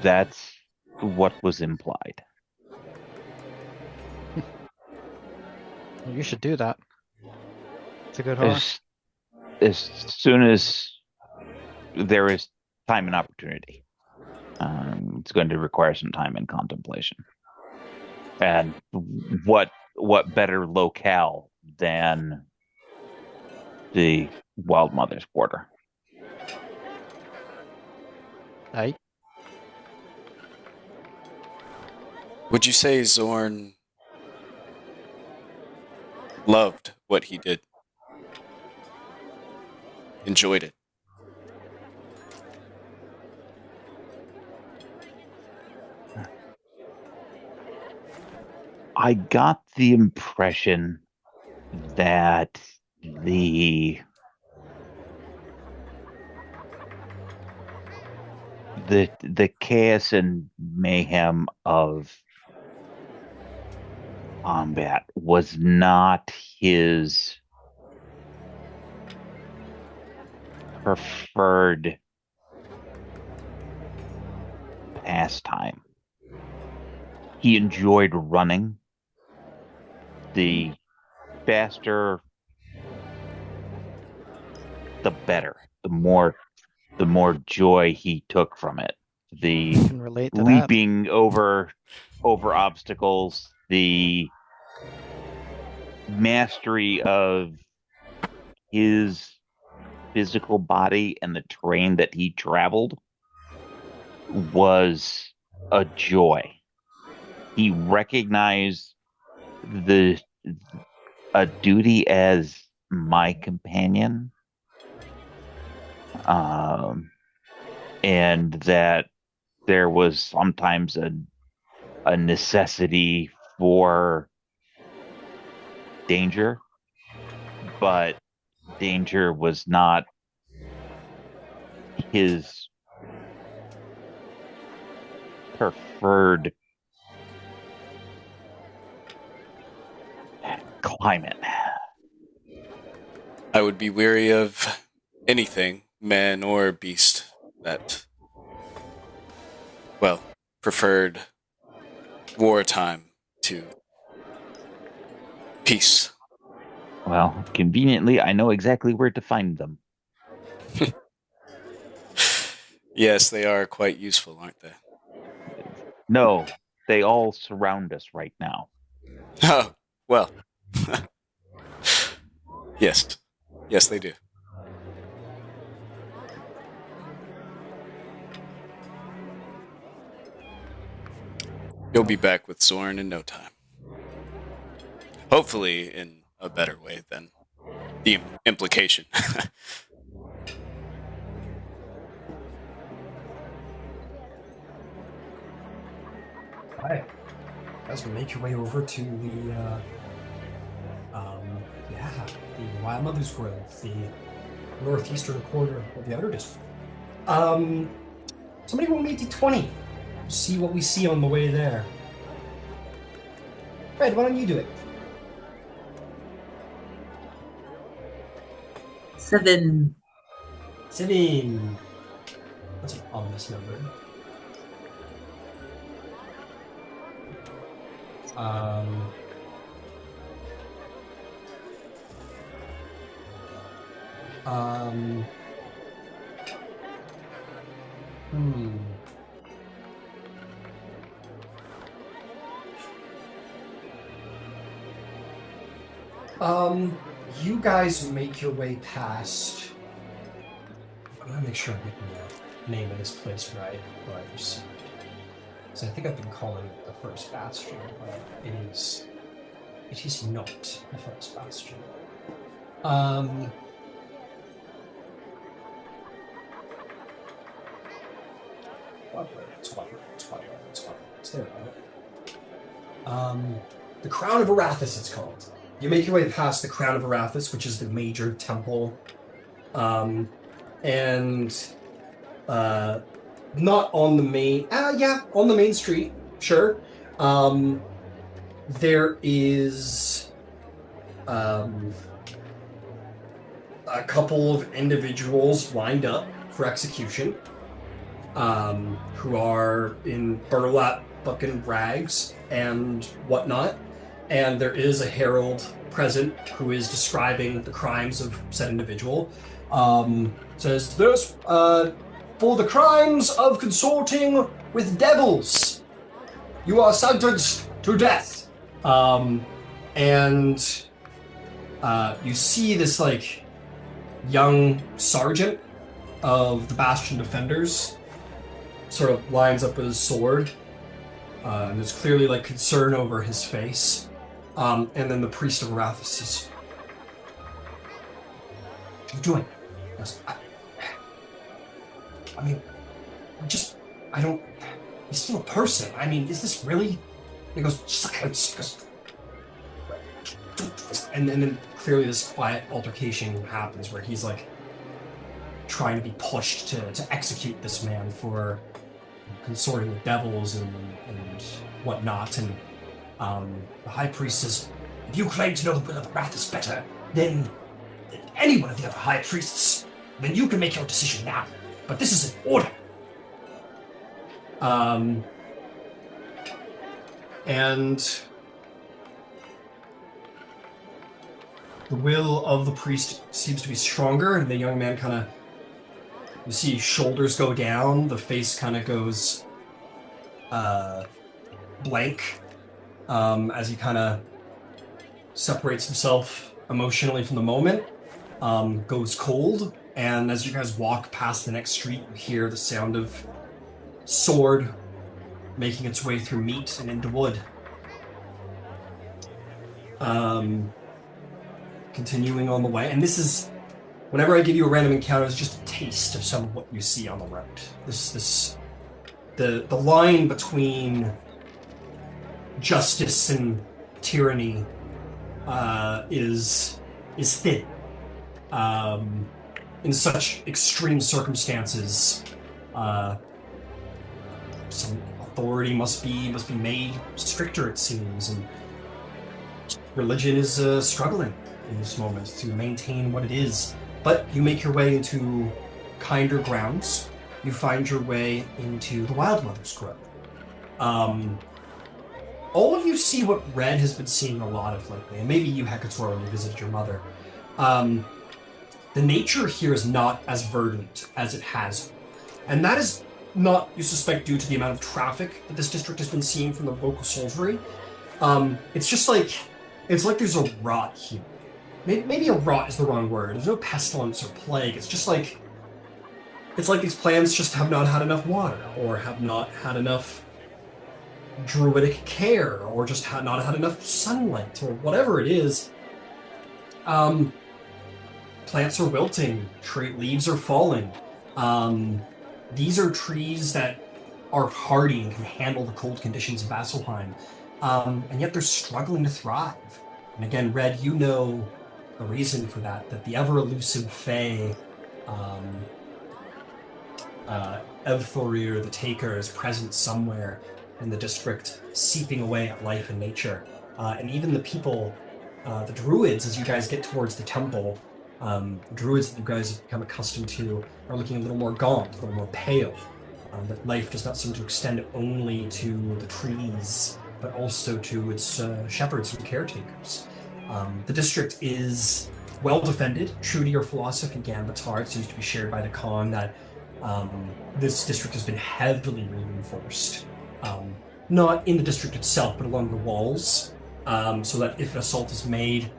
Speaker 2: That's what was implied.
Speaker 5: You should do that. It's a good horse.
Speaker 2: As soon as there is time and opportunity, it's going to require some time and contemplation. And what better locale than the Wild Mother's Quarter?
Speaker 5: Right?
Speaker 6: Would you say Zorn loved what he did? Enjoyed it?
Speaker 2: I got the impression that the chaos and mayhem of combat was not his preferred pastime. He enjoyed running. The faster, the better. The more joy he took from it. The
Speaker 5: I can relate to that.
Speaker 2: leaping over obstacles, the mastery of his physical body and the terrain that he traveled was a joy. He recognized a duty as my companion, and that there was sometimes a necessity for danger, but danger was not his preferred climate.
Speaker 6: I would be weary of anything, man or beast, that, well, preferred wartime to peace.
Speaker 2: Well, conveniently, I know exactly where to find them.
Speaker 6: Yes, they are quite useful, aren't they?
Speaker 2: No, they all surround us right now.
Speaker 6: Oh, well. Yes. Yes, they do. You'll be back with Zorn in no time. Hopefully in a better way than the implication.
Speaker 1: Alright. Guys, we make your way over to the Wild Mother's Grove, the northeastern quarter of the Outer District. Somebody roll me a d20. See what we see on the way there. Red, why don't you do it?
Speaker 3: 7.
Speaker 1: 7. That's an ominous number. You guys make your way past. I'm gonna make sure I'm getting the name of this place right. Because I think I've been calling it the First Bastion, but it is not the First Bastion. Twilight. There we go. The Crown of Arathis, it's called. You make your way past the Crown of Arathis, which is the major temple, and not on the main. On the main street, sure. There is a couple of individuals lined up for execution, who are in burlap fucking rags and whatnot. and there is a herald present who is describing the crimes of said individual. Says, "This, for the crimes of consorting with devils, you are sentenced to death." And you see this, like, young sergeant of the Bastion Defenders sort of lines up with his sword. And there's clearly, like, concern over his face. And then the priest of Arathis says, "What are you doing?" He goes, I mean, I don't, he's still a person. I mean, is this really? He goes, "Silence." And then clearly this quiet altercation happens where he's, like, trying to be pushed to execute this man for consorting with devils and whatnot. And the high priest says, "If you claim to know the will of Arathis better than any one of the other high priests, then you can make your decision now. But this is an order." And the will of the priest seems to be stronger, and the young man kind of, you see shoulders go down, the face kind of goes blank as he kind of separates himself emotionally from the moment, goes cold, and as you guys walk past the next street, you hear the sound of sword making its way through meat and into wood. Continuing on the way, and this is, whenever I give you a random encounter, it's just a taste of some of what you see on the road. The line between justice and tyranny is thin. In such extreme circumstances, some authority must be made stricter, it seems, and religion is struggling in this moment to maintain what it is. But you make your way into kinder grounds. You find your way into the Wild Mother's Grove. All of you see what Red has been seeing a lot of lately, and maybe you, Hecator, when you visited your mother. The nature here is not as verdant as it has been. And that is not, you suspect, due to the amount of traffic that this district has been seeing from the local soldiery. It's just like, it's like there's a rot here. Maybe a rot is the wrong word. There's no pestilence or plague. It's just like, it's like these plants just have not had enough water, or have not had enough druidic care, or just have not had enough sunlight, or whatever it is. Plants are wilting, tree leaves are falling. These are trees that are hardy and can handle the cold conditions of Vasselheim, and yet they're struggling to thrive. And again, Red, you know the reason for that the ever-elusive Fae, Evthorir, the Taker, is present somewhere in the district, seeping away at life and nature. And even the people, the druids, as you guys get towards the temple, druids that you guys have become accustomed to are looking a little more gaunt, a little more pale. That life does not seem to extend only to the trees, but also to its shepherds and caretakers. The district is well defended, true to your philosophy, Gambatar. It seems to be shared by the Khan that this district has been heavily reinforced. Not in the district itself, but along the walls, so that if an assault is made,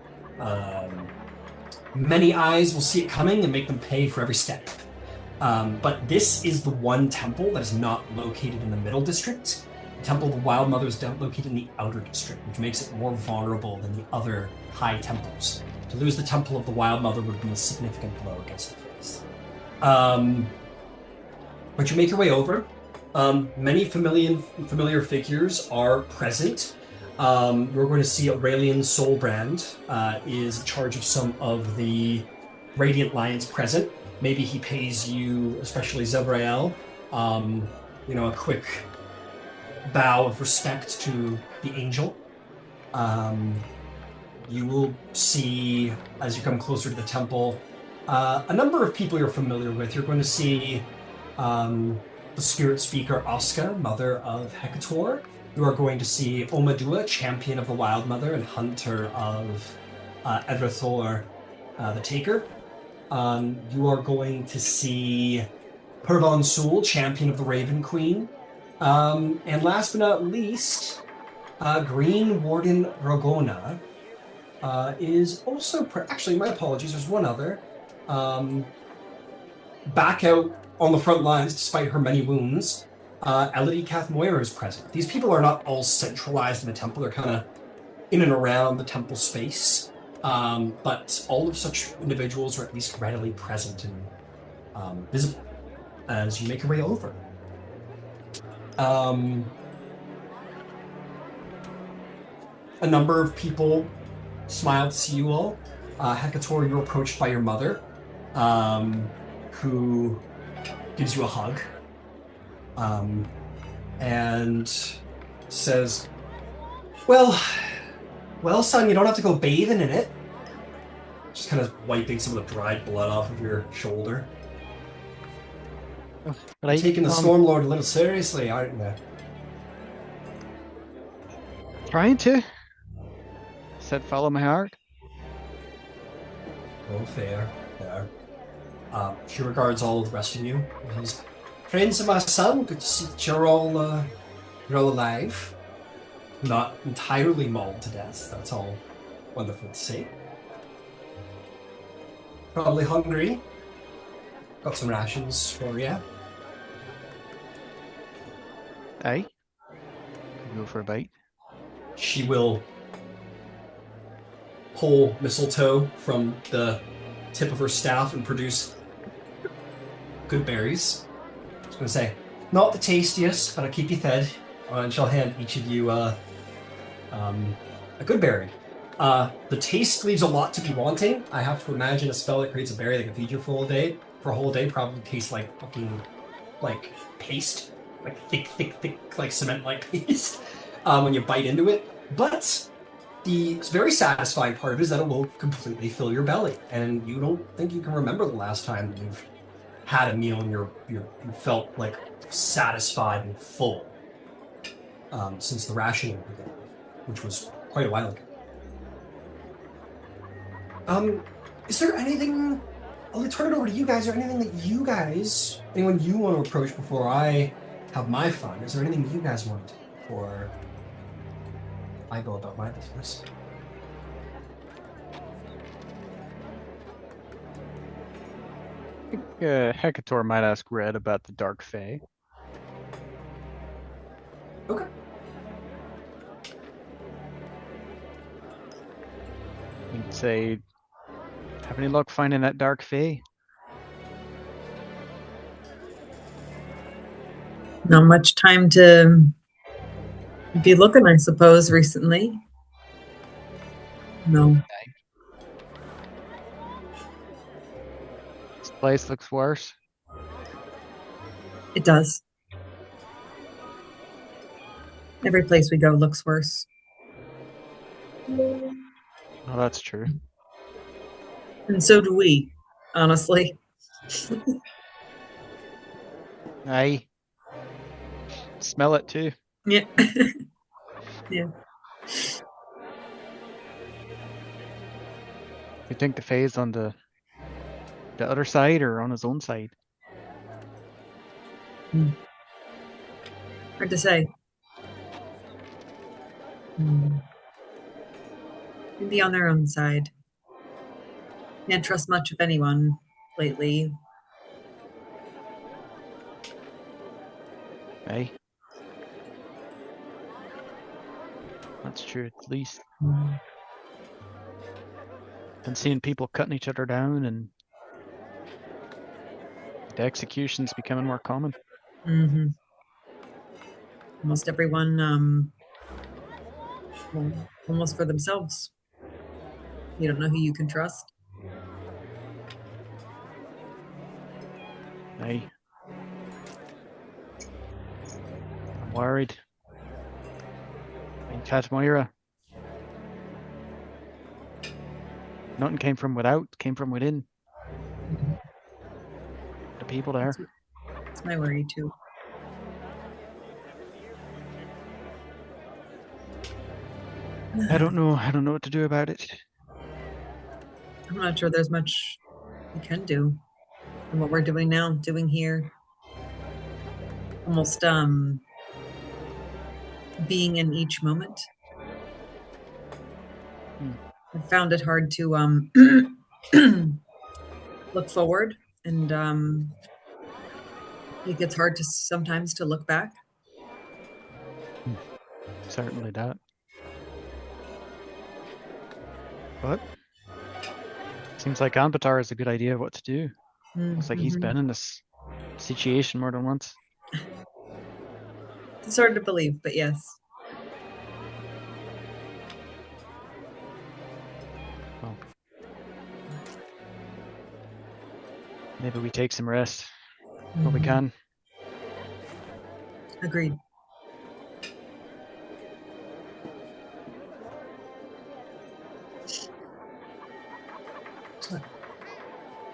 Speaker 1: many eyes will see it coming and make them pay for every step. But this is the one temple that is not located in the middle district. The Temple of the Wild Mother is located in the outer district, which makes it more vulnerable than the other high temples. To lose the Temple of the Wild Mother would be a significant blow against the face. But you make your way over. Many familiar figures are present. You're going to see Aurelian Soulbrand is in charge of some of the Radiant Lions present. Maybe he pays you, especially Zebrael, a quick bow of respect to the angel. You will see, as you come closer to the temple, a number of people you're familiar with. You're going to see the spirit speaker Oska, mother of Hecator, you are going to see Omadua, champion of the Wild Mother and hunter of Edrathor, the Taker. You are going to see Pervon Sul, champion of the Raven Queen. And last but not least, Green Warden Rogona is also... Actually, my apologies, there's one other. Back out on the front lines, despite her many wounds, Elodie Cathmoira is present. These people are not all centralized in the temple. They're kind of in and around the temple space. But all of such individuals are at least readily present and visible as you make your way over. A number of people smile to see you all. Hecator, you're approached by your mother, who gives you a hug, and says, well, son, you don't have to go bathing in it. Just kind of wiping some of the dried blood off of your shoulder.
Speaker 5: But
Speaker 1: You're taking the Stormlord a little seriously, aren't you?
Speaker 5: Trying to. Said follow my heart.
Speaker 1: Oh, fair. She regards all of the rest of you. Says, friends of my son, good to see that you're all alive. Not entirely mauled to death. That's all wonderful to see. Probably hungry. Got some rations for you.
Speaker 5: Aye. Go for a bite.
Speaker 1: She will pull mistletoe from the tip of her staff and produce good berries. I was going to say, not the tastiest, but I'll keep you fed. And she'll hand each of you a good berry. The taste leaves a lot to be wanting. I have to imagine a spell that creates a berry that can feed you for a whole day probably tastes like fucking, like, paste. Like thick, like cement-like paste when you bite into it. But the very satisfying part of it is that it will completely fill your belly. And you don't think you can remember the last time that you've had a meal and you felt, like, satisfied and full since the rationing began, which was quite a while ago. Is there anything... I'll turn it over to you guys. Is there anything that anyone you want to approach before I have my fun? Is there anything you guys want before I go about my business?
Speaker 5: I think Hecator might ask Red about the Dark Fae.
Speaker 1: Okay.
Speaker 5: He'd say, have any luck finding that Dark Fae?
Speaker 3: Not much time to be looking, I suppose, recently. No.
Speaker 5: This place looks worse.
Speaker 3: It does. Every place we go looks worse.
Speaker 5: Oh, that's true.
Speaker 3: And so do we, honestly.
Speaker 5: Aye. Smell it too.
Speaker 3: Yeah. Yeah.
Speaker 5: You think the Fae's on the other side or on his own side?
Speaker 3: Hard to say. Maybe on their own side. Can't trust much of anyone lately.
Speaker 5: Aye. That's true, at least. Been seeing people cutting each other down, and the executions becoming more common.
Speaker 3: Mm-hmm. Almost everyone, almost for themselves. You don't know who you can trust.
Speaker 5: Aye. I'm worried. In Katmoira. Nothing came from without, came from within. The people there.
Speaker 3: That's my worry too.
Speaker 5: I don't know. I don't know what to do about it.
Speaker 3: I'm not sure there's much we can do. And what we're doing now, doing here, almost being in each moment. I found it hard to look forward, and it gets hard to sometimes to look back.
Speaker 5: Certainly that. But seems like Anbatar has a good idea of what to do. Looks like he's been in this situation more than once.
Speaker 3: It's hard to believe, but yes.
Speaker 5: Well, maybe we take some rest while we can.
Speaker 3: Agreed.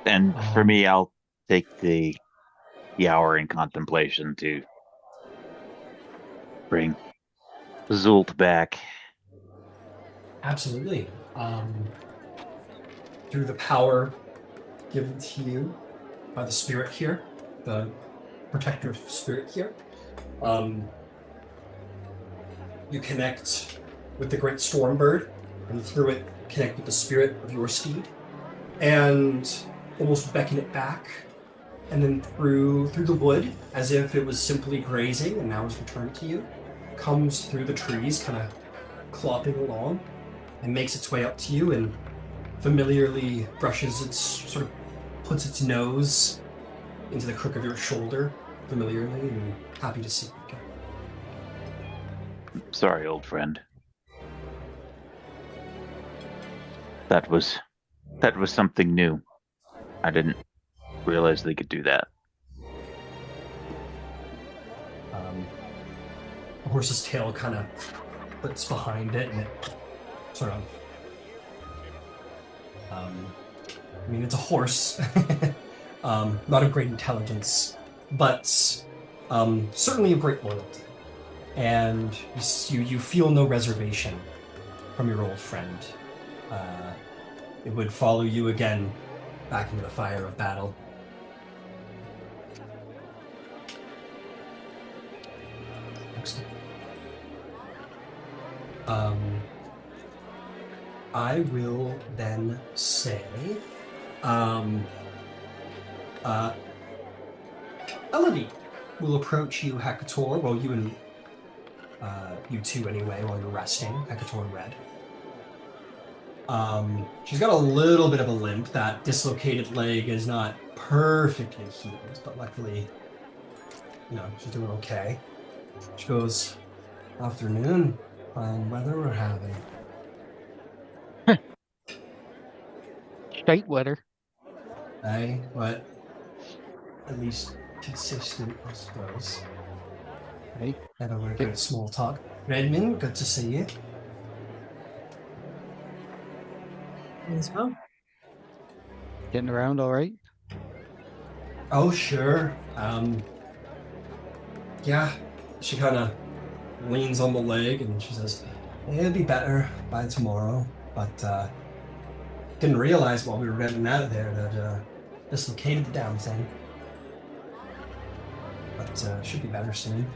Speaker 2: And for me, I'll take the hour in contemplation to bring Zult back.
Speaker 1: Absolutely. Through the power given to you by the spirit here, the protector spirit here, you connect with the great storm bird, and through it connect with the spirit of your steed, and almost beckon it back, and then through the wood, as if it was simply grazing and now is returned to you, comes through the trees, kind of clopping along, and makes its way up to you, and familiarly brushes puts its nose into the crook of your shoulder, familiarly, and happy to see you again.
Speaker 2: Sorry, old friend. That was something new. I didn't realize they could do that.
Speaker 1: The horse's tail kind of flips behind it, and it sort of... I mean, it's a horse. Not of great intelligence, but certainly of great loyalty. And you feel no reservation from your old friend. It would follow you again back into the fire of battle. Excellent. I will then say, Elodie will approach you, Hecator. Well, you and you two anyway, while you're resting, Hecator and Red. She's got a little bit of a limp. That dislocated leg is not perfectly healed, but luckily, she's doing okay. She goes, "Afternoon. Fine weather we're having."
Speaker 5: Shite weather.
Speaker 1: Aye, but at least consistent, I suppose.
Speaker 5: Hey.
Speaker 1: Never were good at small talk. Redmond, good to see you.
Speaker 3: As well.
Speaker 5: Getting around all right?
Speaker 1: Oh, sure. Yeah, she kind of leans on the leg and she says, "It'll be better by tomorrow," but didn't realize while we were getting out of there that dislocated the damn thing. But should be better soon.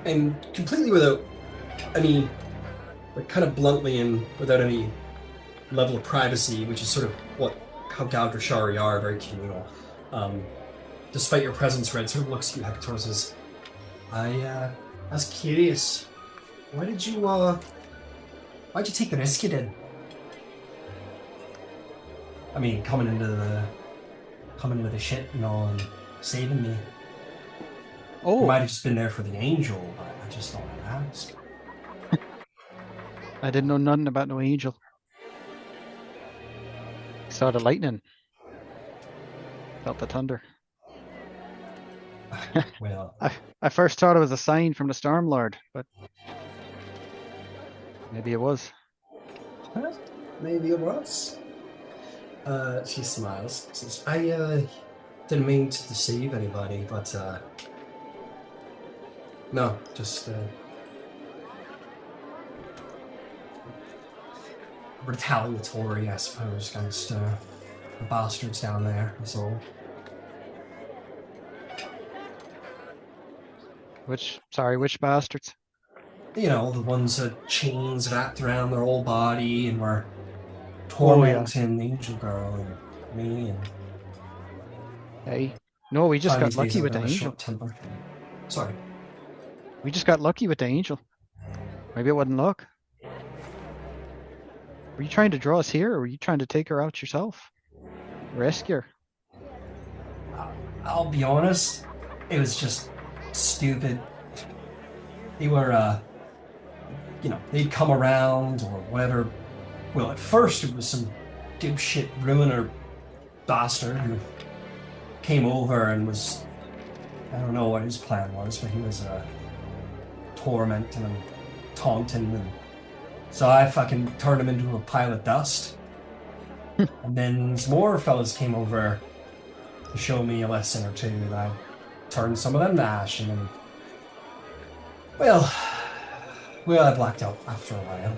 Speaker 1: And completely without any, kind of bluntly and without any level of privacy, which is sort of how Gaudrashari are, very communal. Despite your presence, Red sort of looks at you, Hecator, and says, I was curious. Why'd you take the risk you did? I mean, coming into the shit and all and saving me.
Speaker 5: Oh,
Speaker 1: You might have just been there for the angel, but I just thought I'd ask.
Speaker 5: I didn't know nothing about no angel. Saw the lightning. Felt the thunder.
Speaker 1: Well,
Speaker 5: I first thought it was a sign from the Storm Lord, but maybe it was.
Speaker 1: maybe it was. She smiles. Says, I didn't mean to deceive anybody, but No, just retaliatory, I suppose, against the bastards down there. That's all.
Speaker 5: Which bastards?
Speaker 1: You know, the ones that chains wrapped around their whole body and were
Speaker 5: Oh yeah.
Speaker 1: tormenting the Angel Girl and me. And
Speaker 5: Hey. No, we just
Speaker 1: find
Speaker 5: got
Speaker 1: these days
Speaker 5: lucky
Speaker 1: I'm a
Speaker 5: with
Speaker 1: bit
Speaker 5: the
Speaker 1: of a
Speaker 5: angel.
Speaker 1: short temper. Sorry.
Speaker 5: We just got lucky with the angel. Maybe it wasn't luck. Were you trying to draw us here, or were you trying to take her out yourself? Rescue her?
Speaker 1: I'll be honest, it was just stupid. They were, you know, they'd come around or whatever. Well, at first it was some dipshit ruiner bastard who came over and was, I don't know what his plan was, but he was tormenting and taunting, and so I fucking turned him into a pile of dust. And then some more fellas came over to show me a lesson or two, and I turned some of them to ash, and then, well, I blacked out after a while.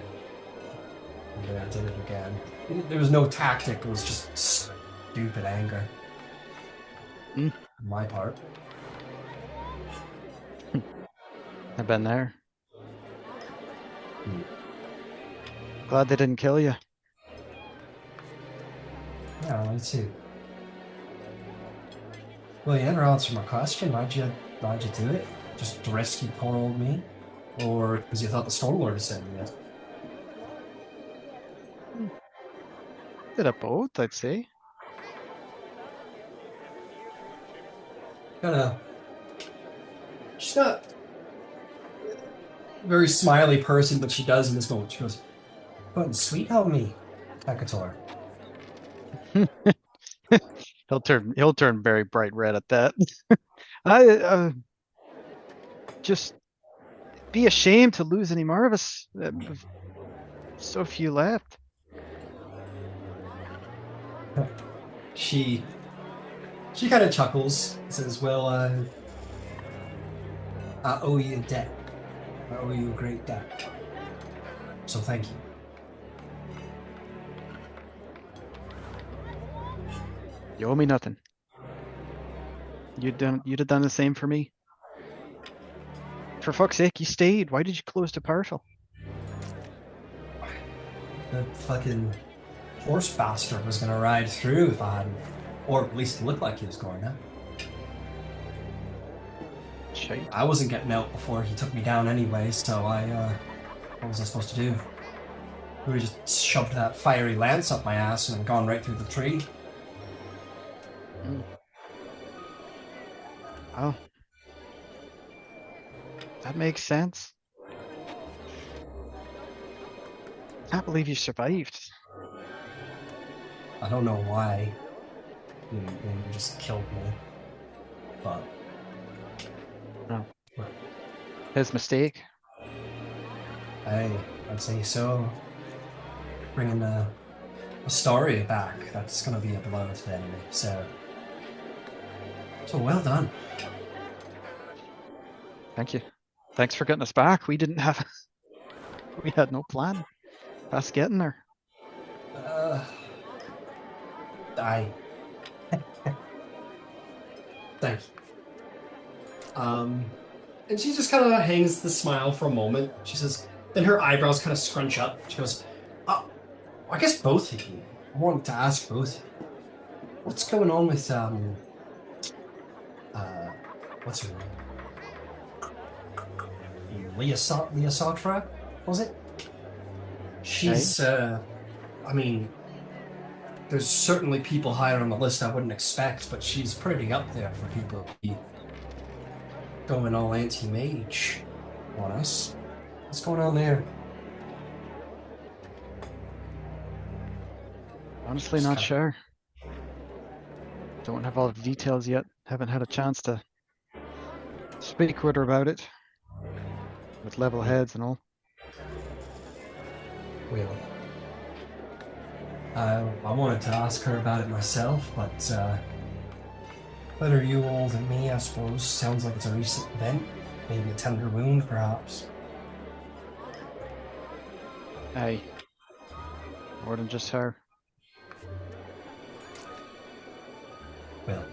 Speaker 1: And then I did it again. There was no tactic, it was just stupid anger. On my part.
Speaker 5: I've been there. Glad they didn't kill you.
Speaker 1: Yeah, me too. Well, you never answered my question. Why'd you do it? Just to rescue poor old me? Or because you thought the Stormlord had sent you?
Speaker 5: Bit of both, I'd say.
Speaker 1: She's not a very smiley person, but she does in this moment. She goes, "But sweet help me, Hekator."
Speaker 5: He'll turn very bright red at that. I just be ashamed to lose any more of us. So few left.
Speaker 1: She kind of chuckles and says, "Well, I owe you a debt. I owe you a great debt. So thank you."
Speaker 5: You owe me nothing. You'd have done the same for me. For fuck's sake, you stayed. Why did you close the portal?
Speaker 1: The fucking horse bastard was gonna ride through if I hadn't, or at least it looked like he was going to.
Speaker 5: Shite.
Speaker 1: I wasn't getting out before he took me down anyway, so what was I supposed to do? We would have just shoved that fiery lance up my ass and then gone right through the tree.
Speaker 5: Oh. That makes sense. Can't believe you survived.
Speaker 1: I don't know why you just killed me, but
Speaker 5: His mistake.
Speaker 1: hey, I'd say so. Bringing the story back, that's gonna be a blow to the enemy. So well done.
Speaker 5: Thank you. Thanks for getting us back. We had no plan. Us getting there.
Speaker 1: Thank you. And she just kind of hangs the smile for a moment. She says, then her eyebrows kind of scrunch up. She goes, I guess both of you. I wanted to ask both of you. What's going on with, what's her name? Leosatra, was it? She's, I mean, there's certainly people higher on the list I wouldn't expect, but she's pretty up there for people to be going all anti-mage on us. What's going on there?
Speaker 5: Honestly, not sure. Don't have all the details yet. Haven't had a chance to speak with her about it. With level heads and all.
Speaker 1: Well, I wanted to ask her about it myself, but better you all than me, I suppose. Sounds like it's a recent event. Maybe a tender wound, perhaps.
Speaker 5: Hey, more than just her.
Speaker 1: Well,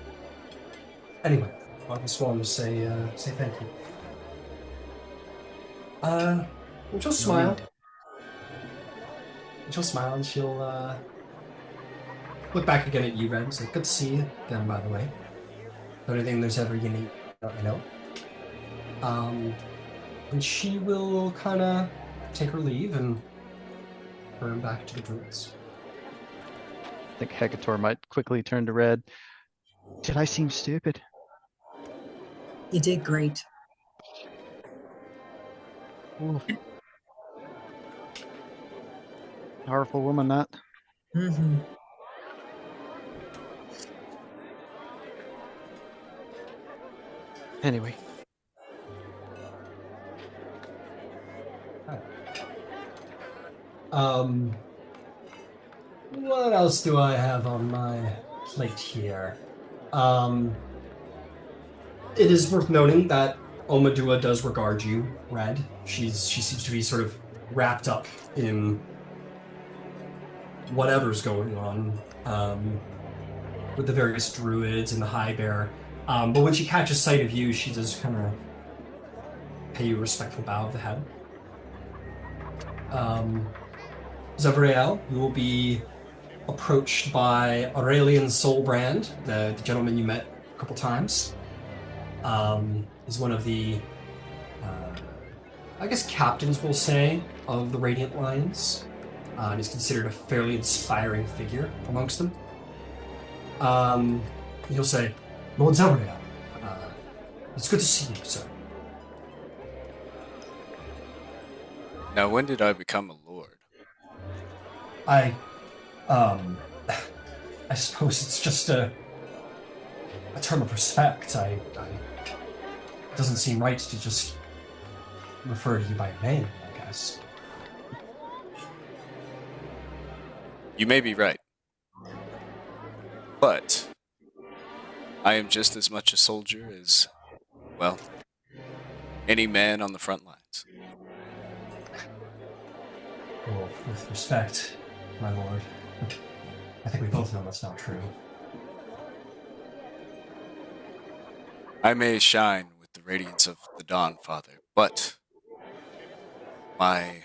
Speaker 1: anyway, I just wanted to say thank you. She'll smile.
Speaker 5: need.
Speaker 1: She'll smile and she'll look back again at you, Red, and say, "Good to see you again, by the way. If anything there's ever you need, let me know." And she will kind of take her leave and turn back to the druids.
Speaker 5: I think Hecator might quickly turn to Red. Did I seem stupid?
Speaker 3: You did great.
Speaker 5: Ooh. Powerful woman, that.
Speaker 3: Mm-hmm.
Speaker 5: Anyway.
Speaker 1: What else do I have on my plate here? It is worth noting that Omadua does regard you, Red. She seems to be sort of wrapped up in whatever's going on with the various druids and the High Bear. But when she catches sight of you, she does kind of pay you a respectful bow of the head. Zavriel, you will be approached by Aurelian Soulbrand, the gentleman you met a couple times. Is one of the, I guess, captains, we'll say, of the Radiant Lions. And is considered a fairly inspiring figure amongst them. He'll say, "Lord Zavriel, it's good to see you, sir."
Speaker 6: Now, when did I become a lord?
Speaker 1: I suppose it's just a term of respect. It doesn't seem right to just refer to you by your name, I guess.
Speaker 6: You may be right. But I am just as much a soldier as, well, any man on the front lines.
Speaker 1: Well, with respect, my lord, I think we both know that's not true.
Speaker 6: I may shine with the radiance of the Dawn, Father, but my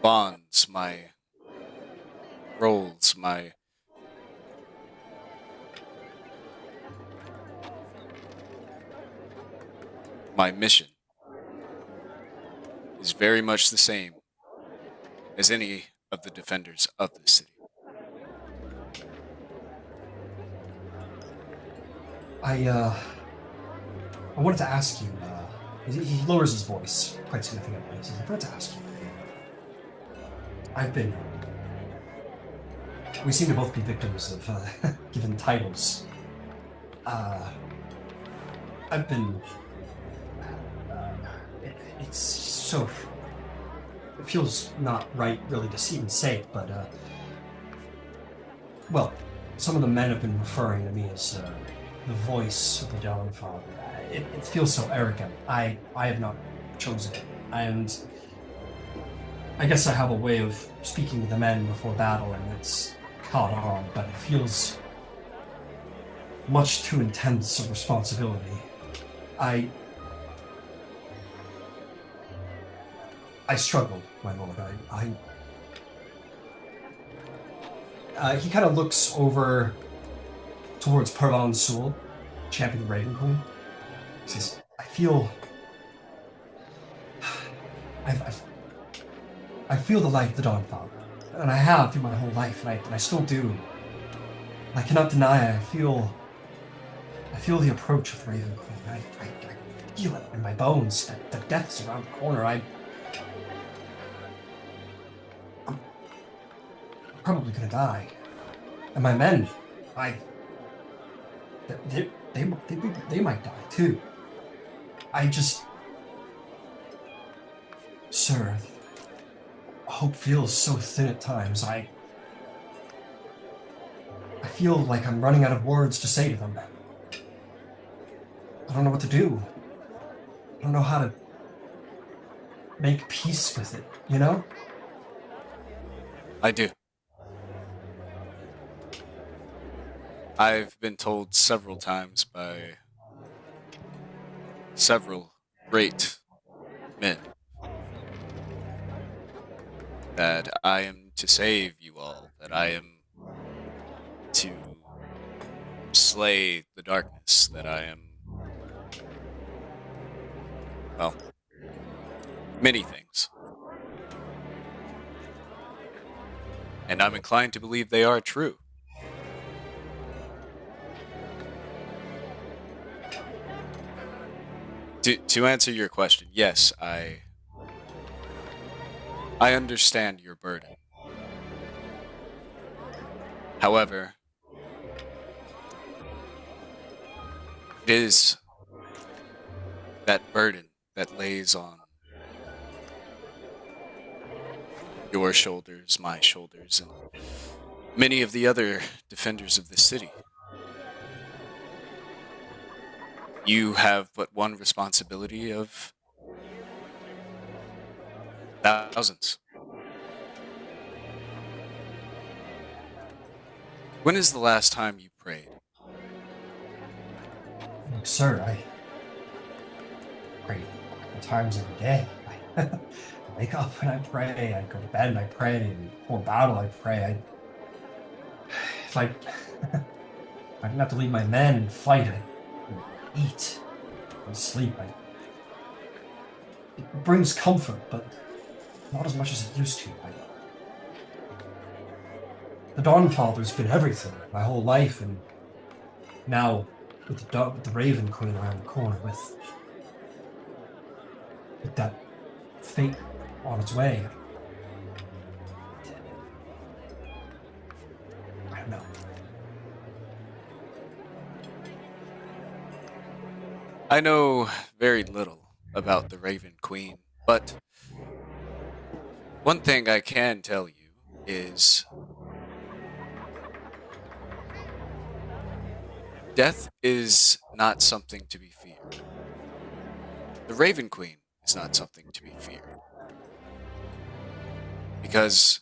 Speaker 6: bonds, my roles, my mission is very much the same as any of the defenders of this city.
Speaker 1: I wanted to ask you, he lowers his voice quite significantly. He says, "I wanted to ask you, we seem to both be victims of given titles. I've been, it's so, it feels not right really to even say it, but, well, some of the men have been referring to me as the voice of the Dawn Father. It feels so arrogant. I have not chosen it, and I guess I have a way of speaking to the men before battle, and it's caught on, but it feels much too intense a responsibility. I struggle, my lord. He kind of looks over towards Parvan Sul, champion of the Raven Queen. He says, "I feel the light of the Dawn Father, and I have through my whole life, and I still do. I cannot deny I feel the approach of the Raven Queen. I feel it in my bones that death is around the corner. I'm probably gonna die, and my men, they might die too. I just, sir, hope feels so thin at times. I feel like I'm running out of words to say to them. I don't know what to do." don't know how to make peace with it, you know?
Speaker 6: I do. I've been told several times by several great men that I am to save you all, that I am to slay the darkness, that I am, well, many things. And I'm inclined to believe they are true. To answer your question, yes, I understand your burden. However, it is that burden that lays on your shoulders, my shoulders, and many of the other defenders of the city. You have but one responsibility of thousands. When is the last time you prayed?
Speaker 1: Look, sir, I pray times every day. I wake up and I pray, I go to bed and I pray, and before battle I pray. If I didn't have to leave my men and fight, I'd eat and sleep. It brings comfort, but not as much as it used to. The Dawnfather's been everything my whole life, and now with the Raven Queen around the corner, with that fate on its way, I don't know.
Speaker 6: I know very little about the Raven Queen, but one thing I can tell you is death is not something to be feared. The Raven Queen is not something to be feared. Because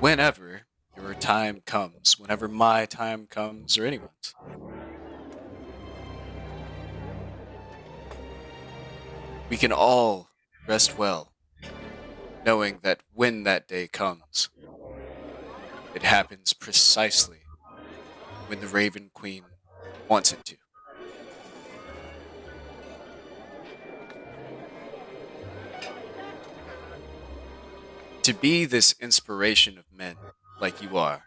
Speaker 6: whenever your time comes, whenever my time comes, or anyone's, we can all rest well, knowing that when that day comes, it happens precisely when the Raven Queen wants it to. To be this inspiration of men like you are,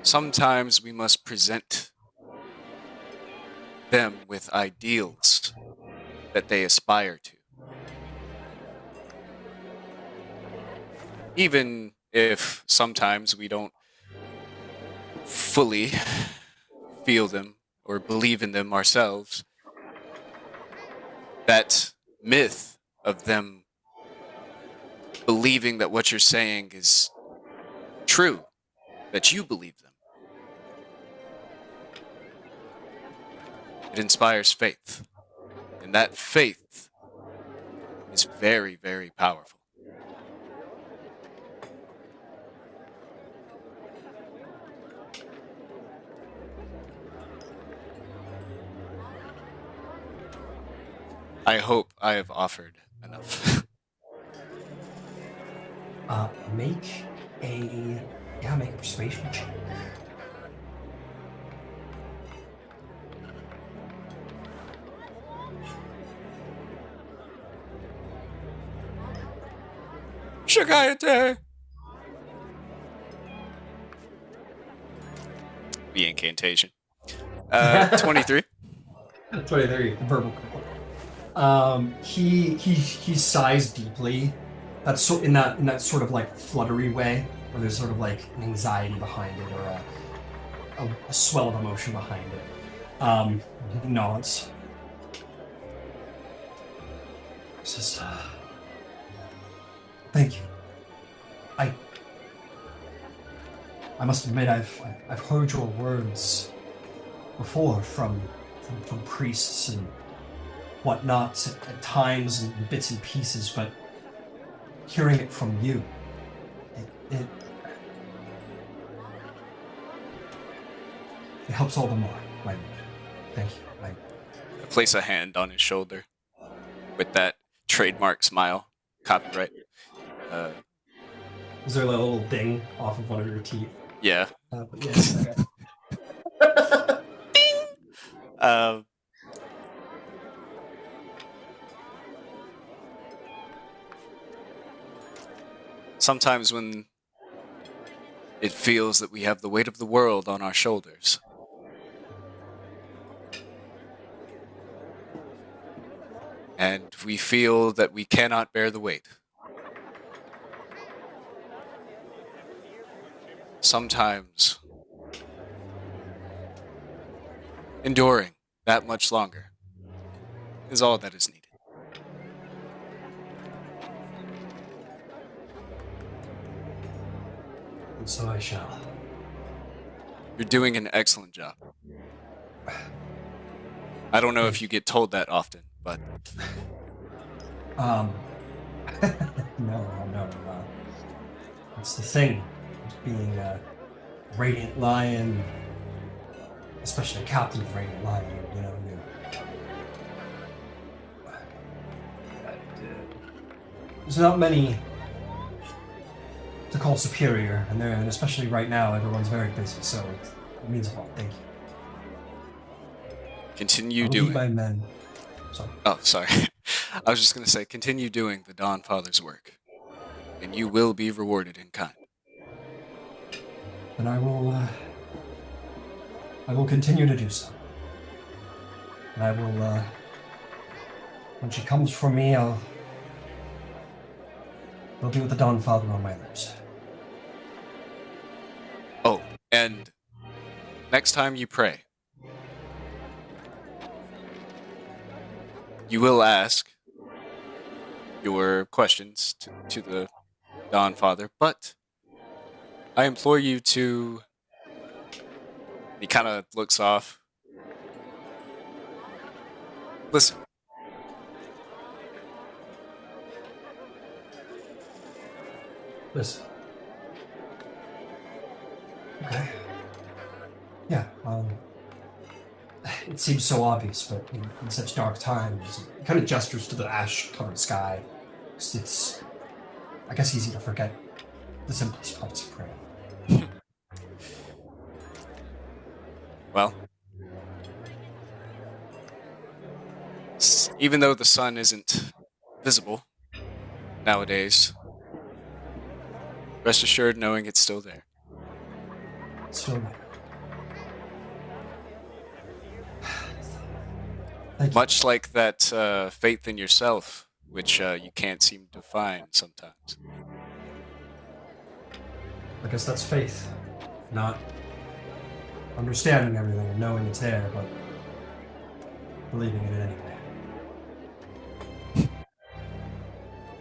Speaker 6: sometimes we must present them with ideals that they aspire to. Even if sometimes we don't fully feel them or believe in them ourselves, that myth of them believing that what you're saying is true, that you believe them, it inspires faith. And that faith is very, very powerful. I hope I have offered enough.
Speaker 1: Make a persuasion check.
Speaker 6: Shagayate! The incantation. 23.
Speaker 1: 23, verbal. He sighs deeply. That's so in that sort of like fluttery way, where there's sort of like an anxiety behind it, or a swell of emotion behind it. He nods. He says, "Thank you. I must admit, I've heard your words before from priests and whatnot at times and bits and pieces, but hearing it from you, it helps all the more, my lord. Thank you.
Speaker 6: I place a hand on his shoulder with that trademark smile. Copyright.
Speaker 1: Is there a little ding off of one of your teeth?
Speaker 6: Yeah.
Speaker 1: Yes. Okay.
Speaker 6: Sometimes when it feels that we have the weight of the world on our shoulders, and we feel that we cannot bear the weight, sometimes enduring that much longer is all that is needed.
Speaker 1: And so I shall.
Speaker 6: You're doing an excellent job. I don't know if you get told that often, but
Speaker 1: No. It's the thing, being a Radiant Lion, especially a captain of Radiant Lion, you know, there's not many to call superior, and especially right now, everyone's very busy, so it means a lot. Thank you.
Speaker 6: Continue doing.
Speaker 1: My men. Sorry.
Speaker 6: Oh, sorry. I was just going to say, continue doing the Dawn Father's work, and you will be rewarded in kind.
Speaker 1: And I will continue to do so. And I will, when she comes for me, I'll be with the Dawn Father on my lips.
Speaker 6: Oh, and next time you pray, you will ask your questions to the Dawn Father, but I implore you to... He kind of looks off. Listen.
Speaker 1: Listen. Okay. Yeah, it seems so obvious, but in such dark times, it kind of gestures to the ash-covered sky. It's, I guess, easy to forget the simplest parts of prayer.
Speaker 6: Well, even though the sun isn't visible nowadays, rest assured knowing it's still there.
Speaker 1: It's still there.
Speaker 6: Much like that faith in yourself, which you can't seem to find sometimes.
Speaker 1: I guess that's faith. Not understanding everything and knowing it's there, but believing in it anyway.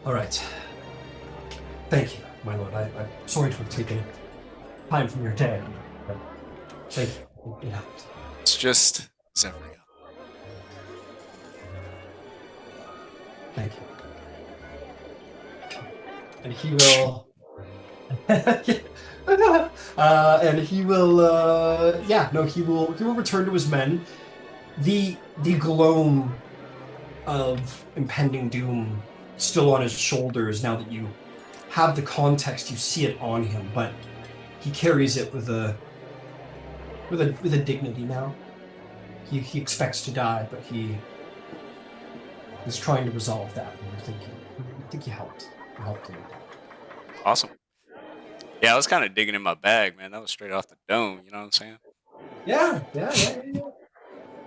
Speaker 1: All right. Thank you, my lord. I'm sorry to have taken time from your day, but thank you. It helped.
Speaker 6: It's just Zephyr.
Speaker 1: Thank you. And he will... and he will, he will return to his men. The gloam of impending doom still on his shoulders now that you have the context, you see it on him, but he carries it with a dignity now. He expects to die, but he is trying to resolve that, and I think you helped. You helped him with that.
Speaker 6: Awesome. Yeah, I was kind of digging in my bag, man. That was straight off the dome, you know what I'm saying?
Speaker 1: Yeah.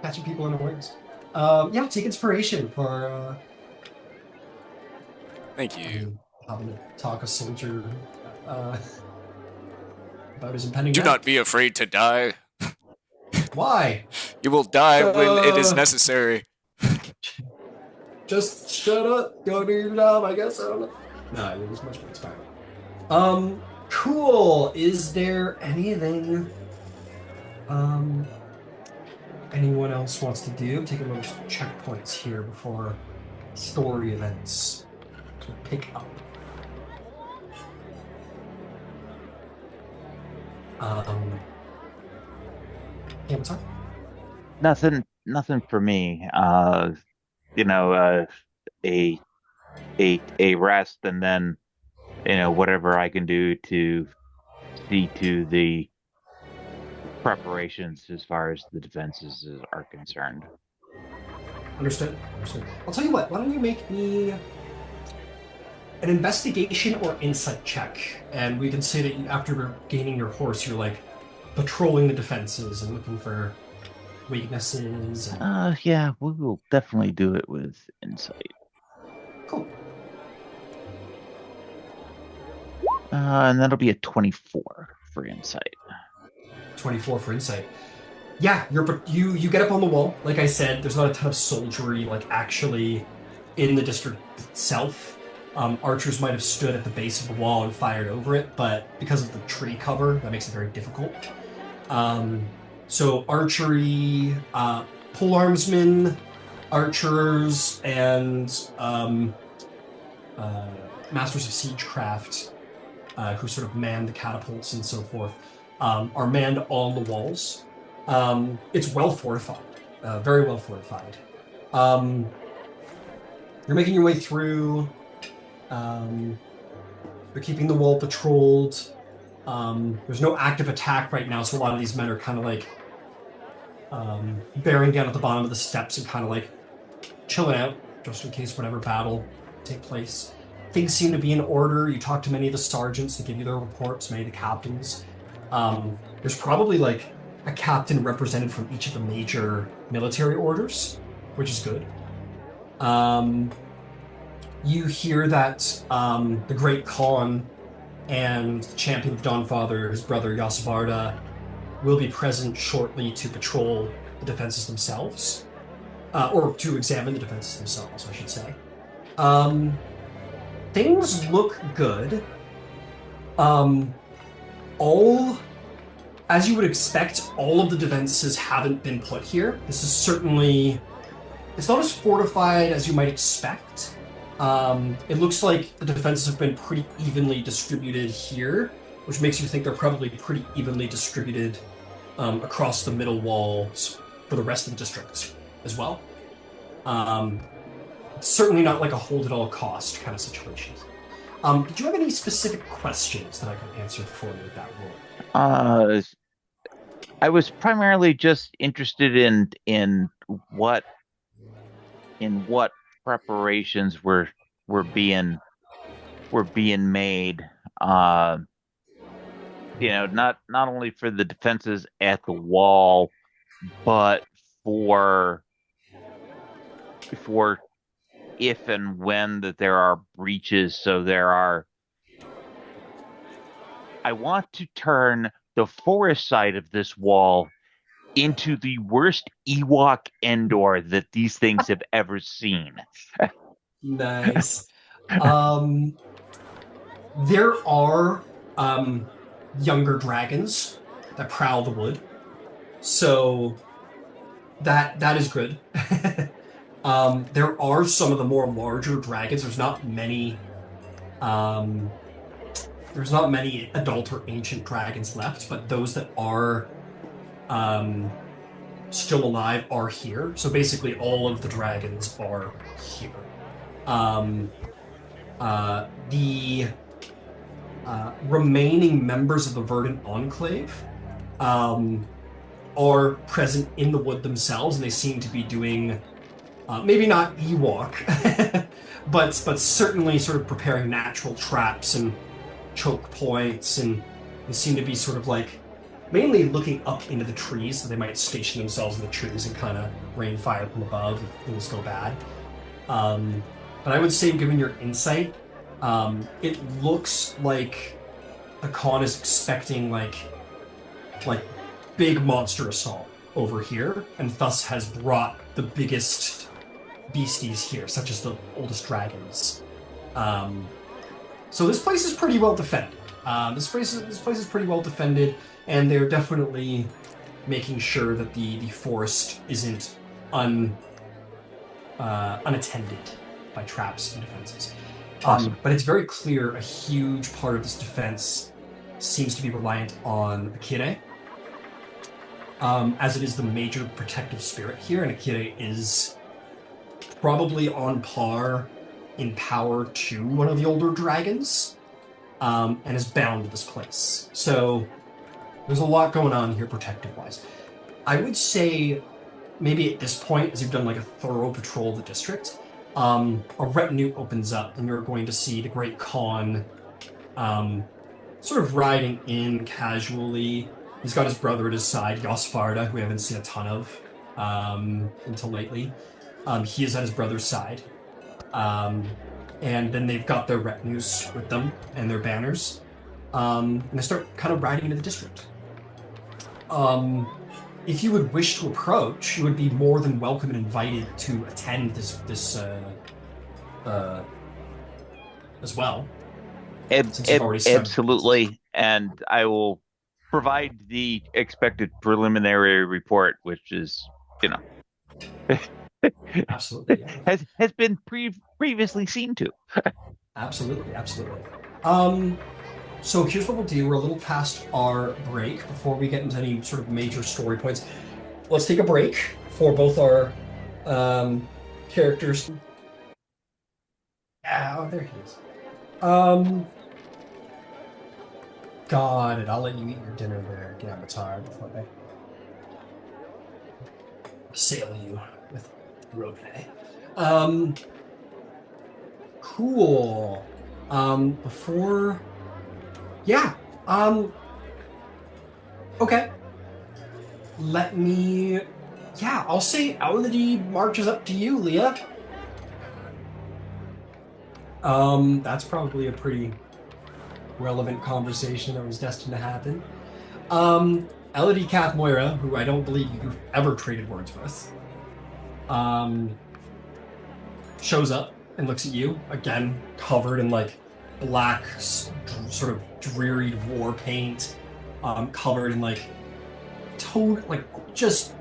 Speaker 1: Catching people in the words. Take inspiration for...
Speaker 6: Thank you.
Speaker 1: Having to talk a soldier about his impending
Speaker 6: Do
Speaker 1: death.
Speaker 6: not be afraid to die.
Speaker 1: Why?
Speaker 6: You will die when it is necessary.
Speaker 1: Just shut up. Go do your job, I guess. I don't know. No, it was much more inspiring. Cool. Is there anything anyone else wants to do? Take a moment of checkpoints here before story events sort of pick up. Yeah, what's up?
Speaker 2: Nothing for me. A a rest, and then whatever I can do to see to the preparations as far as the defenses are concerned.
Speaker 1: Understood. I'll tell you what, why don't you make me an investigation or insight check, and we can say that after gaining your horse, you're like patrolling the defenses and looking for weaknesses.
Speaker 2: Yeah, we will definitely do it with insight.
Speaker 1: Cool.
Speaker 2: And that'll be a 24 for insight.
Speaker 1: 24 for insight. Yeah, you get up on the wall. Like I said, there's not a ton of soldiery actually in the district itself. Archers might have stood at the base of the wall and fired over it, but because of the tree cover, that makes it very difficult. So archery, polearmsmen, archers, and masters of siegecraft, who sort of man the catapults and so forth, are manned on the walls. It's well fortified, very well fortified. You're making your way through. You're keeping the wall patrolled. There's no active attack right now, so a lot of these men are kind of bearing down at the bottom of the steps and kind of chilling out, just in case whatever battle take place. Things seem to be in order. You talk to many of the sergeants to give you their reports, many of the captains. There's probably a captain represented from each of the major military orders, which is good. You hear that the Great Khan and the Champion of Dawnfather, his brother Yasvarda, will be present shortly to patrol the defenses themselves, or to examine the defenses themselves, I should say. Things look good. As you would expect, all of the defenses haven't been put here. This is certainly... It's not as fortified as you might expect. It looks like the defenses have been pretty evenly distributed here, which makes you think they're probably pretty evenly distributed across the middle walls for the rest of the district as well. It's certainly not a hold-at-all-cost kind of situation. Did you have any specific questions that I could answer for you with that rule?
Speaker 2: I was primarily just interested in what preparations were being made. Not only for the defenses at the wall, but for if and when that there are breaches. So I want to turn the forest side of this wall into the worst Ewok Endor that these things have ever seen.
Speaker 1: Nice. There are younger dragons that prowl the wood, so that is good. There are some of the more larger dragons. There's not many adult or ancient dragons left, but those that are still alive are here. So basically all of the dragons are here. The remaining members of the Verdant Enclave are present in the wood themselves, and they seem to be doing maybe not Ewok, but certainly sort of preparing natural traps and choke points, and they seem to be sort of mainly looking up into the trees, so they might station themselves in the trees and kind of rain fire from above if things go bad. But I would say, given your insight, it looks like the Khan is expecting big monster assault over here, and thus has brought the biggest beasties here, such as the oldest dragons. So this place is pretty well defended. This place is pretty well defended, and they're definitely making sure that the forest isn't unattended by traps and defenses.
Speaker 2: Awesome.
Speaker 1: But it's very clear a huge part of this defense seems to be reliant on Akire, as it is the major protective spirit here, and Akire is probably on par in power to one of the older dragons, and is bound to this place. So there's a lot going on here protective-wise. I would say maybe at this point, as you've done like a thorough patrol of the district, a retinue opens up, and you're going to see the Great Khan sort of riding in casually. He's got his brother at his side, Yosfarda, who we haven't seen a ton of until lately. He is at his brother's side. And then they've got their retinues with them and their banners. And they start kind of riding into the district. If you would wish to approach, you would be more than welcome and invited to attend this as well. Since you've already started.
Speaker 2: Absolutely, and I will provide the expected preliminary report, which is,
Speaker 1: Absolutely, yeah.
Speaker 2: has been previously seen to.
Speaker 1: Absolutely. So here's what we'll do. We're a little past our break before we get into any sort of major story points. Let's take a break for both our characters. Oh, there he is. Got it. I'll let you eat your dinner there, Gamatar, before I assail you with roleplay. Cool. Before... Yeah. Okay. Let me... Yeah, I'll say Elodie marches up to you, Leah. That's probably a pretty relevant conversation that was destined to happen. Elodie Kath Moira, who I don't believe you've ever traded words with, shows up and looks at you, again, covered in, like, black, sort of dreary war paint, covered in, like, just,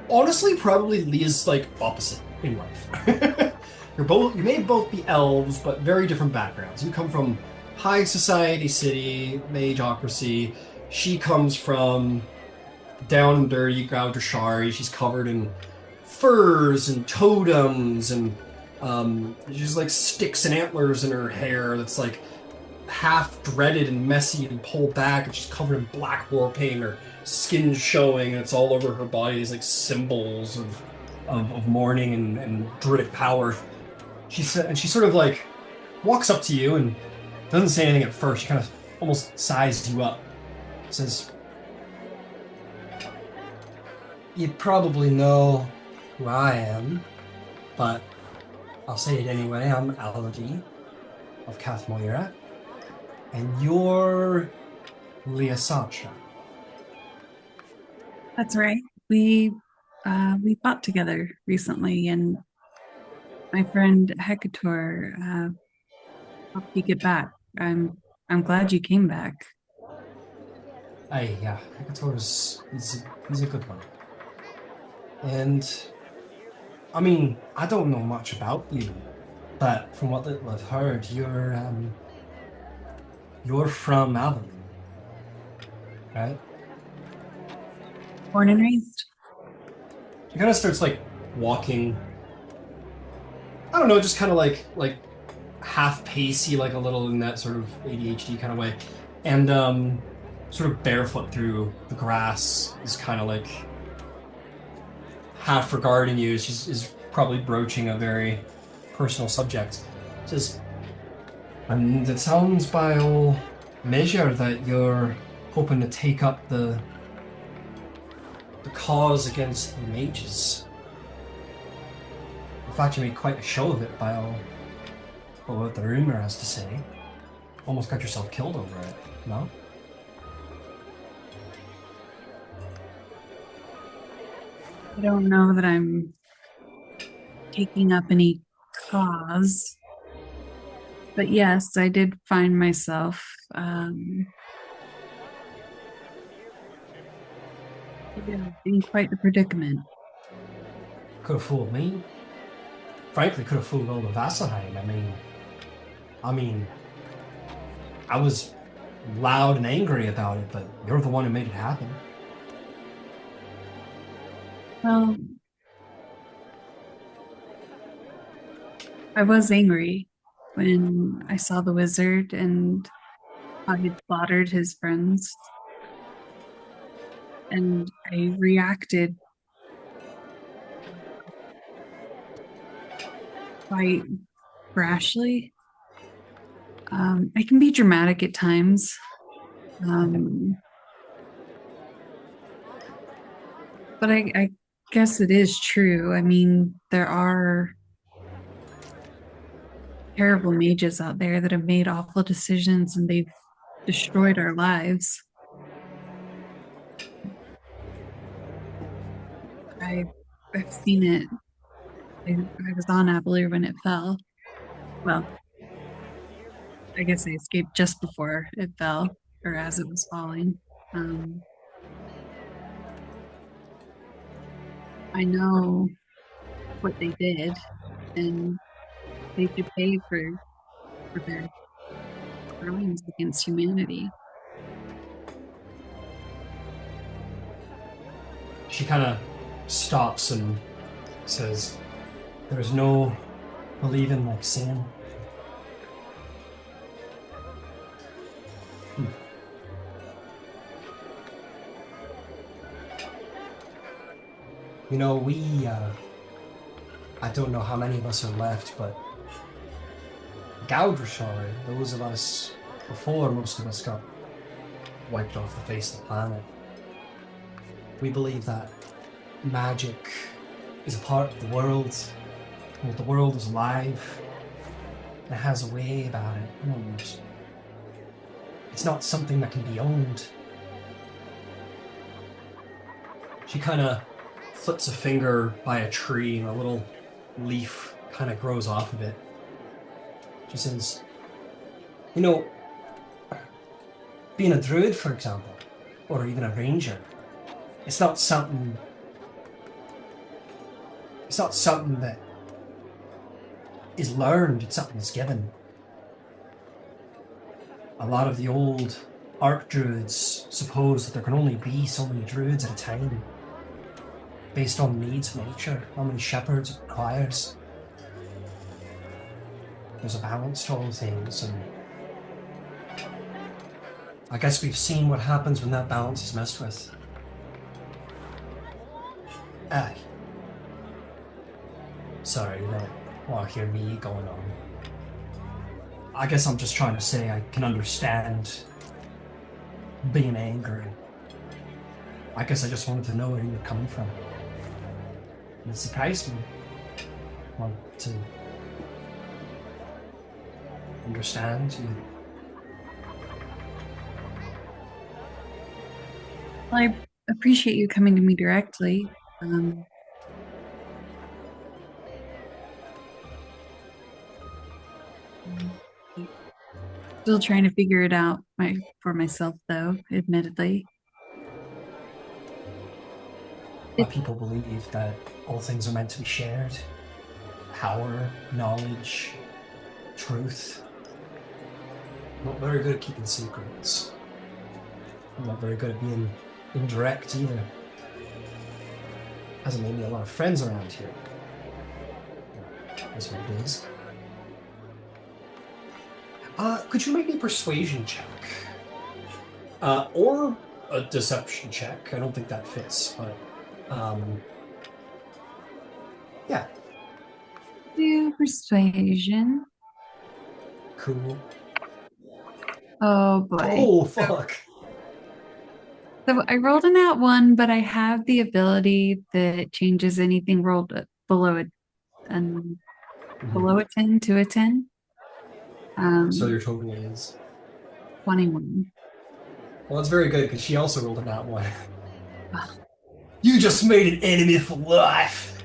Speaker 1: honestly, probably Leah's, like, opposite in life. You may both be elves, but very different backgrounds. You come from high society city, mageocracy. She comes from down and dirty Gaudrashari. She's covered in furs and totems, and she's like sticks and antlers in her hair that's like half dreaded and messy and pulled back, and she's covered in black war paint. Her skin's showing, and it's all over her body. These like symbols of mourning and druidic power. She sort of like walks up to you and doesn't say anything at first. She kind of almost sizes you up. Says, "You probably know who I am, but I'll say it anyway. I'm Elodie of Kath Moira, and you're Leah Satra."
Speaker 4: That's right. We fought together recently, and my friend Hecator helped you get back. I'm glad you came back.
Speaker 1: Yeah, Hecator's he's a good one. And I mean, I don't know much about you, but from what little I've heard, you're from Avalon, right?
Speaker 4: Born and raised.
Speaker 1: She kind of starts like walking. I don't know, just kind of like half pacey, like a little in that sort of ADHD kind of way, and sort of barefoot through the grass is kind of like half regarding you. She's probably broaching a very personal subject. Says, "And it sounds by all measure that you're hoping to take up the cause against the mages. In fact, you made quite a show of it by all what the rumor has to say. Almost got yourself killed over it, no?"
Speaker 4: I don't know that I'm taking up any cause, but yes, I did find myself Yeah, in quite the predicament.
Speaker 1: Could have fooled me. Frankly, could have fooled all the Vasselheim. I mean, I was loud and angry about it, but you're the one who made it happen.
Speaker 4: Well, I was angry when I saw the wizard and how he'd slaughtered his friends. And I reacted quite rashly. I can be dramatic at times. But I guess it is true. I mean, there are terrible mages out there that have made awful decisions and they've destroyed our lives. I've seen it. I was on Abilene when it fell. Well, I guess I escaped just before it fell, or as it was falling. I know what they did, and they should pay for their crimes against humanity.
Speaker 1: She kind of stops and says, "There's no believing like sin." You know, I don't know how many of us are left, but Gaudrashar, those of us before most of us got wiped off the face of the planet, we believe that magic is a part of the world, and that the world is alive, and it has a way about it, and it's not something that can be owned. She kind of flips a finger by a tree and a little leaf kind of grows off of it. She says, you know, being a druid, for example, or even a ranger, it's not something that is learned, it's something that's given. A lot of the old archdruids suppose that there can only be so many druids at a time, based on the needs of nature, how many shepherds it requires. There's a balance to all things, and I guess we've seen what happens when that balance is messed with. Aye. Sorry, you don't want to hear me going on. I guess I'm just trying to say I can understand being angry. I guess I just wanted to know where you were coming from. And it surprised me. I want to understand you.
Speaker 4: Well, I appreciate you coming to me directly. Still trying to figure it out for myself, though, admittedly.
Speaker 1: My people believe that all things are meant to be shared. Power, knowledge, truth. I'm not very good at keeping secrets. I'm not very good at being indirect either. Hasn't made me a lot of friends around here. That's what it is. Could you make me a persuasion check? Or a deception check. I don't think that fits, but yeah.
Speaker 4: Do persuasion.
Speaker 1: Cool.
Speaker 4: Oh boy.
Speaker 1: Oh fuck.
Speaker 4: So I rolled a nat 1, but I have the ability that changes anything rolled below it and below a 10 to a 10.
Speaker 1: So your total is
Speaker 4: 21.
Speaker 1: Well, it's very good because she also rolled a nat 1. You just made an enemy for life.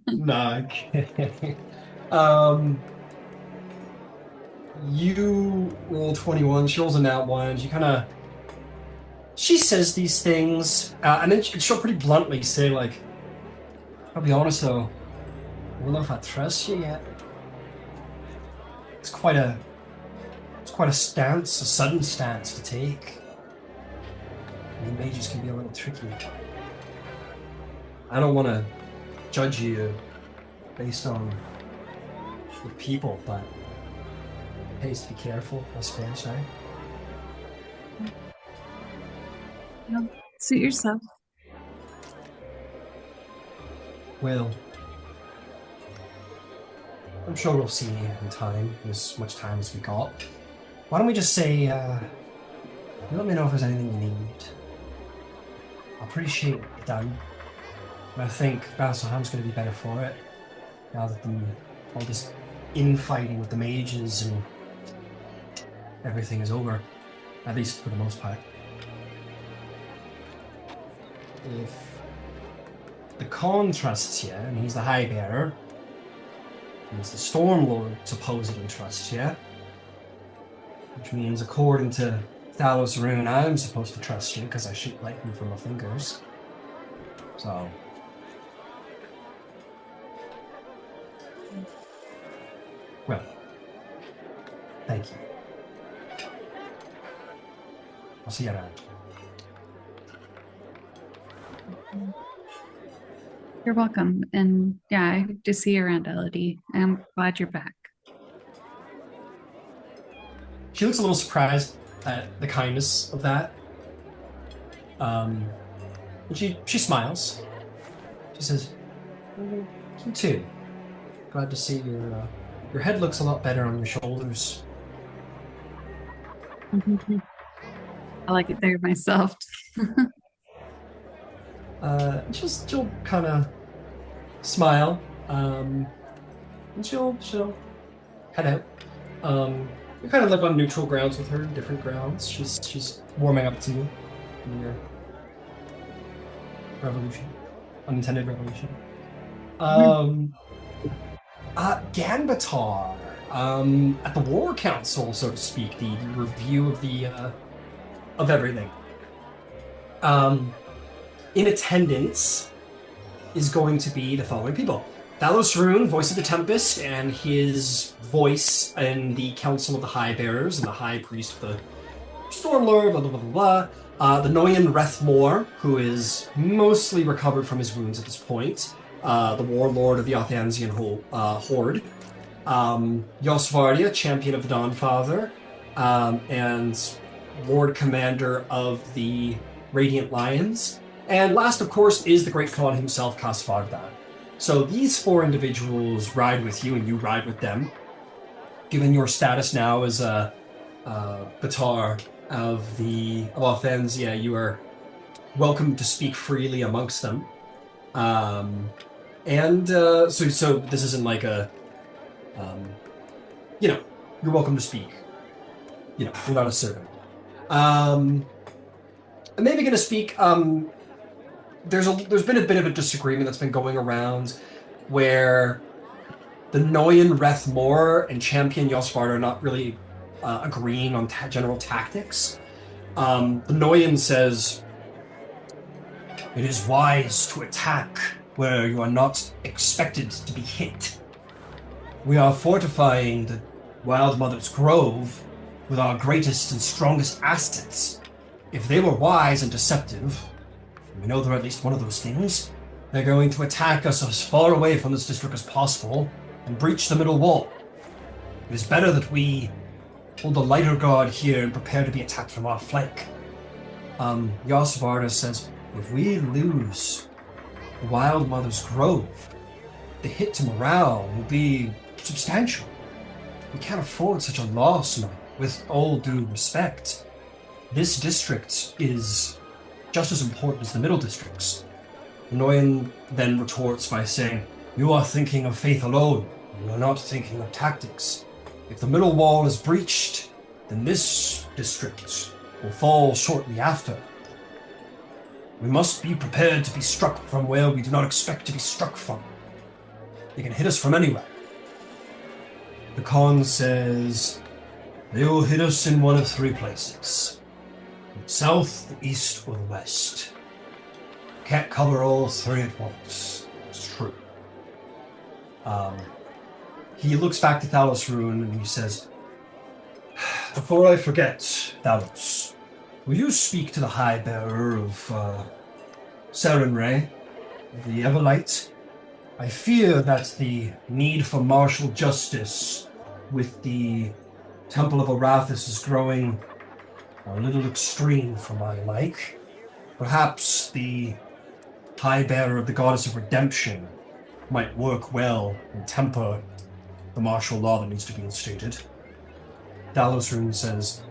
Speaker 1: Nah, okay. You roll 21. She rolls a nat 1. She kind of she says these things, and then she'll pretty bluntly say, like, I'll be honest though, I don't know if I trust you yet. It's quite a stance, a sudden stance to take. I mean, mages can be a little tricky. I don't want to judge you based on the people, but it pays to be careful, I suppose, right?
Speaker 4: Suit yourself.
Speaker 1: Well, I'm sure we'll see in time, as much time as we got. Why don't we just say, let me know if there's anything you need. I appreciate what you've done. And I think Vasselheim's going to be better for it, now that all this infighting with the mages and everything is over, at least for the most part. If the Khan trusts you, and he's the High Bearer, and the Stormlord supposedly trusts you, which means, according to Talos Rune, I'm supposed to trust you because I shoot lightning from my fingers. So, well, thank you. I'll see you around.
Speaker 4: You're welcome. And yeah, I hope to see you around, Elodie. I'm glad you're back.
Speaker 1: She looks a little surprised at the kindness of that. And she smiles. She says, "You too. Glad to see your head looks a lot better on your shoulders."
Speaker 4: I like it there myself.
Speaker 1: She'll kind of smile, and she'll head out. You kind of live on neutral grounds with her, different grounds. She's warming up to you in your revolution, unintended revolution. Ganbatar, at the War Council, so to speak, the review of everything. In attendance is going to be the following people: Talos Rune, Voice of the Tempest, and his voice in the Council of the High Bearers and the High Priest of the Stormlord, blah, blah, blah, blah, blah. The Noyan Rethmor, who is mostly recovered from his wounds at this point. The Warlord of the Othansian Horde. Yosvardia, Champion of the Dawnfather, and Lord Commander of the Radiant Lions. And last, of course, is the Great Khan himself, Kasvardan. So these four individuals ride with you, and you ride with them. Given your status now as a Batar of Othansia, you are welcome to speak freely amongst them. So this isn't like a, you're welcome to speak. You're not a servant. I'm maybe going to speak. There's been a bit of a disagreement that's been going around where the Noyan Rethmor and Champion Yosvard are not really agreeing on general tactics. The Noyan says, "It is wise to attack where you are not expected to be hit. We are fortifying the Wild Mother's Grove with our greatest and strongest assets. If they were wise and deceptive, we know they're at least one of those things, they're going to attack us as far away from this district as possible and breach the middle wall. It is better that we hold a lighter guard here and prepare to be attacked from our flank." Yosvarda says, "If we lose the Wild Mother's Grove, the hit to morale will be substantial. We can't afford such a loss now, with all due respect. This district is just as important as the middle districts." Noyan then retorts by saying, "You are thinking of faith alone. You are not thinking of tactics. If the middle wall is breached, then this district will fall shortly after. We must be prepared to be struck from where we do not expect to be struck from. They can hit us from anywhere." The Khan says, "They will hit us in one of three places. The south, the east, or the west. Can't cover all three at once. It's true. He looks back to Thalos Rune and he says, before I forget, Thalos, will you speak to the High Bearer of Sarenrae, the Everlight? I fear that the need for martial justice with the Temple of Arathis is growing a little extreme for my like. Perhaps the High Bearer of the Goddess of Redemption might work well and temper the martial law that needs to be instated. Dalosrune says,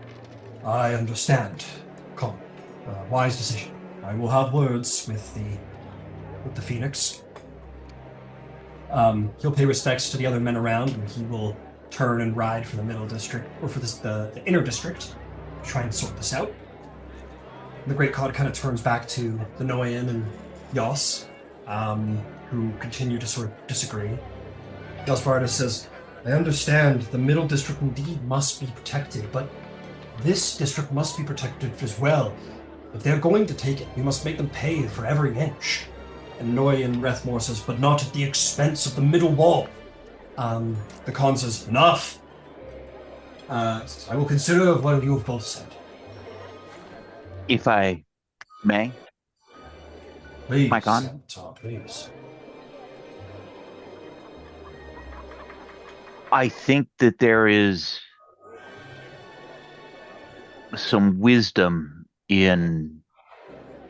Speaker 1: I understand. Come, wise decision. I will have words with the Phoenix. He'll pay respects to the other men around, and he will turn and ride for the middle district, or for the inner district, to try and sort this out. And the Great Khad kind of turns back to the Noyan and Yos, who continue to sort of disagree. Yosvarda says, I understand the middle district indeed must be protected, but this district must be protected as well. If they're going to take it, we must make them pay for every inch. And Noyan Rethmore says, but not at the expense of the middle wall. The Khan says, enough. I will consider what you have both said.
Speaker 2: If I may,
Speaker 1: Please,
Speaker 2: my Khan.
Speaker 1: Please.
Speaker 2: I think that there is some wisdom in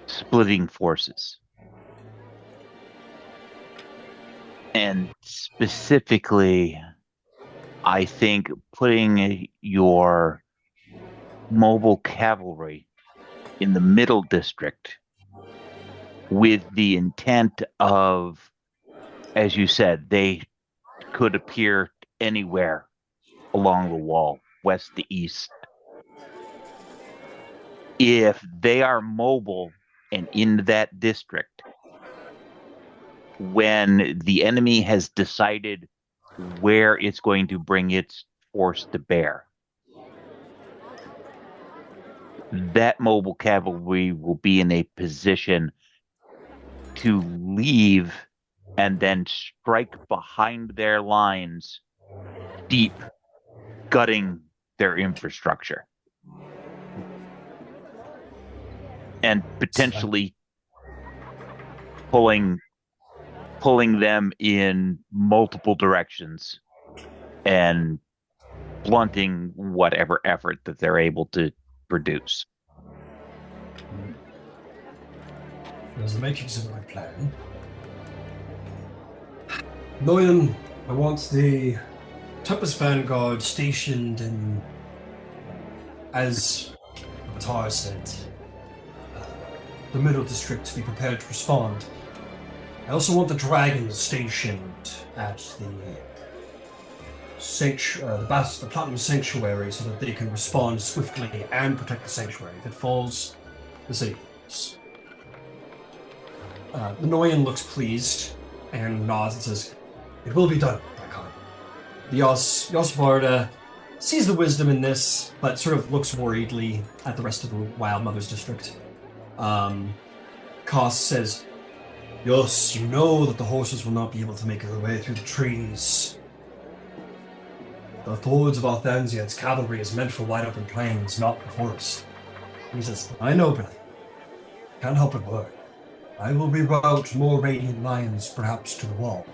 Speaker 2: splitting forces. And specifically, I think putting your mobile cavalry in the middle district with the intent of, as you said, they could appear anywhere along the wall, west to east. If they are mobile and in that district, when the enemy has decided where it's going to bring its force to bear, that mobile cavalry will be in a position to leave and then strike behind their lines deep, gutting their infrastructure. And potentially pulling them in multiple directions and blunting whatever effort that they're able to produce.
Speaker 1: There's the makings of my plan. Noyan, I want the Tempest Vanguard stationed in, as Avatar said, the middle district to be prepared to respond. I also want the dragons stationed at the Platinum Sanctuary so that they can respond swiftly and protect the sanctuary. If it falls, the city falls. The Noyan looks pleased and nods and says, it will be done, my Khan. The Yosvarda sees the wisdom in this, but sort of looks worriedly at the rest of the Wild Mothers district. Koss says, Yos, you know that the horses will not be able to make their way through the trees. The Thords of Althanzian's cavalry is meant for wide open plains, not the forest. And he says, I know, brother. Can't help but worry. I will reroute more Radiant Lions, perhaps, to the wall.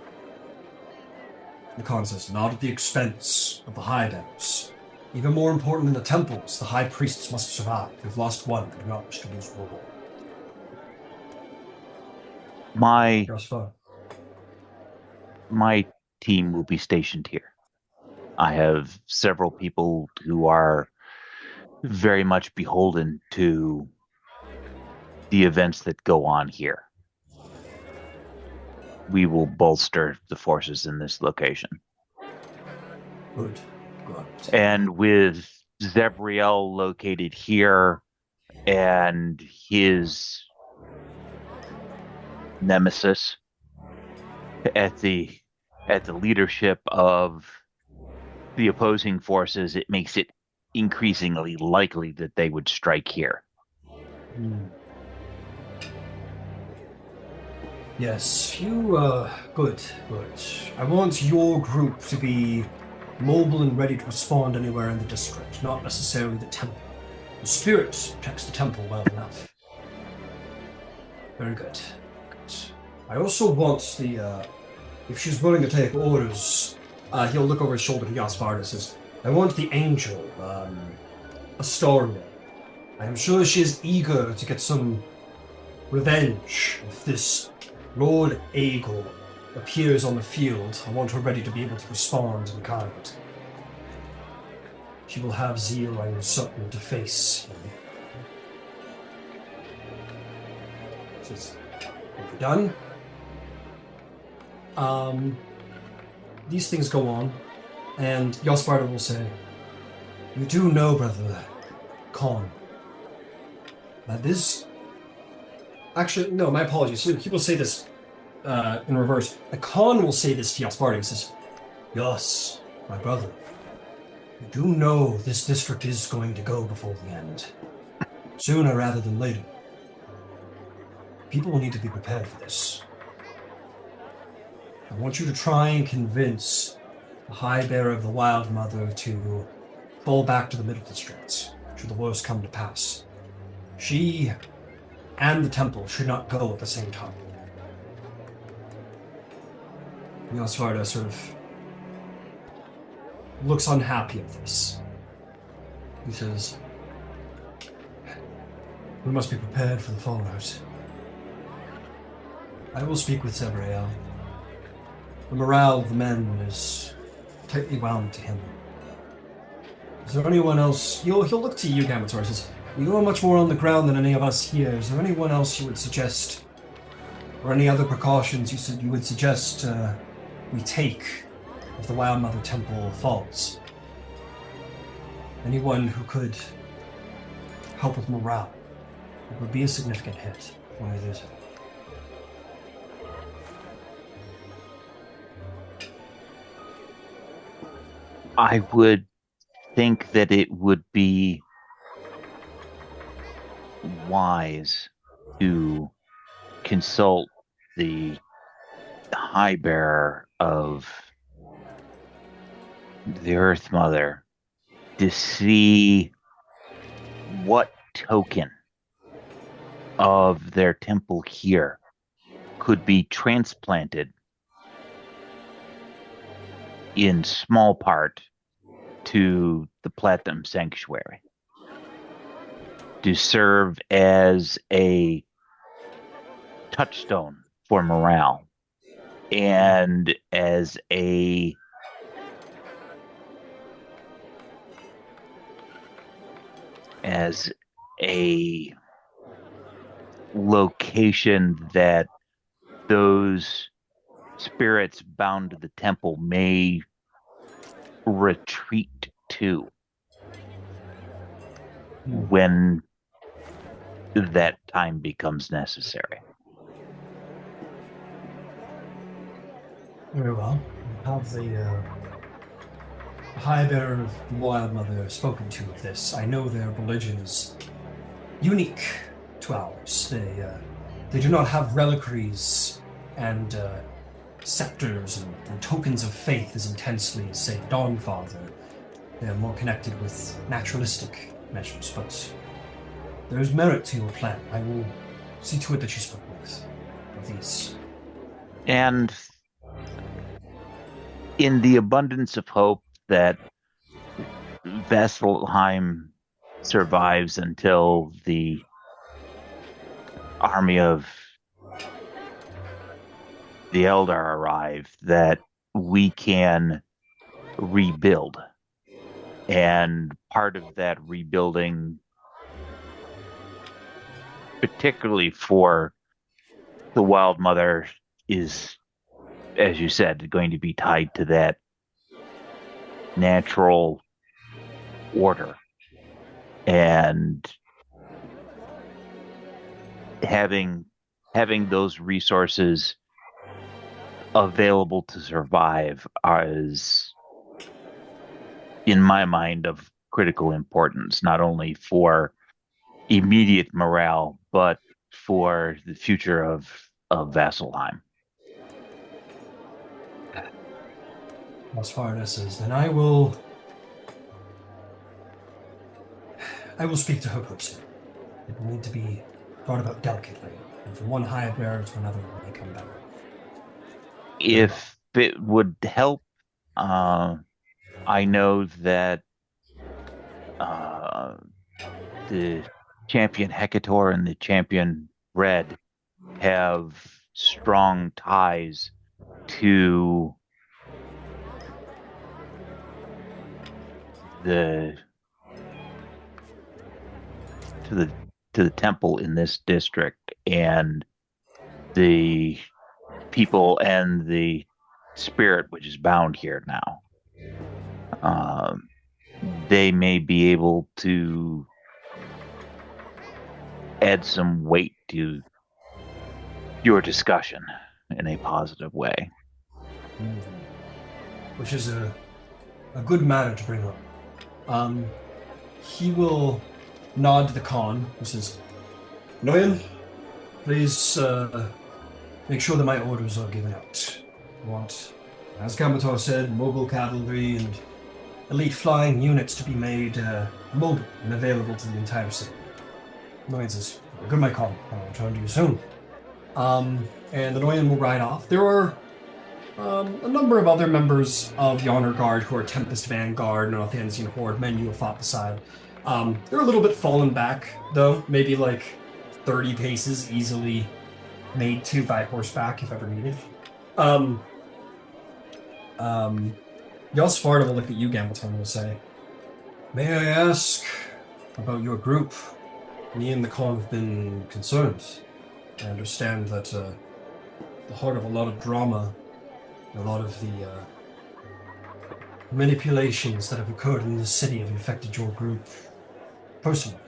Speaker 1: The Khan says, not at the expense of the hideouts. Even more important than the temples, the high priests must survive. We've lost one, and do not wish to lose more.
Speaker 2: My team will be stationed here. I have several people who are very much beholden to the events that go on here. We will bolster the forces in this location.
Speaker 1: Good.
Speaker 2: And with Zebriel located here and his nemesis at the leadership of the opposing forces, it makes it increasingly likely that they would strike here.
Speaker 1: Hmm. Yes, you, good, good. I want your group to be mobile and ready to respond anywhere in the district, not necessarily the temple. The spirit protects the temple well enough. Very good. Good. I also want if she's willing to take orders, he'll look over his shoulder to Yaspar and says, I want the angel, Astoria. I'm sure she is eager to get some revenge if this Lord Aegor appears on the field. I want her ready to be able to respond in kind. She will have zeal, I am certain, to face him. Says, are we done? These things go on, and Yosparda will say, you do know, brother Khan, that this... Actually, no, my apologies. He will say this in reverse. The Khan will say this to Yosparda. He says, yes, my brother, you do know this district is going to go before the end. Sooner rather than later. People will need to be prepared for this. I want you to try and convince the High Bearer of the Wild Mother to fall back to the Middle District, should the worst come to pass. She and the temple should not go at the same time. Yosvarda sort of looks unhappy at this. He says, we must be prepared for the fallout. I will speak with Severiel. The morale of the men is tightly wound to him. Is there anyone else? He'll look to you, Gamator, and says, you are much more on the ground than any of us here. Is there anyone else you would suggest, or any other precautions you would suggest we take if the Wild Mother Temple falls? Anyone who could help with morale? It would be a significant hit when we lose it.
Speaker 2: I would think that it would be wise to consult the High Bearer of the Earth Mother to see what token of their temple here could be transplanted in small part to the Platinum Sanctuary to serve as a touchstone for morale and as a location that those spirits bound to the temple may retreat to when that time becomes necessary.
Speaker 1: Very well. Have the High Bearer of the Wild Mother spoken to of this? I know their religion is unique to ours. They do not have reliquaries and scepters and tokens of faith as intensely as, say, Dawnfather. They are more connected with naturalistic measures, but there is merit to your plan. I will see to it that you speak with these.
Speaker 2: And in the abundance of hope that Vasselheim survives until the army of the Eldar arrive, that we can rebuild. And part of that rebuilding, particularly for the Wild Mother, is, as you said, going to be tied to that natural order. And having those resources available to survive is, in my mind, of critical importance, not only for immediate morale, but for the future of Vasselheim.
Speaker 1: As far as this is, then I will speak to her person. It will need to be brought about delicately, and from one high bearer to another it may come better. Very well.
Speaker 2: If it would help, I know that uh, the champion Hecator and the champion Red have strong ties to the to the to the temple in this district, and the people and the spirit which is bound here now. They may be able to add some weight to your discussion in a positive way.
Speaker 1: Which is a good matter to bring up. He will nod to the Khan, who says, Noyan, please make sure that my orders are given out. I want, as Kamator said, mobile cavalry and elite flying units to be made mobile and available to the entire city. Noyan says, good, my Khan. I'll return to you soon. And the Noyan will ride off. There are a number of other members of the Honor Guard who are Tempest Vanguard and Othanzian Horde men you have fought beside. They're a little bit fallen back, though. Maybe like 30 paces, easily made to by horseback if ever needed. Yosfarda will look at you, Gambleton, and will say, may I ask about your group? Me and the Khan have been concerned. I understand that the heart of a lot of drama, a lot of the manipulations that have occurred in this city have infected your group personally.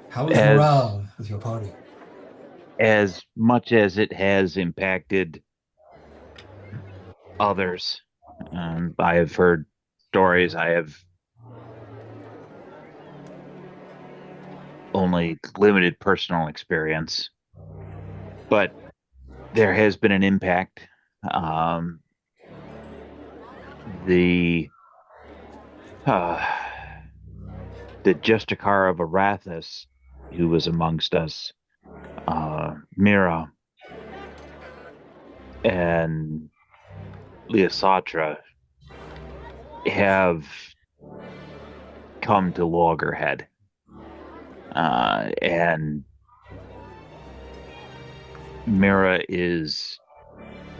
Speaker 1: How is morale with your party?
Speaker 2: As much as it has impacted others, I have heard stories. I have only limited personal experience, but there has been an impact. The Justicar of Arathis, who was amongst us, Mira, and Leosatra have come to loggerhead. And Mira is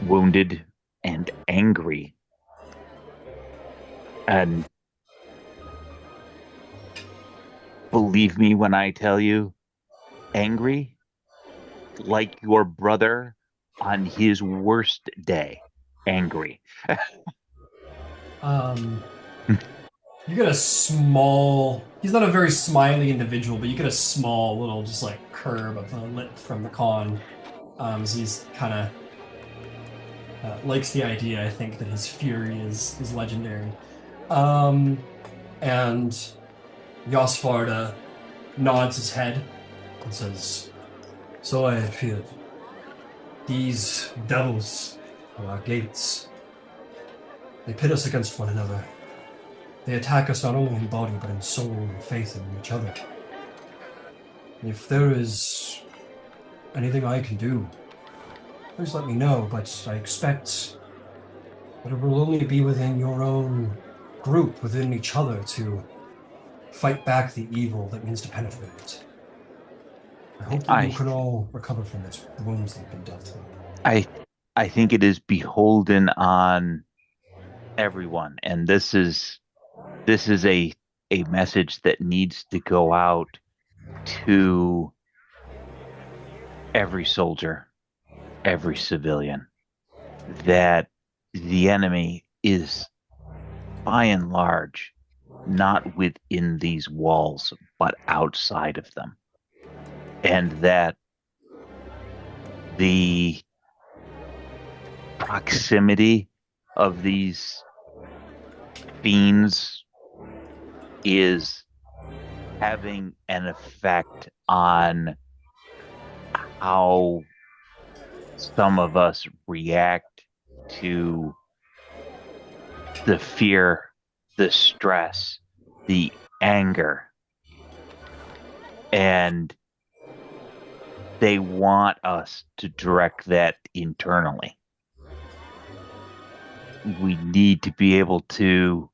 Speaker 2: wounded and angry. And believe me when I tell you, angry like your brother on his worst day. Angry.
Speaker 1: You get a small, he's not a very smiley individual, but you get a small little just like curve of the lip from the Khan. So he's kind of likes the idea, I think, that his fury is legendary. And Yosfarda nods his head and says, so I had feared. These devils are our gates. They pit us against one another. They attack us not only in body, but in soul and faith in each other. And if there is anything I can do, please let me know, but I expect that it will only be within your own group, within each other, to fight back the evil that means to penetrate it. I hope that you can all recover from the wounds that have been dealt to.
Speaker 2: I think it is beholden on everyone, and this is a message that needs to go out to every soldier, every civilian, that the enemy is by and large not within these walls but outside of them, and that the proximity of these fiends is having an effect on how some of us react to the fear, the stress, the anger. And they want us to direct that internally. We need to be able to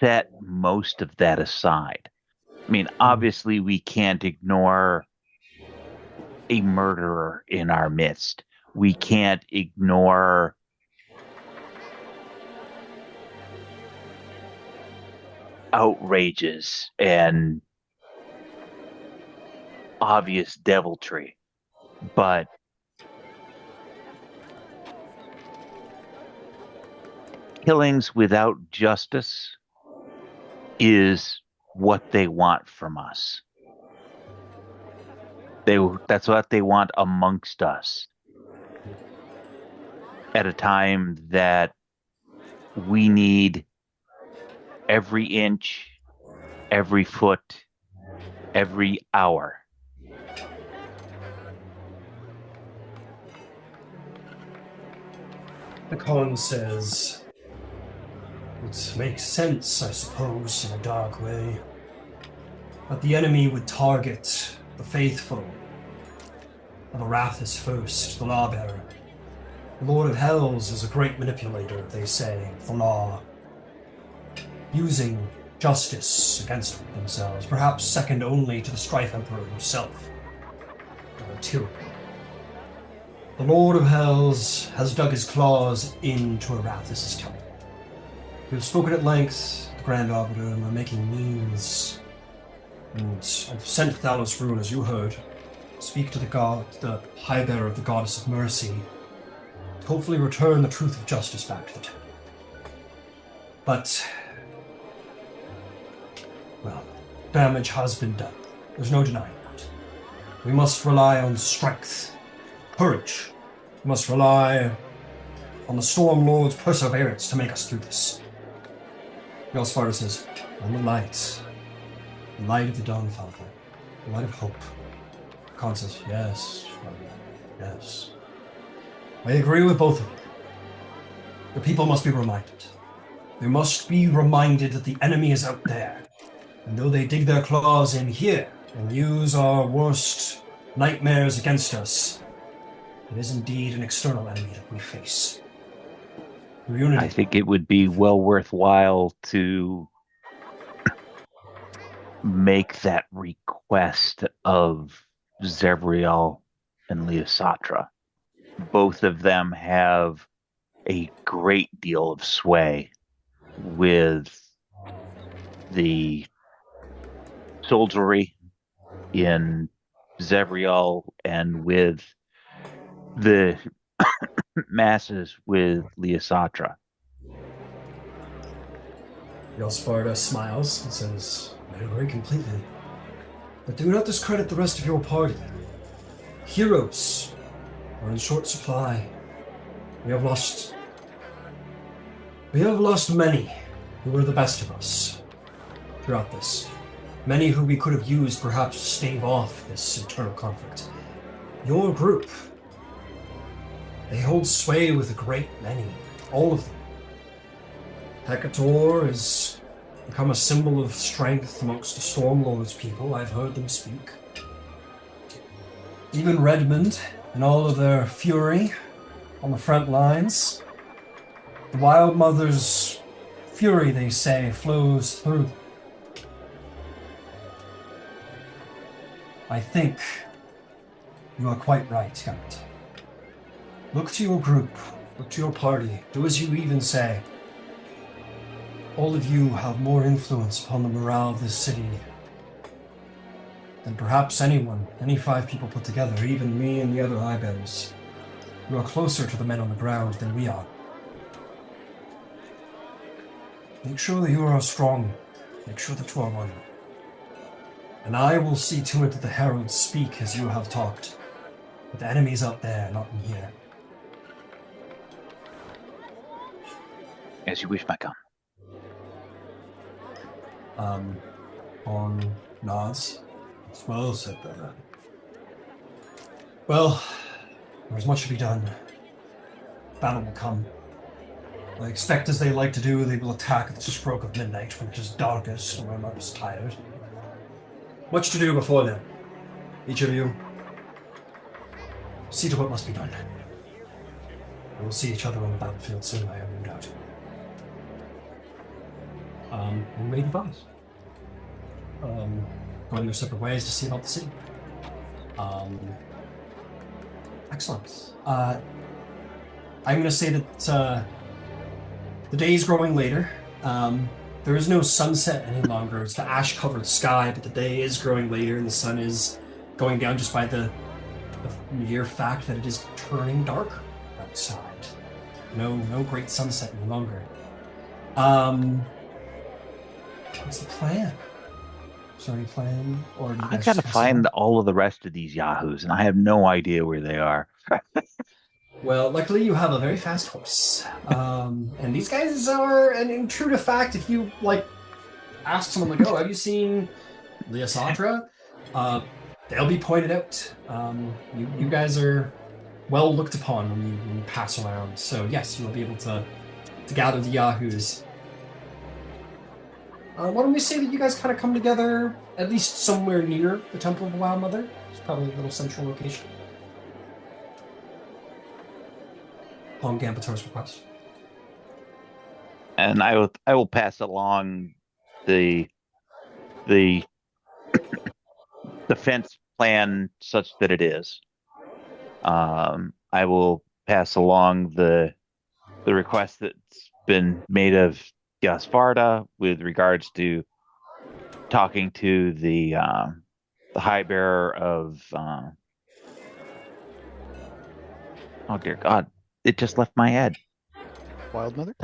Speaker 2: set most of that aside. I mean, obviously, we can't ignore a murderer in our midst. We can't ignore outrages and obvious deviltry. But killings without justice is what they want from us. That's what they want amongst us at a time that we need every inch, every foot, every hour.
Speaker 1: The Khan says, "It makes sense, I suppose, in a dark way, that the enemy would target the faithful of Arathis first, the lawbearer. The Lord of Hells is a great manipulator, they say, of the law, using justice against themselves, perhaps second only to the Strife Emperor himself, or tyranny. The Lord of Hells has dug his claws into Arathis' temple. We have spoken at length, the Grand Arbiter, and we're making means. And I've sent Thalos Rune, as you heard, speak to the god, the High Bearer of the Goddess of Mercy, to hopefully return the truth of justice back to the temple. But, well, damage has been done. There's no denying that. We must rely on strength, courage. We must rely on the Storm Lord's perseverance to make us through this. Yosfar says, on the light of the dawn, Father, the light of hope. Khan says, yes, Father, yes. I agree with both of you. The people must be reminded. They must be reminded that the enemy is out there. And though they dig their claws in here and use our worst nightmares against us, it is indeed an external enemy that we face. Through unity.
Speaker 2: I think it would be well worthwhile to make that request of Zevriel and Leosatra. Both of them have a great deal of sway with the soldiery in Zevriel and with the masses with Leosatra.
Speaker 1: Yosfarda smiles and says, I agree completely. But do not discredit the rest of your party. Heroes are in short supply. We have lost many who were the best of us throughout this. Many who we could have used perhaps to stave off this internal conflict. Your group, they hold sway with a great many, all of them. Hecator has become a symbol of strength amongst the Stormlord's people. I've heard them speak. Even Redmond and all of their fury on the front lines. The Wild Mother's fury, they say, flows through them. I think you are quite right, Calamity. Look to your group, look to your party, do as you even say. All of you have more influence upon the morale of this city than perhaps anyone, any 5 people put together, even me and the other High Bearers. You are closer to the men on the ground than we are. Make sure that you are strong. Make sure that you are one. And I will see to it that the heralds speak as you have talked. But the enemy's out there, not in here.
Speaker 2: As you wish, my gun.
Speaker 1: On nods. It's well said, brother. Well, there's much to be done. Battle will come. I expect, as they like to do, they will attack at the stroke of midnight when it is darkest and we're most tired. Much to do before then. Each of you, see to what must be done. We will see each other on the battlefield soon, I have no doubt. We may advise. Going your separate ways to see about the city. Excellent. I'm going to say that the day is growing later. There is no sunset any longer. It's the ash-covered sky, but the day is growing later, and the sun is going down just by the mere fact that it is turning darker outside. No great sunset any longer. What's the plan? Is there any plan? Or do you
Speaker 2: I
Speaker 1: guys
Speaker 2: gotta
Speaker 1: just
Speaker 2: find all of the rest of these yahoos, and I have no idea where they are.
Speaker 1: Well, luckily you have a very fast horse. And these guys are, and in true to fact, if you, like, ask someone, like, oh, have you seen Leosatra? They'll be pointed out. You guys are well looked upon when you pass around. So, yes, you'll be able to gather the yahoos. Why don't we say that you guys kind of come together at least somewhere near the Temple of the Wild Mother? It's probably a little central location. On Gambator's request.
Speaker 2: And I will pass along the defense plan such that it is. I will pass along the request that's been made of Gasvarda with regards to talking to the high bearer of oh dear God, it just left my head.
Speaker 5: Wild Mother?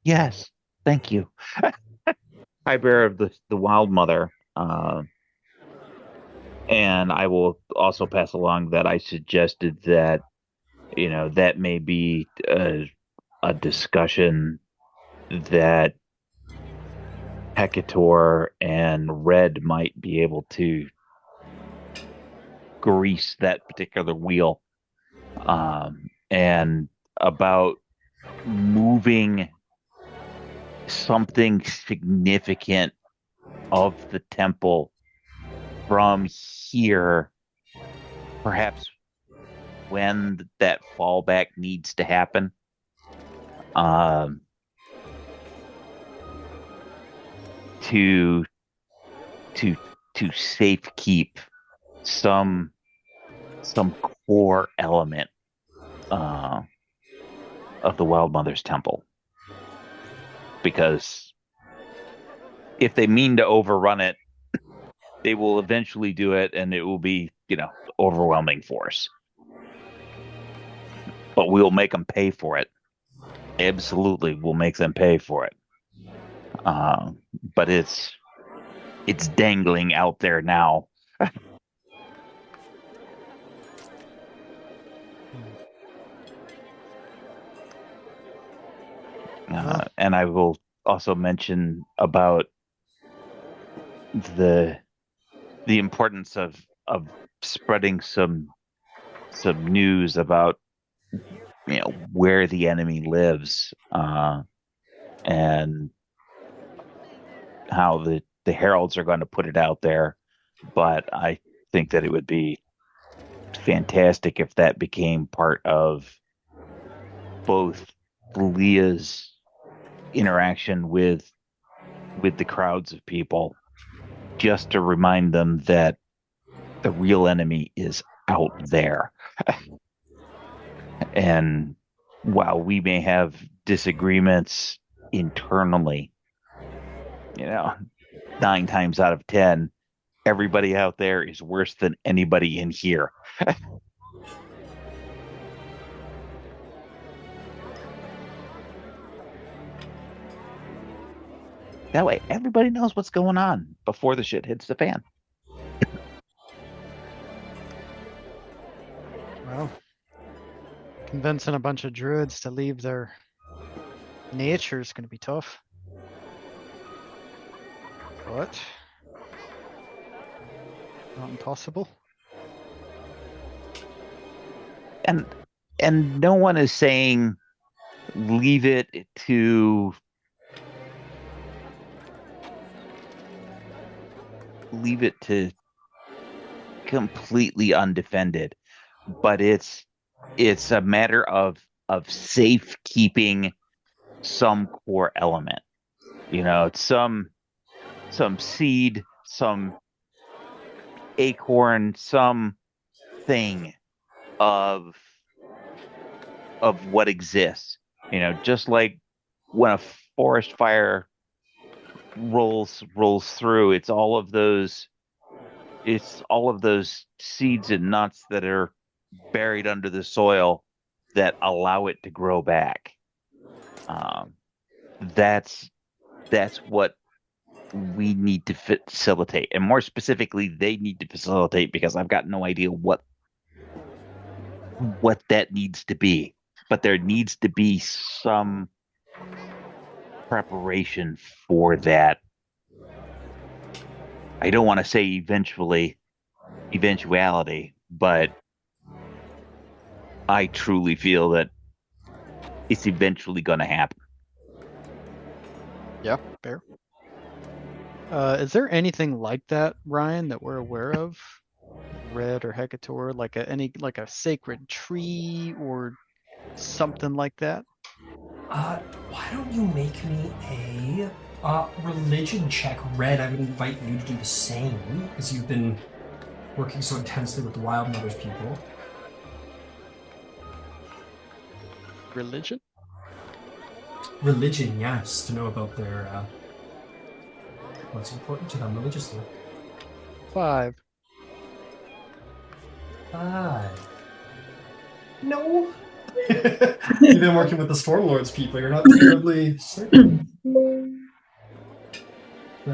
Speaker 2: Yes, thank you. High bearer of the Wild Mother. And I will also pass along that I suggested that, that may be a discussion that Hecator and Red might be able to grease that particular wheel. And about moving something significant of the temple from here, perhaps when that fallback needs to happen. To safe keep some core element of the Wild Mother's temple, because if they mean to overrun it, they will eventually do it, and it will be, overwhelming force. But we'll make them pay for it. Absolutely, we'll make them pay for it. But it's dangling out there now. And I will also mention about the importance of spreading some news about where the enemy lives, and how the heralds are going to put it out there. But I think that it would be fantastic if that became part of both Leah's interaction with the crowds of people, just to remind them that the real enemy is out there. And while we may have disagreements internally, 9 times out of 10, everybody out there is worse than anybody in here. That way, everybody knows what's going on before the shit hits the fan.
Speaker 5: Well, convincing a bunch of druids to leave their nature is going to be tough. But not impossible.
Speaker 2: And no one is saying leave it to completely undefended, but it's a matter of safe keeping some core element. Some seed, some acorn, some thing of what exists. Just like when a forest fire rolls through, it's all of those seeds and nuts that are buried under the soil that allow it to grow back. That's what we need to facilitate, and more specifically, they need to facilitate, because I've got no idea what that needs to be. But there needs to be some preparation for that. I don't want to say eventuality, but I truly feel that it's eventually going to happen.
Speaker 5: Yeah, fair. Is there anything like that, Ryan, that we're aware of? Red or Hecator, like a sacred tree or something like that?
Speaker 1: Why don't you make me a religion check, Red? I would invite you to do the same, as you've been working so intensely with the Wild Mother's people.
Speaker 5: Religion?
Speaker 1: Religion, yes, to know about their what's important to them religiously.
Speaker 5: 5.
Speaker 1: 5. No. You've been working with the Stormlords people. You're not terribly certain.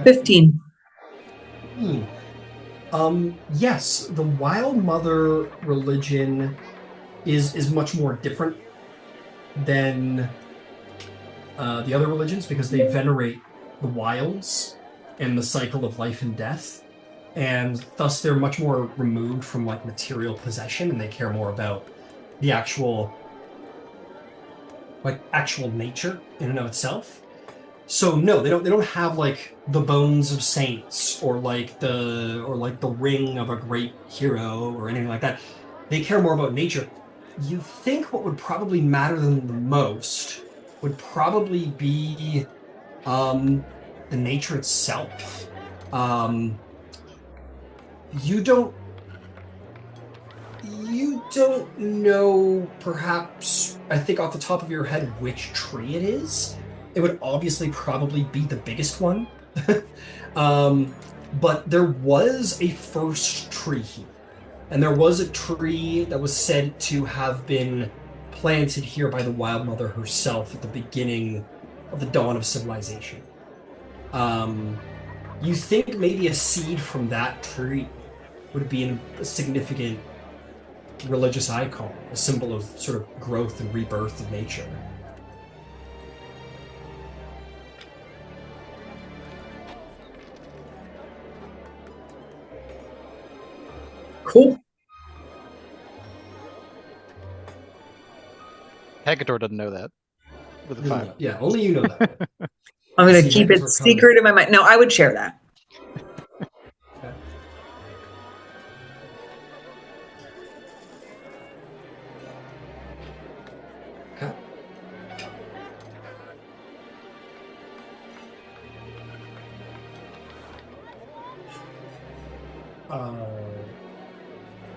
Speaker 3: 15.
Speaker 1: Yes, the Wild Mother religion is much more different than the other religions, because they venerate the wilds and the cycle of life and death, and thus they're much more removed from like material possession, and they care more about the actual nature in and of itself. So no, they don't have like the bones of saints or like the ring of a great hero or anything like that. They care more about nature. You think what would probably matter them the most would probably be the nature itself. You don't know, perhaps, I think off the top of your head, which tree it is. It would obviously probably be the biggest one. But there was a first tree here. And there was a tree that was said to have been planted here by the Wild Mother herself at the beginning of the dawn of civilization. You think maybe a seed from that tree would be a significant religious icon, a symbol of sort of growth and rebirth of nature.
Speaker 3: Cool.
Speaker 5: Hecator doesn't know that. With a 5.
Speaker 1: Yeah, only you know that.
Speaker 3: I'm going to
Speaker 1: See,
Speaker 3: keep
Speaker 1: Hecator
Speaker 3: it secret in my mind. No, I would share that.
Speaker 1: Okay. Okay.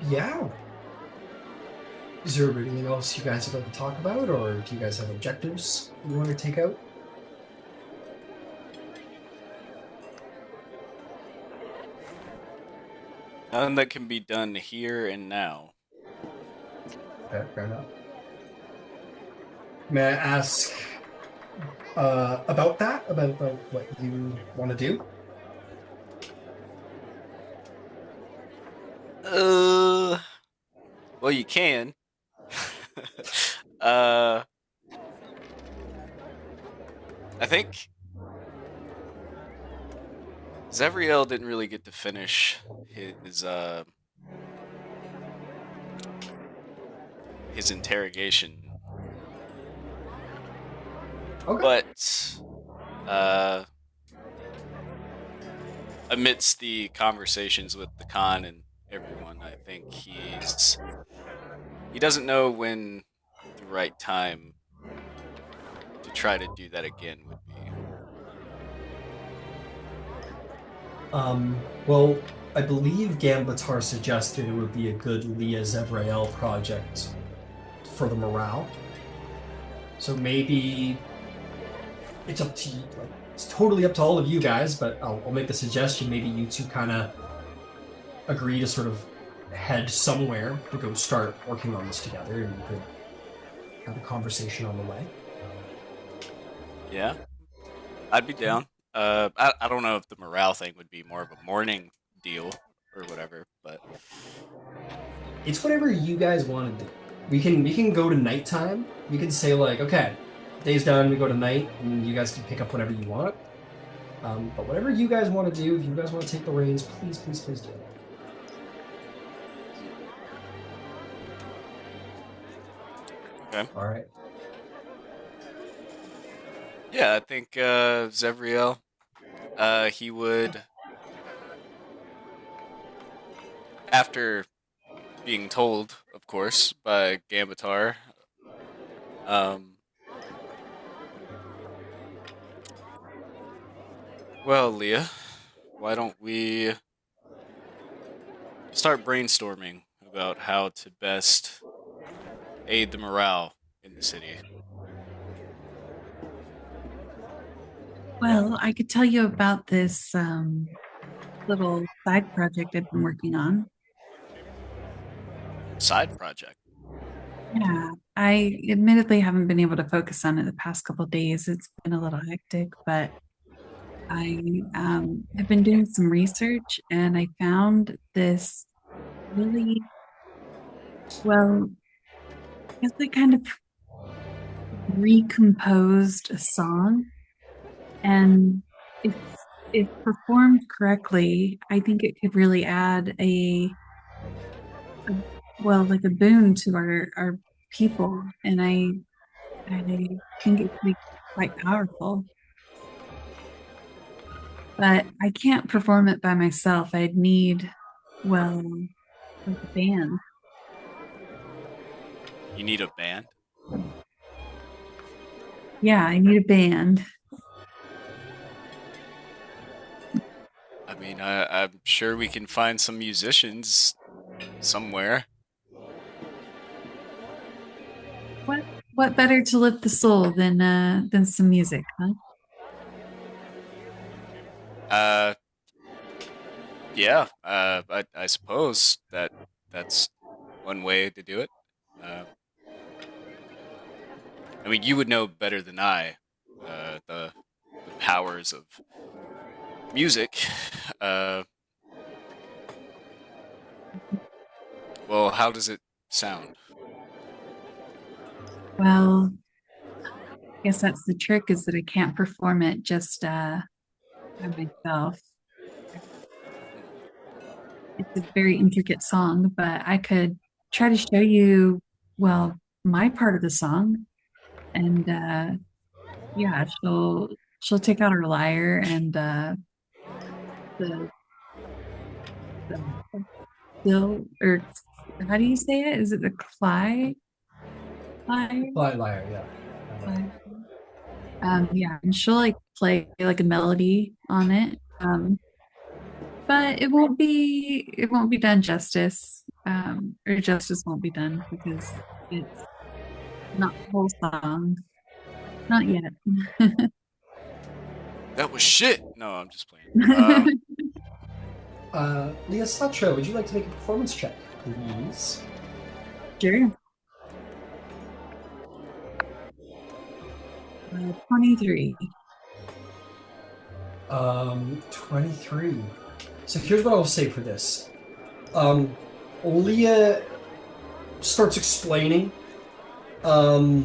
Speaker 1: Yeah. Is there anything else you guys would like to talk about, or do you guys have objectives you want to take out?
Speaker 6: None that can be done here and now.
Speaker 1: Okay, fair enough. May I ask about that? About what you want to do?
Speaker 6: Well, you can. I think Zevriel didn't really get to finish his interrogation,
Speaker 1: Okay.
Speaker 6: but amidst the conversations with the Khan and everyone, I think he doesn't know when the right time to try to do that again would be.
Speaker 1: Well, I believe Gambatar suggested it would be a good Leah Zevrael project for the morale. So maybe it's up to you. Like, it's totally up to all of you guys, but I'll make the suggestion. Maybe you two kind of agree to sort of head somewhere to go start working on this together, and you could have a conversation on the way.
Speaker 6: Yeah, I'd be down. I don't know if the morale thing would be more of a morning deal or whatever, but
Speaker 1: It's whatever you guys want to do. We can go to nighttime. We can say like, okay, day's done. We go to night, and you guys can pick up whatever you want. But whatever you guys want to do, if you guys want to take the reins, please do it.
Speaker 6: okay.
Speaker 1: All right.
Speaker 6: Yeah, I think Zevriel, he would, after being told, of course, by Gambatar, well, Leah, why don't we start brainstorming about how to best aid the morale in the city?
Speaker 4: Well, I could tell you about this little side project I've been working on.
Speaker 6: Side project.
Speaker 4: Yeah, I admittedly haven't been able to focus on it the past couple of days. It's been a little hectic, but I have been doing some research and I found this really, well, I guess they kind of recomposed a song. And if performed correctly, I think it could really add like a boon to our people. And I think it could be quite powerful. But I can't perform it by myself. I'd need, well, like a band.
Speaker 6: You need a band?
Speaker 4: Yeah, I need a band.
Speaker 6: I mean, I'm sure we can find some musicians somewhere.
Speaker 4: What better to lift the soul than some music, huh?
Speaker 6: Yeah. I suppose that's one way to do it. I mean, you would know better than I the powers of music. Well, how does it sound?
Speaker 4: Well, I guess that's the trick, is that I can't perform it just by myself. It's a very intricate song, but I could try to show you, well, my part of the song. And yeah, she'll take out her lyre and the still, or how do you say it? Is it the lyre?
Speaker 1: Lyre, yeah.
Speaker 4: Yeah, and she'll like play like a melody on it. But it won't be done justice. Or justice won't be done because it's not the whole song. Not yet.
Speaker 6: That was shit. No, I'm just playing.
Speaker 1: Leah Sacho, would you like to make a performance check, please?
Speaker 4: Sure. 23.
Speaker 1: 23. So here's what I'll say for this. Leah starts explaining her,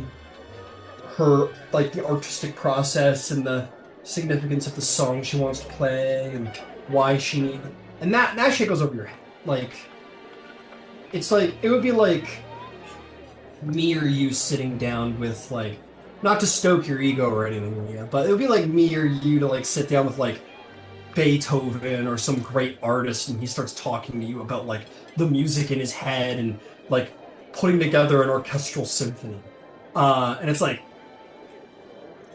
Speaker 1: like, the artistic process and the significance of the song she wants to play and why she need, and that shit goes over your head. Like, it's like it would be like me or you sitting down with like, not to stoke your ego or anything, Leah, but it would be like me or you to like sit down with like Beethoven or some great artist, and he starts talking to you about like the music in his head and like putting together an orchestral symphony. And it's like,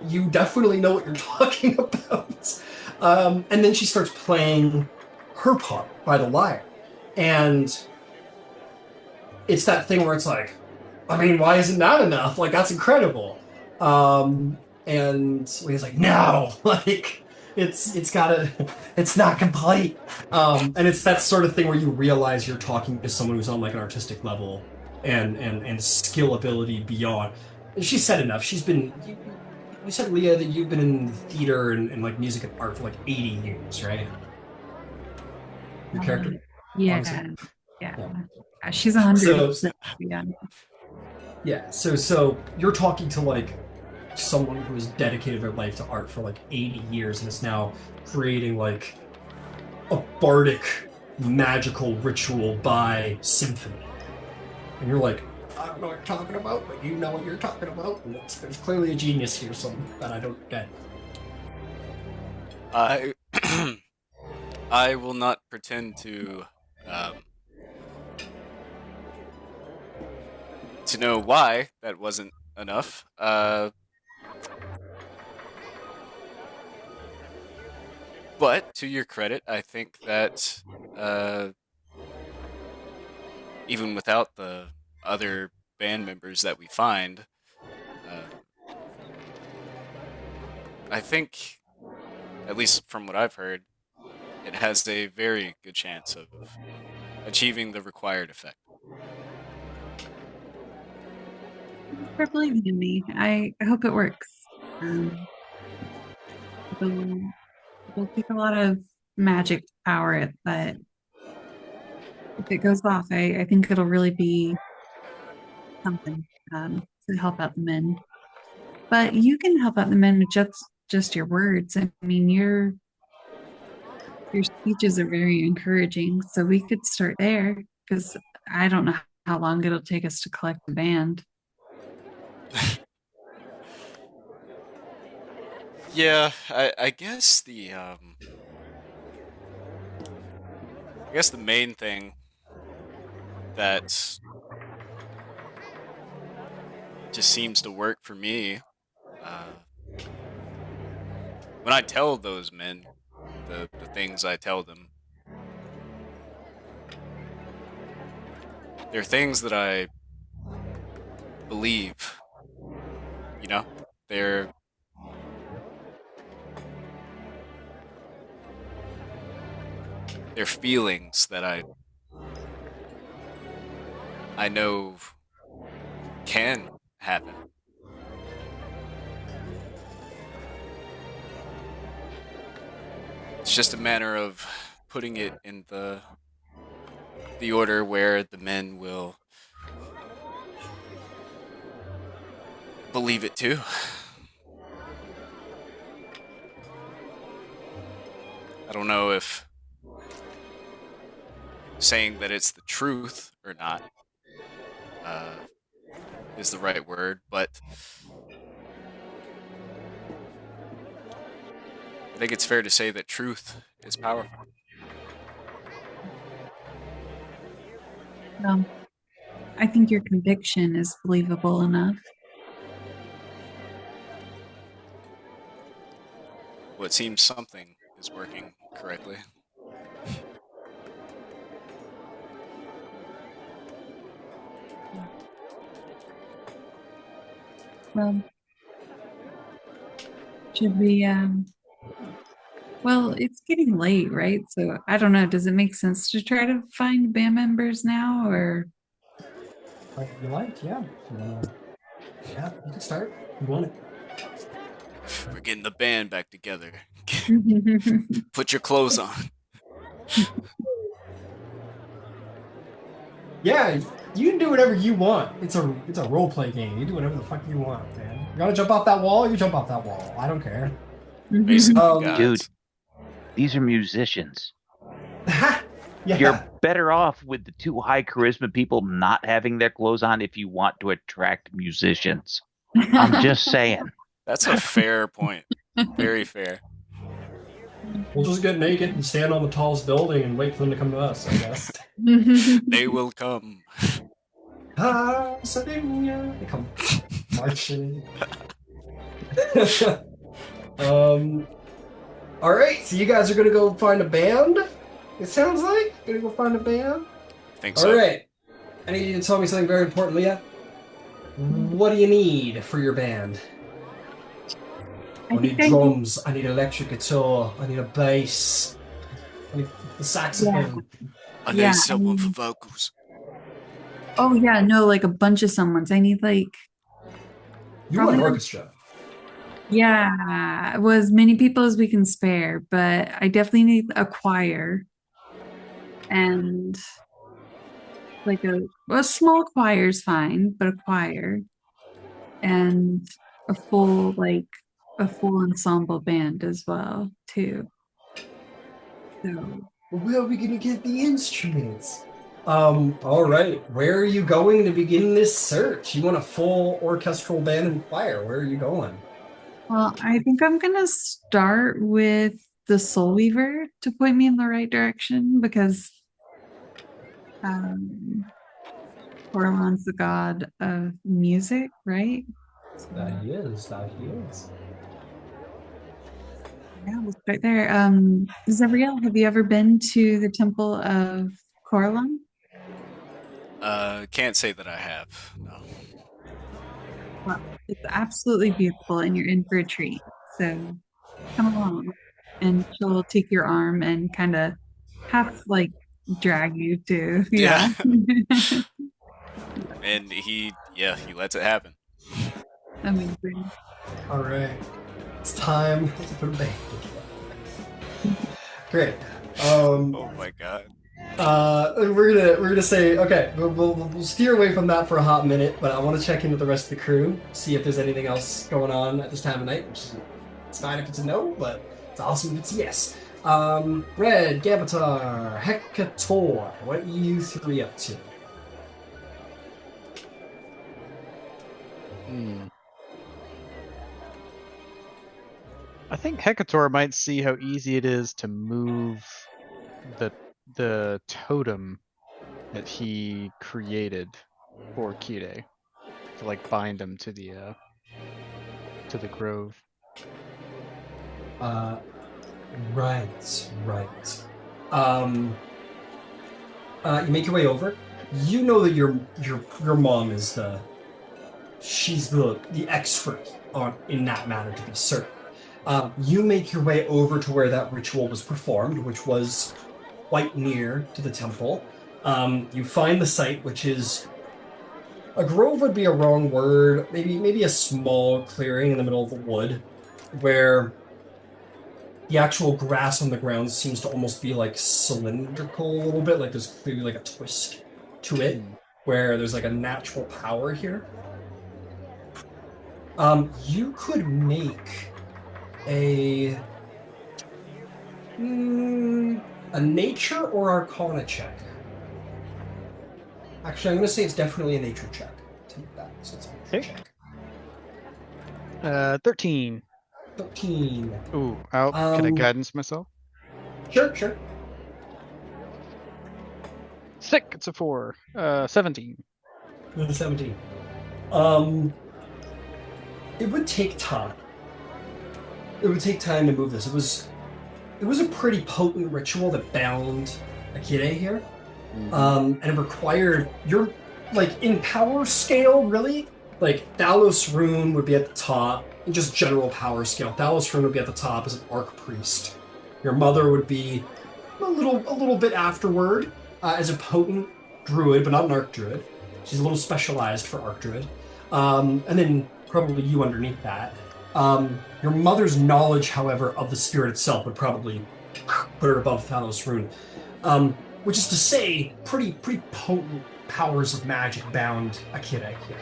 Speaker 1: you definitely know what you're talking about. And then she starts playing her part by the lyre. And it's that thing where it's like, I mean, why isn't that enough? Like, that's incredible. And he's like, no, like, it's gotta, it's not complete. And it's that sort of thing where you realize you're talking to someone who's on like an artistic level and skill ability beyond. She's said enough. She's been, you said, Leah, that you've been in theater and like music and art for like 80 years, right? Your character?
Speaker 4: Yeah.
Speaker 1: Honestly.
Speaker 4: Yeah. She's 100.
Speaker 1: So,
Speaker 4: Yeah.
Speaker 1: yeah, so you're talking to like someone who has dedicated their life to art for like 80 years and is now creating like a bardic magical ritual by symphony. And you're like, I don't know what you're talking about, but you know what you're talking about. And there's clearly a genius here, something that I don't get.
Speaker 6: I will not pretend to know why that wasn't enough. But to your credit, I think that even without the other band members that we find, I think, at least from what I've heard, it has a very good chance of achieving the required effect.
Speaker 4: For believing in me. I hope it works. It'll take a lot of magic to power it, but if it goes off, I think it'll really be something to help out the men. But you can help out the men with just your words. I mean, your speeches are very encouraging, so we could start there, because I don't know how long it'll take us to collect the band.
Speaker 6: Yeah, I guess the main thing that just seems to work for me, when I tell those men the things I tell them, they're things that I believe. You know, they're feelings that I know can happen. It's just a matter of putting it in the order where the men will believe it too. I don't know if saying that it's the truth or not is the right word, but I think it's fair to say that truth is powerful.
Speaker 4: I think your conviction is believable enough.
Speaker 6: Well, it seems something is working correctly.
Speaker 4: Well, should we, well, it's getting late, right? So I don't know, does it make sense to try to find band members now, or?
Speaker 1: You like, yeah. Yeah, you can start. You want it.
Speaker 6: We're getting the band back together. Put your clothes on.
Speaker 1: Yeah, you can do whatever you want. It's a role play game. You do whatever the fuck you want, man. You gotta jump off that wall, you jump off that wall. I don't care.
Speaker 6: Basically,
Speaker 2: Dude, These are musicians.
Speaker 1: Yeah.
Speaker 2: You're better off with the two high charisma people not having their clothes on if you want to attract musicians. I'm just saying.
Speaker 6: That's a fair point. Very fair.
Speaker 1: We'll just get naked and stand on the tallest building and wait for them to come to us, I guess.
Speaker 6: They will come.
Speaker 1: They come marching. All right, so you guys are gonna go find a band. It sounds like gonna go find a band.
Speaker 6: I think so.
Speaker 1: All right, I need you to tell me something very important, Leah. What do you need for your band? I need drums. I need electric guitar. I need a bass. I need the saxophone.
Speaker 6: I need someone for vocals.
Speaker 4: Oh yeah, no, like a bunch of someones. I need like
Speaker 1: you want an orchestra.
Speaker 4: Yeah, well, as many people as we can spare, but I definitely need a choir and like a small choir is fine, but a choir and a full ensemble band as well too. So
Speaker 1: where are we gonna get the instruments? All right. Where are you going to begin this search? You want a full orchestral band and choir. Where are you going?
Speaker 4: Well, I think I'm gonna start with the Soul Weaver to point me in the right direction because Orlon's the god of music, right?
Speaker 1: That he is.
Speaker 4: Yeah, we'll start there. Zavriel, have you ever been to the Temple of Coralon?
Speaker 6: Can't say that I have. No.
Speaker 4: Well, it's absolutely beautiful, and you're in for a treat. So come along, and she'll take your arm and kind of half like drag you to
Speaker 6: And he lets it happen.
Speaker 4: Amazing.
Speaker 1: All right, it's time to put a band together. Great.
Speaker 6: Oh my god.
Speaker 1: We're gonna say okay. We'll steer away from that for a hot minute, but I want to check in with the rest of the crew, see if there's anything else going on at this time of night. Which is, it's fine if it's a no, but it's awesome if it's a yes. Red, Gabatar, Hekator, what are you three up to?
Speaker 5: I think Hekator might see how easy it is to move the totem that he created for Kire to like bind him to the grove.
Speaker 1: Right. You make your way over. You know that your mom is she's the expert in that matter, to be certain. You make your way over to where that ritual was performed, which was quite near to the temple. You find the site, which is a grove would be a wrong word, maybe a small clearing in the middle of the wood, where the actual grass on the ground seems to almost be like cylindrical a little bit, like there's clearly like a twist to it, where there's like a natural power here. You could make a nature or arcana check. Actually, I'm going to say it's definitely a nature check. Take that. So it's a nature check.
Speaker 5: 13.
Speaker 1: 13.
Speaker 5: Ooh, can I guidance myself?
Speaker 1: Sure.
Speaker 5: Sick, it's a 4. 17.
Speaker 1: 17. It would take time. It would take time to move this. It was a pretty potent ritual that bound Akire here. And it required your, like, in power scale, really, like, Thalos Rune would be at the top, in just general power scale. Thalos Rune would be at the top as an Archpriest. Your mother would be a little bit afterward as a potent druid, but not an Archdruid. She's a little specialized for Archdruid. And then probably you underneath that. Your mother's knowledge, however, of the spirit itself would probably put her above Thalos Rune. Which is to say, pretty potent powers of magic bound Akire here.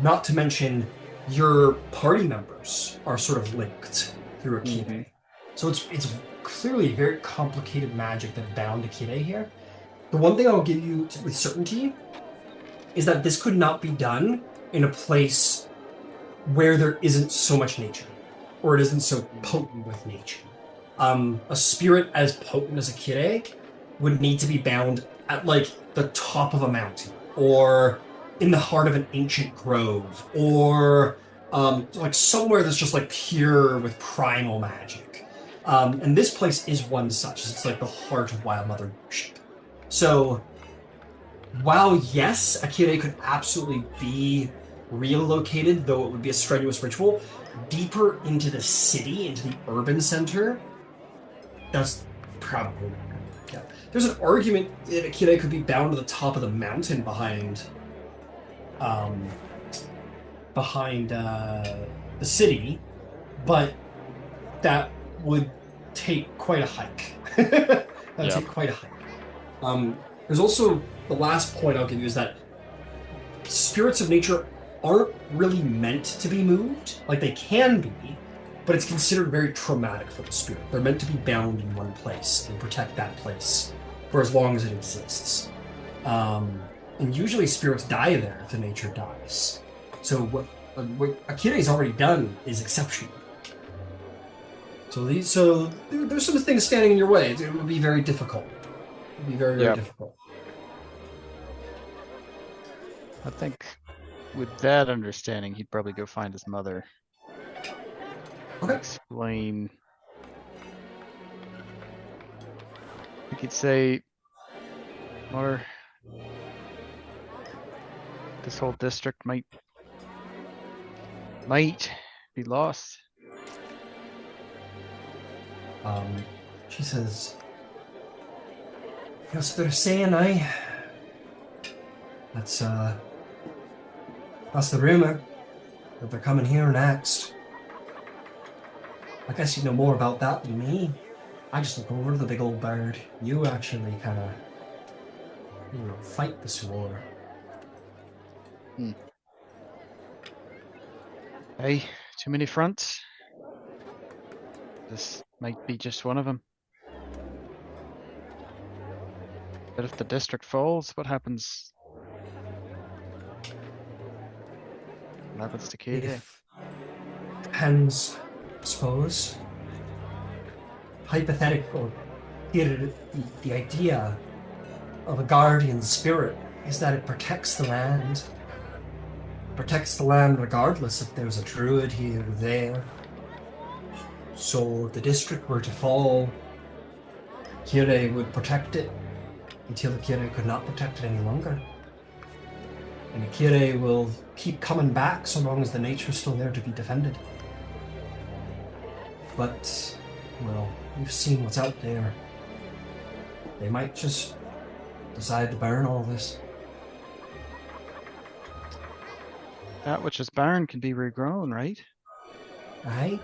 Speaker 1: Not to mention, your party members are sort of linked through Akire. So it's clearly very complicated magic that bound Akire here. The one thing I'll give you with certainty is that this could not be done in a place where there isn't so much nature, or it isn't so potent with nature. A spirit as potent as Akire would need to be bound at like the top of a mountain, or in the heart of an ancient grove, or like somewhere that's just like pure with primal magic. And this place is one such. It's like the heart of Wild Mother worship. So while yes, Akire could absolutely be relocated, though it would be a strenuous ritual, deeper into the city, into the urban center, that's probably not going to work out. There's an argument that Akire could be bound to the top of the mountain um, behind the city, but that would take quite a hike. That would take quite a hike. There's also the last point I'll give you is that spirits of nature aren't really meant to be moved. Like they can be, but it's considered very traumatic for the spirit. They're meant to be bound in one place and protect that place for as long as it exists. And usually spirits die there if the nature dies. So what Akire's already done is exceptional. So there's some things standing in your way. It would be very difficult. It would be very, very difficult.
Speaker 5: I think with that understanding, he'd probably go find his mother.
Speaker 1: Okay.
Speaker 5: Explain. We could say, or this whole district might be lost.
Speaker 1: She says, "That's what they're saying, That's the rumor that they're coming here next. I guess you know more about that than me. I just look over the big old bird. You actually kind of, fight this war."
Speaker 5: Hey, too many fronts. This might be just one of them. But if the district falls, what happens? What happens to KD?
Speaker 1: Depends, I suppose. Hypothetical. The idea of a guardian spirit is that it protects the land. Protects the land regardless if there's a druid here or there. So if the district were to fall, Akire would protect it until Akire could not protect it any longer. And Akire will keep coming back so long as the nature's still there to be defended. But, well, you've seen what's out there. They might just decide to burn all this.
Speaker 5: That which is barren can be regrown, right?
Speaker 1: Aye.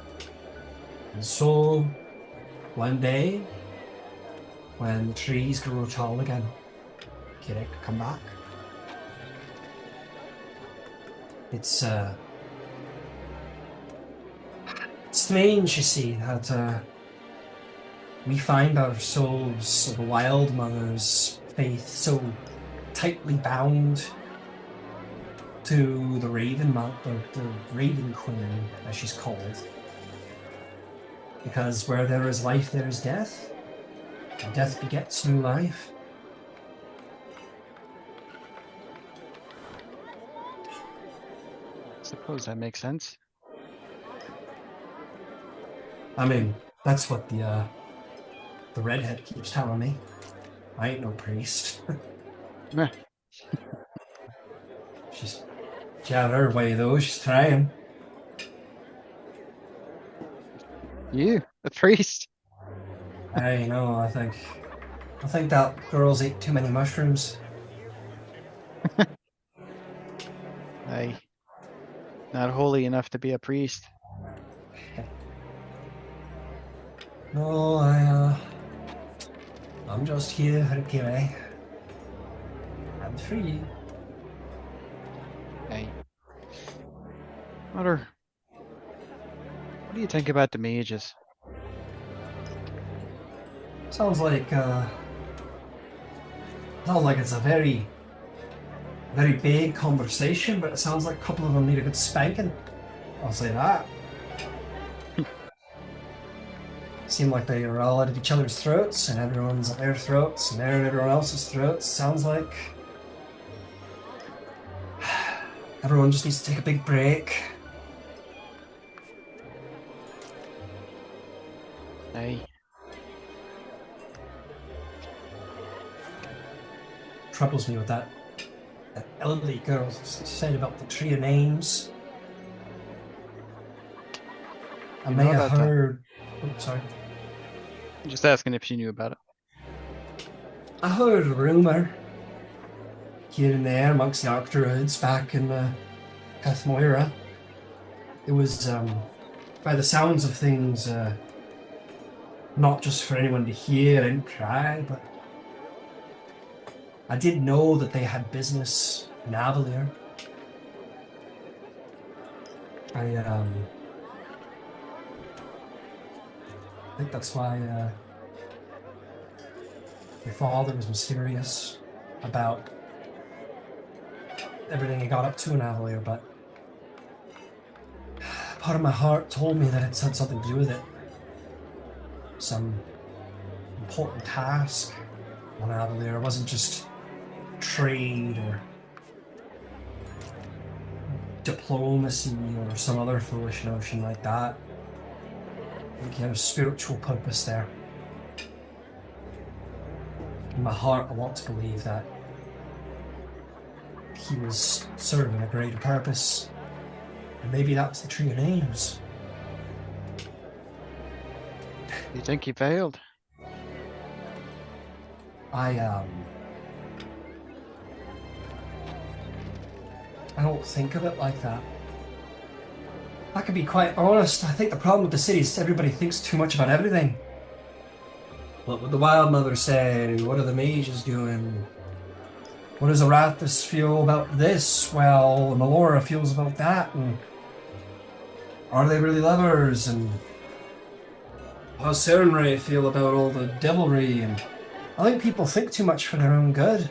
Speaker 1: And so, one day, when the trees grow tall again, Akire could come back. It's strange, you see, that we find ourselves of the Wild Mother's faith so tightly bound to the Raven the Raven Queen, as she's called. Because where there is life, there is death. And death begets new life.
Speaker 5: Suppose that makes sense.
Speaker 1: I mean, that's what the redhead keeps telling me. I ain't no priest.
Speaker 5: Meh.
Speaker 1: She's out her way though. She's trying.
Speaker 5: You, the priest.
Speaker 1: I know. I think that girl's ate too many mushrooms.
Speaker 5: Aye. Not holy enough to be a priest.
Speaker 1: No, I'm just here for Akire. I'm free.
Speaker 5: Aye. Mother, what do you think about the mages?
Speaker 1: Sounds like it's a very, very big conversation, but it sounds like a couple of them need a good spanking. I'll say that. Seem like they are all at each other's throats, and everyone's at their throats, and they're at everyone else's throats. Sounds like everyone just needs to take a big break.
Speaker 5: Aye.
Speaker 1: Troubles me with that elderly girl said about the tree of names. I
Speaker 5: You
Speaker 1: may
Speaker 5: know
Speaker 1: have
Speaker 5: that,
Speaker 1: heard. Oh, sorry.
Speaker 5: Just asking if she knew about it.
Speaker 1: I heard a rumor here and there amongst the Arcturoids back in Peth Moira. It was, by the sounds of things, not just for anyone to hear and cry, but I did know that they had business in Avalier. I think that's why your father was mysterious about everything he got up to in Avalier, but part of my heart told me that it had something to do with it. Some important task on Avalier. It wasn't just trade or diplomacy or some other foolish notion like that. I think he had a spiritual purpose there. In my heart, I want to believe that he was serving a greater purpose. And maybe that was the Tree of Names.
Speaker 5: You think he failed?
Speaker 1: I don't think of it like that. I can be quite honest. I think the problem with the city is everybody thinks too much about everything. What would the Wild Mother say? What are the mages doing? What does Arathis feel about this? Well, Melora feels about that. And are they really lovers? And how does Serenray feel about all the devilry? And I think people think too much for their own good.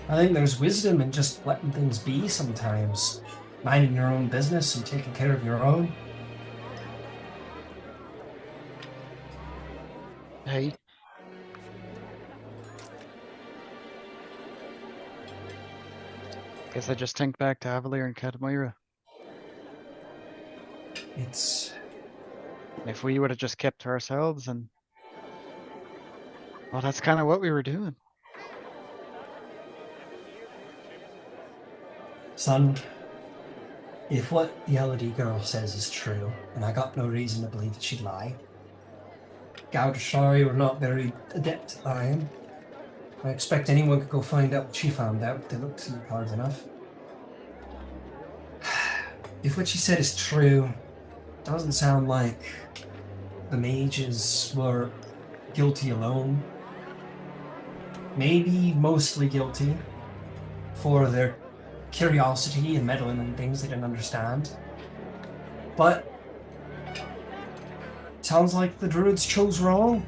Speaker 1: I think there's wisdom in just letting things be sometimes. Minding your own business and taking care of your own.
Speaker 5: Hey. Guess I just think back to Avalier and Calamity.
Speaker 1: It's...
Speaker 5: If we would have just kept to ourselves and... Well, that's kind of what we were doing.
Speaker 1: Son, if what the LED girl says is true, and I got no reason to believe that she'd lie, Gaudershari were not very adept at lying. I expect anyone could go find out what she found out if they looked through hard enough. If what she said is true, it doesn't sound like the mages were guilty alone. Maybe mostly guilty for their curiosity and meddling in things they didn't understand. But it sounds like the druids chose wrong.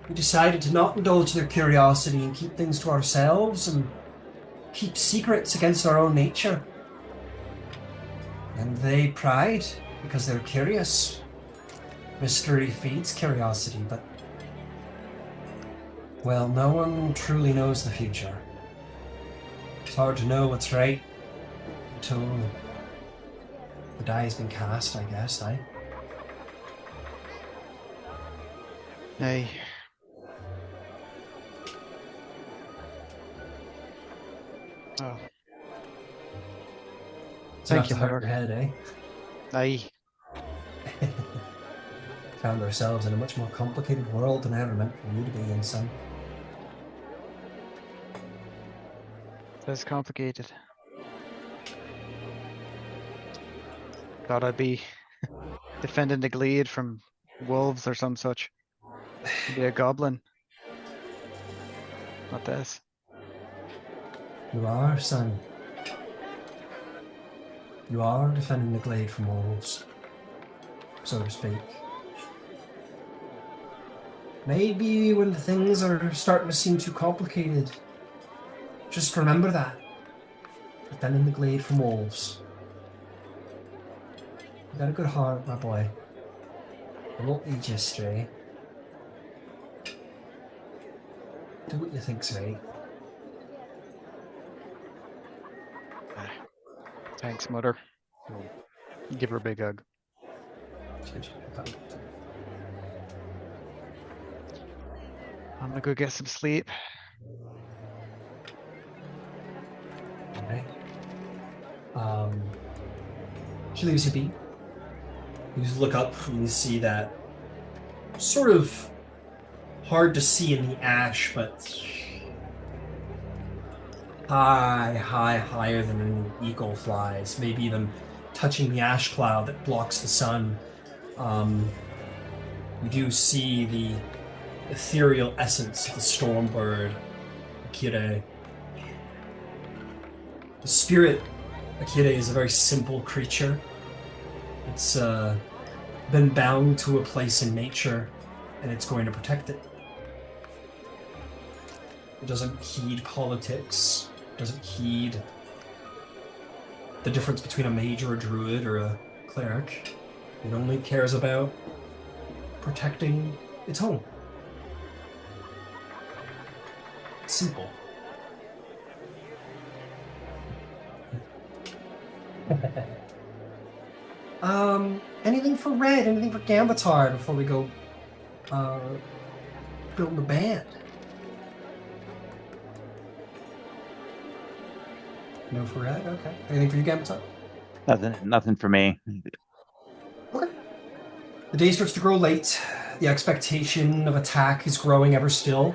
Speaker 1: We decided to not indulge their curiosity and keep things to ourselves and keep secrets against our own nature. And they pried because they're curious. Mystery feeds curiosity, but... well, no one truly knows the future. It's hard to know what's right until the die has been cast, I guess, eh?
Speaker 5: Hey. Oh.
Speaker 1: Thank you,
Speaker 5: Father.
Speaker 1: hurt your head, eh?
Speaker 5: Aye.
Speaker 1: Found ourselves in a much more complicated world than I ever meant for you to be in, son.
Speaker 5: That's complicated. Thought I'd be defending the glade from wolves or some such. Be a goblin. Not this.
Speaker 1: You are, son. You are defending the glade from wolves, so to speak. Maybe when things are starting to seem too complicated, just remember that. Defending the glade from wolves. You got a good heart, my boy. I won't lead you astray. Do what you think's right.
Speaker 5: Thanks, Mutter. He'll give her a big hug. I'm gonna go get some sleep.
Speaker 1: Okay. She leaves you be. You just look up and you see that sort of hard to see in the ash, but higher than an eagle flies, maybe even touching the ash cloud that blocks the sun. You do see the ethereal essence of the storm bird, Akire. The spirit, Akire, is a very simple creature. It's been bound to a place in nature, and it's going to protect it. It doesn't heed politics, doesn't heed the difference between a mage or a druid or a cleric. It only cares about protecting its home. It's simple. Anything for Red? Anything for Gambatar before we go build the band? No for Red? Okay. Anything for you, Gambatar?
Speaker 2: Nothing for me.
Speaker 1: Okay. The day starts to grow late. The expectation of attack is growing ever still.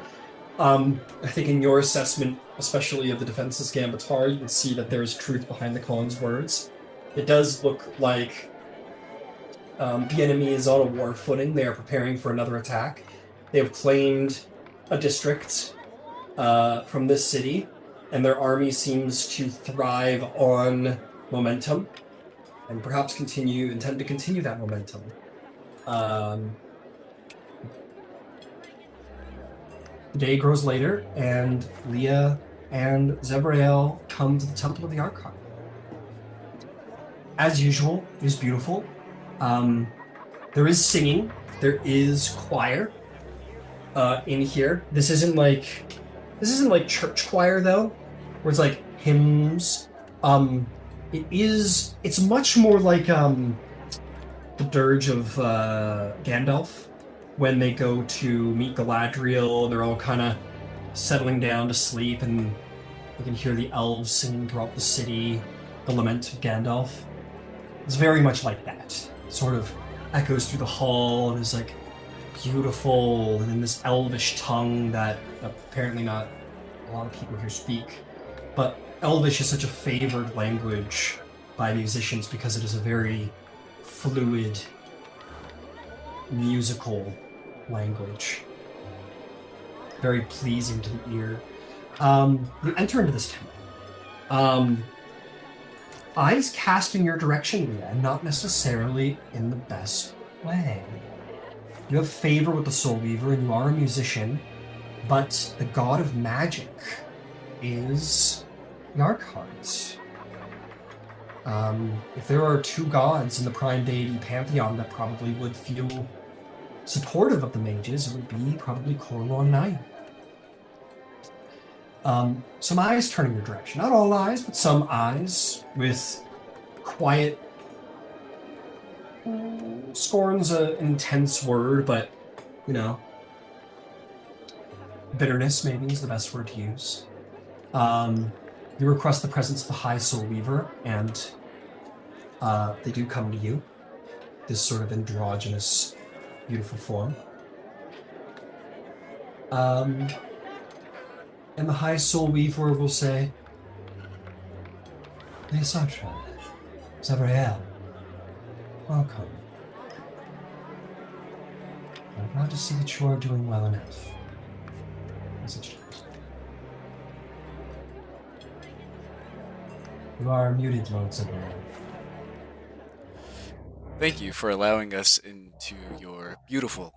Speaker 1: I think in your assessment, especially of the defenses Gambatar, you can see that there is truth behind the Khan's words. It does look like the enemy is on a war footing. They are preparing for another attack. They have claimed a district from this city, and their army seems to thrive on momentum, and perhaps intend to continue that momentum. The day grows later, and Leah and Zebrael come to the Temple of the Archon. As usual, it is beautiful. There is singing. There is choir in here. This isn't like church choir though, where it's like hymns. It's much more like the dirge of Gandalf when they go to meet Galadriel. They're all kind of settling down to sleep, and you can hear the elves singing throughout the city, the lament of Gandalf. It's very much like that. It sort of echoes through the hall and is like beautiful, and in this elvish tongue that apparently not a lot of people here speak. But Elvish is such a favored language by musicians because it is a very fluid, musical language. Very pleasing to the ear. You enter into this temple. Eyes cast in your direction, Leah, and not necessarily in the best way. You have favor with the Soul Weaver, and you are a musician, but the god of magic is the Archons. If there are two gods in the Prime Deity Pantheon that probably would feel supportive of the mages, it would be probably Corlon Knight. Some eyes turn in your direction. Not all eyes, but some eyes with quiet. Scorn's an intense word, but, bitterness maybe is the best word to use. You request the presence of the High Soul Weaver, and they do come to you. This sort of androgynous, beautiful form. And the High Soul Weaver will say, Leosatra, Zavrael, welcome. I'm glad to see that you are doing well enough. You are muted, Lord Zavrael.
Speaker 6: Thank you for allowing us into your beautiful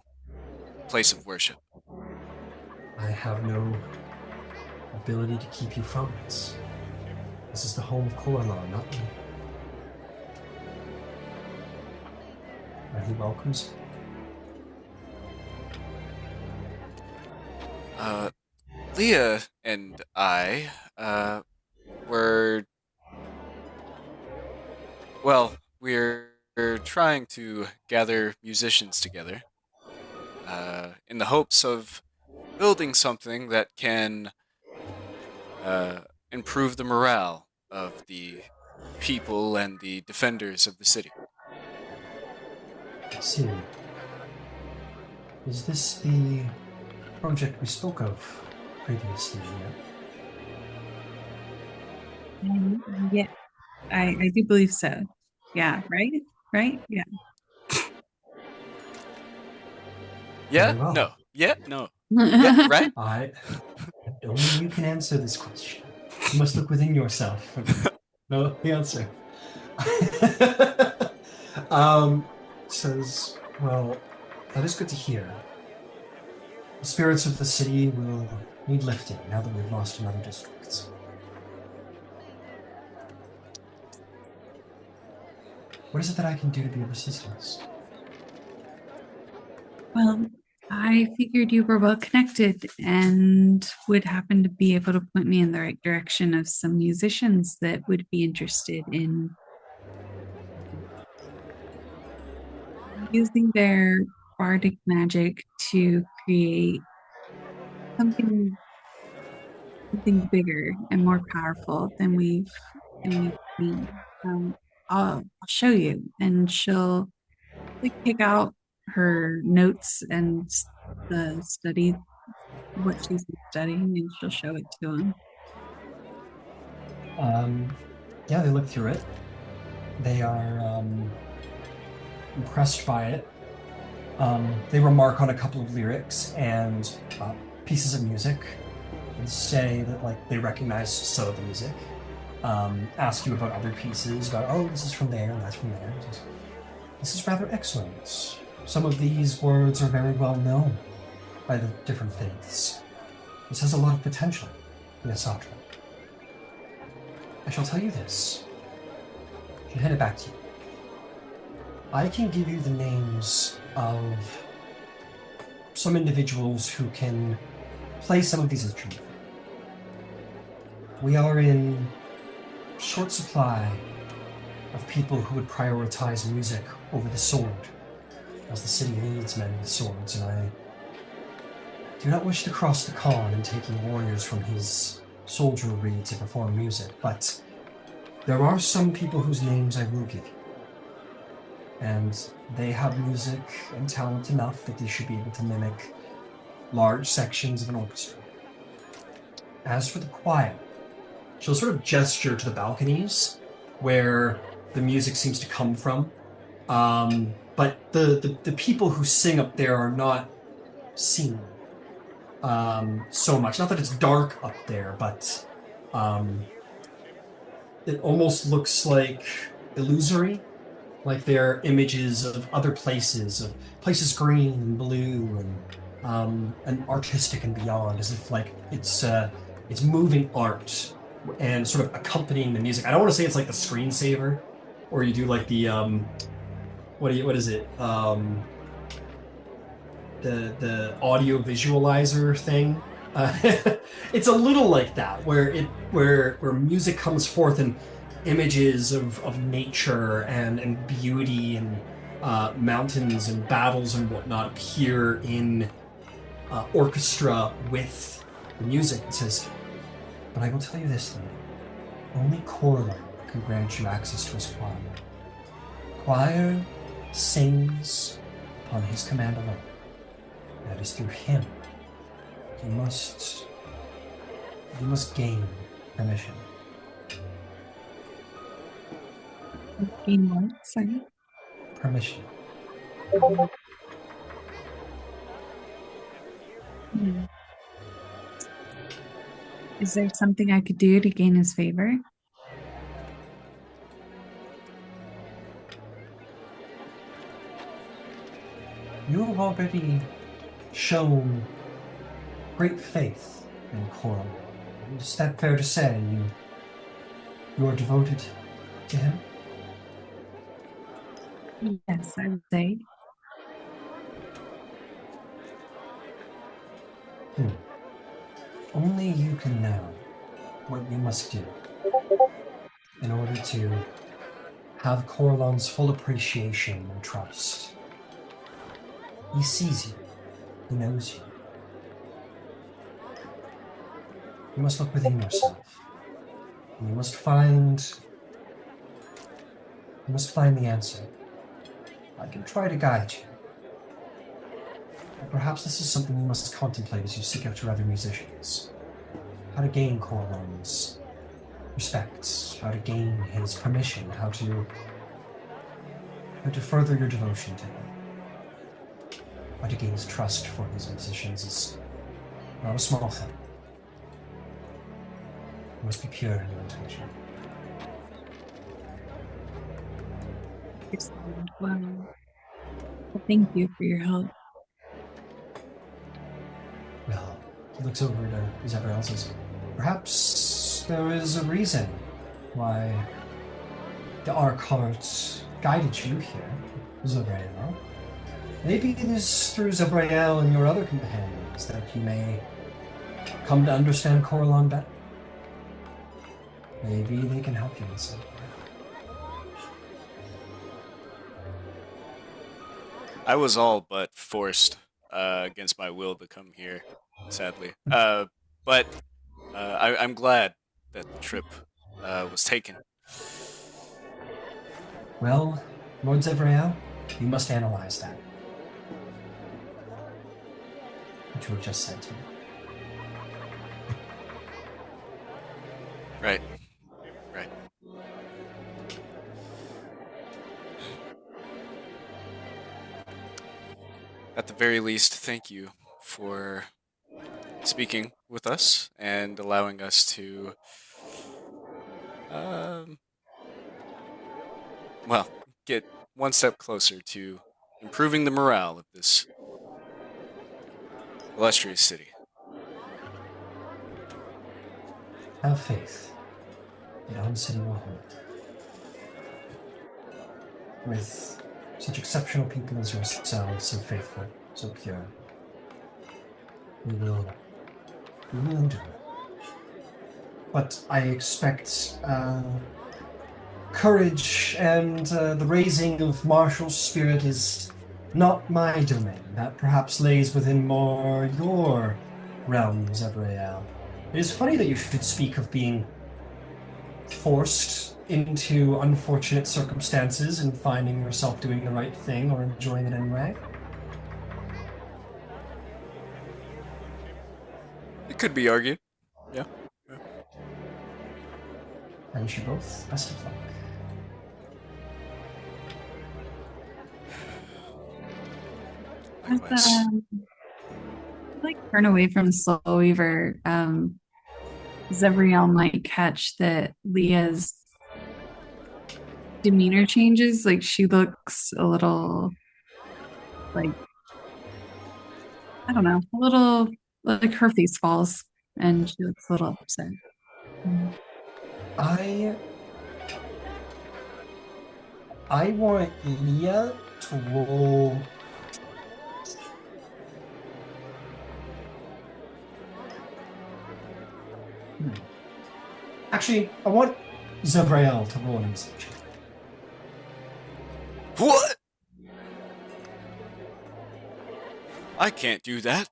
Speaker 6: place of worship.
Speaker 1: I have no ability to keep you from it. This is the home of Korlan, not me. And he welcomes you.
Speaker 6: Leah and I were, well, we're trying to gather musicians together in the hopes of building something that can improve the morale of the people and the defenders of the city.
Speaker 1: I see. Is this the project we spoke of previously?
Speaker 4: Yeah, I do believe so. Yeah, right? Right? Yeah.
Speaker 6: Yeah?
Speaker 1: Very well.
Speaker 6: No. Yeah? No. Yeah? Right?
Speaker 1: Only you can answer this question. You must look within yourself and know the answer. Says, well, that is good to hear. The spirits of the city will need lifting now that we've lost another district. What is it that I can do to be of assistance?
Speaker 4: Well, I figured you were well connected and would happen to be able to point me in the right direction of some musicians that would be interested in using their bardic magic to create something bigger and more powerful than we've seen. I'll show you, and she'll like pick out her notes and the study what she's been studying, and she'll show it to him.
Speaker 1: Yeah, they look through it. They are impressed by it. They remark on a couple of lyrics and pieces of music and say that like they recognize some of the music. Ask you about other pieces, about, oh, this is from there and that's from there. This is rather excellent. Some of these words are very well known by the different faiths. This has a lot of potential in Asatra. I shall tell you this. I should hand it back to you. I can give you the names of some individuals who can play some of these instruments. We are in short supply of people who would prioritize music over the sword, as the city needs men with swords, and I do not wish to cross the Khan in taking warriors from his soldiery to perform music, but there are some people whose names I will give you. And they have music and talent enough that they should be able to mimic large sections of an orchestra. As for the choir, she'll sort of gesture to the balconies where the music seems to come from. But the people who sing up there are not seen so much. Not that it's dark up there, but it almost looks like illusory. Like they're images of other places, of places green and blue and artistic and beyond, as if like it's moving art and sort of accompanying the music. I don't want to say it's like the screensaver, or you do like the what is it? The audio visualizer thing. It's a little like that, where music comes forth and images of nature and beauty and mountains and battles and whatnot appear in orchestra with the music. It says, but I will tell you this, Lee. Only Korlan can grant you access to his choir. Choir sings upon his command alone. That is through him. You must gain permission.
Speaker 4: Gain what? Sorry.
Speaker 1: Permission.
Speaker 4: Is there something I could do to gain his favor?
Speaker 1: You have already shown great faith in Coral. Is that fair to say? You are devoted to him?
Speaker 4: Yes, I would say.
Speaker 1: Only you can know what you must do in order to have Coralon's full appreciation and trust. He sees you. He knows you. You must look within yourself. And you must find the answer. I can try to guide you. But perhaps this is something you must contemplate as you seek out your other musicians. How to gain Coralon's respect, how to gain his permission, how to further your devotion to him. How to gain his trust for his musicians is not a small thing. You must be pure in your intention.
Speaker 4: Excellent. Wow. Well, thank you for your help.
Speaker 1: Well, he looks over to Zephyr and says, perhaps there is a reason why the Arcart guided you here, Zabrael. Maybe it is through Zabrael and your other companions that you may come to understand Coralon better. Maybe they can help you in some way.
Speaker 6: I was all but forced against my will to come here, sadly. But I'm glad that the trip was taken.
Speaker 1: Well, Lord Zevrael, you must analyze that. What you have just said to me.
Speaker 6: Right. At the very least, thank you for speaking with us and allowing us to, get one step closer to improving the morale of this illustrious city.
Speaker 1: Have faith. The Dawn City will hold. With such exceptional people as yourselves, so faithful, so pure, we will endure. But I expect courage and the raising of martial spirit is not my domain. That perhaps lays within more your realms, Evrael. It is funny that you should speak of being forced into unfortunate circumstances and finding yourself doing the right thing or enjoying it anyway.
Speaker 6: It could be argued. Yeah.
Speaker 1: I wish you both best of luck.
Speaker 6: Likewise.
Speaker 4: Turn away from Slow Weaver. Zevriel might catch that Leah's demeanor changes. Like she looks a little, like, I don't know, a little like her face falls and she looks a little upset.
Speaker 1: I want Leah to roll. Actually, I want Zabrael to roll an insight check.
Speaker 6: What? I can't do that.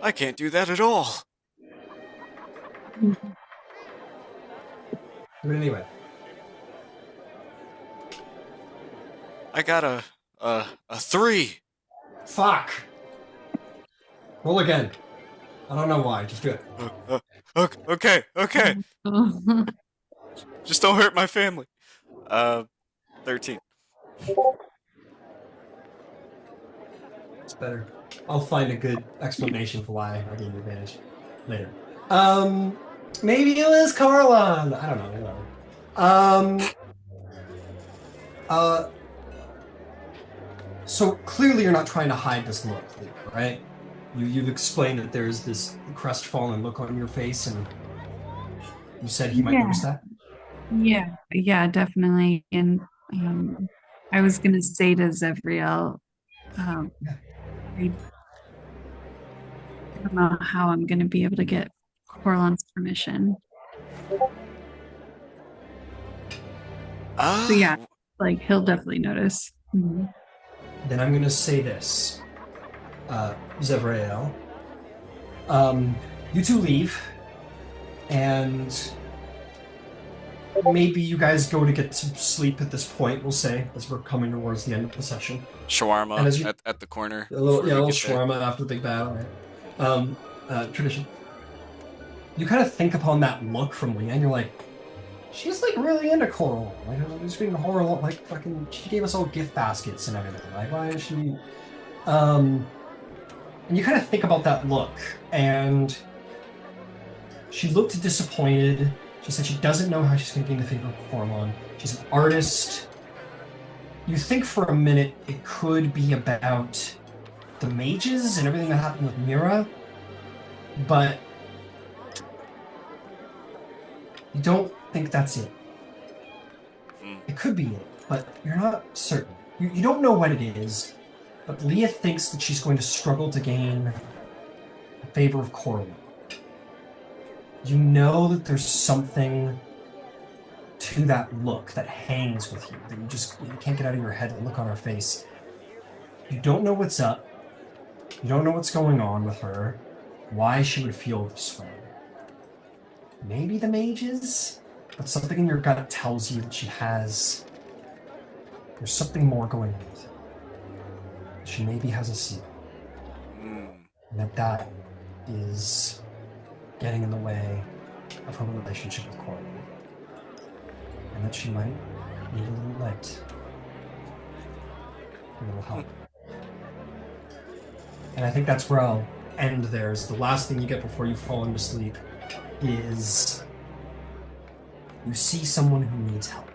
Speaker 6: I can't do that at all.
Speaker 1: Do it anyway.
Speaker 6: I got a 3.
Speaker 1: Fuck. Roll again. I don't know why. Just do it.
Speaker 6: Okay. Just don't hurt my family. 13.
Speaker 1: It's better. I'll find a good explanation for why I gave you advantage later. Maybe it was Carlon. I don't know. So clearly you're not trying to hide this look, right? You've explained that there's this crestfallen look on your face, and you said he might
Speaker 4: Yeah,
Speaker 1: notice that.
Speaker 4: yeah, definitely. And I was gonna say to Zevriel, um, I don't know how I'm gonna be able to get Corlon's permission. So yeah, like he'll definitely notice. Mhm.
Speaker 1: Then I'm going to say this, Zevrael. You two leave, and maybe you guys go to get some sleep at this point, we'll say, as we're coming towards the end of the session.
Speaker 6: Shawarma
Speaker 1: And as you,
Speaker 6: at the corner.
Speaker 1: a little,
Speaker 6: before we get there.
Speaker 1: shawarma after the big battle, right? Tradition. You kind of think upon that look from Leah, and you're like, she's like really into Coral. Like, she's being horrible. Like, fucking, she gave us all gift baskets and everything. Like, why is she? And you kind of think about that look, and she looked disappointed. She said she doesn't know how she's going to gain the favor of Corlon. She's an artist. You think for a minute it could be about the mages and everything that happened with Mira, but you don't think that's it. It could be it, but you're not certain. You don't know what it is, but Leah thinks that she's going to struggle to gain the favor of Corlon. You know that there's something to that look that hangs with you, that you can't get out of your head, the look on her face. You don't know what's up. You don't know what's going on with her, why she would feel this way. Maybe the mages, but something in your gut tells you that there's something more going on with her. She maybe has a secret. And that is getting in the way of her relationship with Corlon. And that she might need a little light. A little help. And I think that's where I'll end there. Is the last thing you get before you fall into sleep is you see someone who needs help.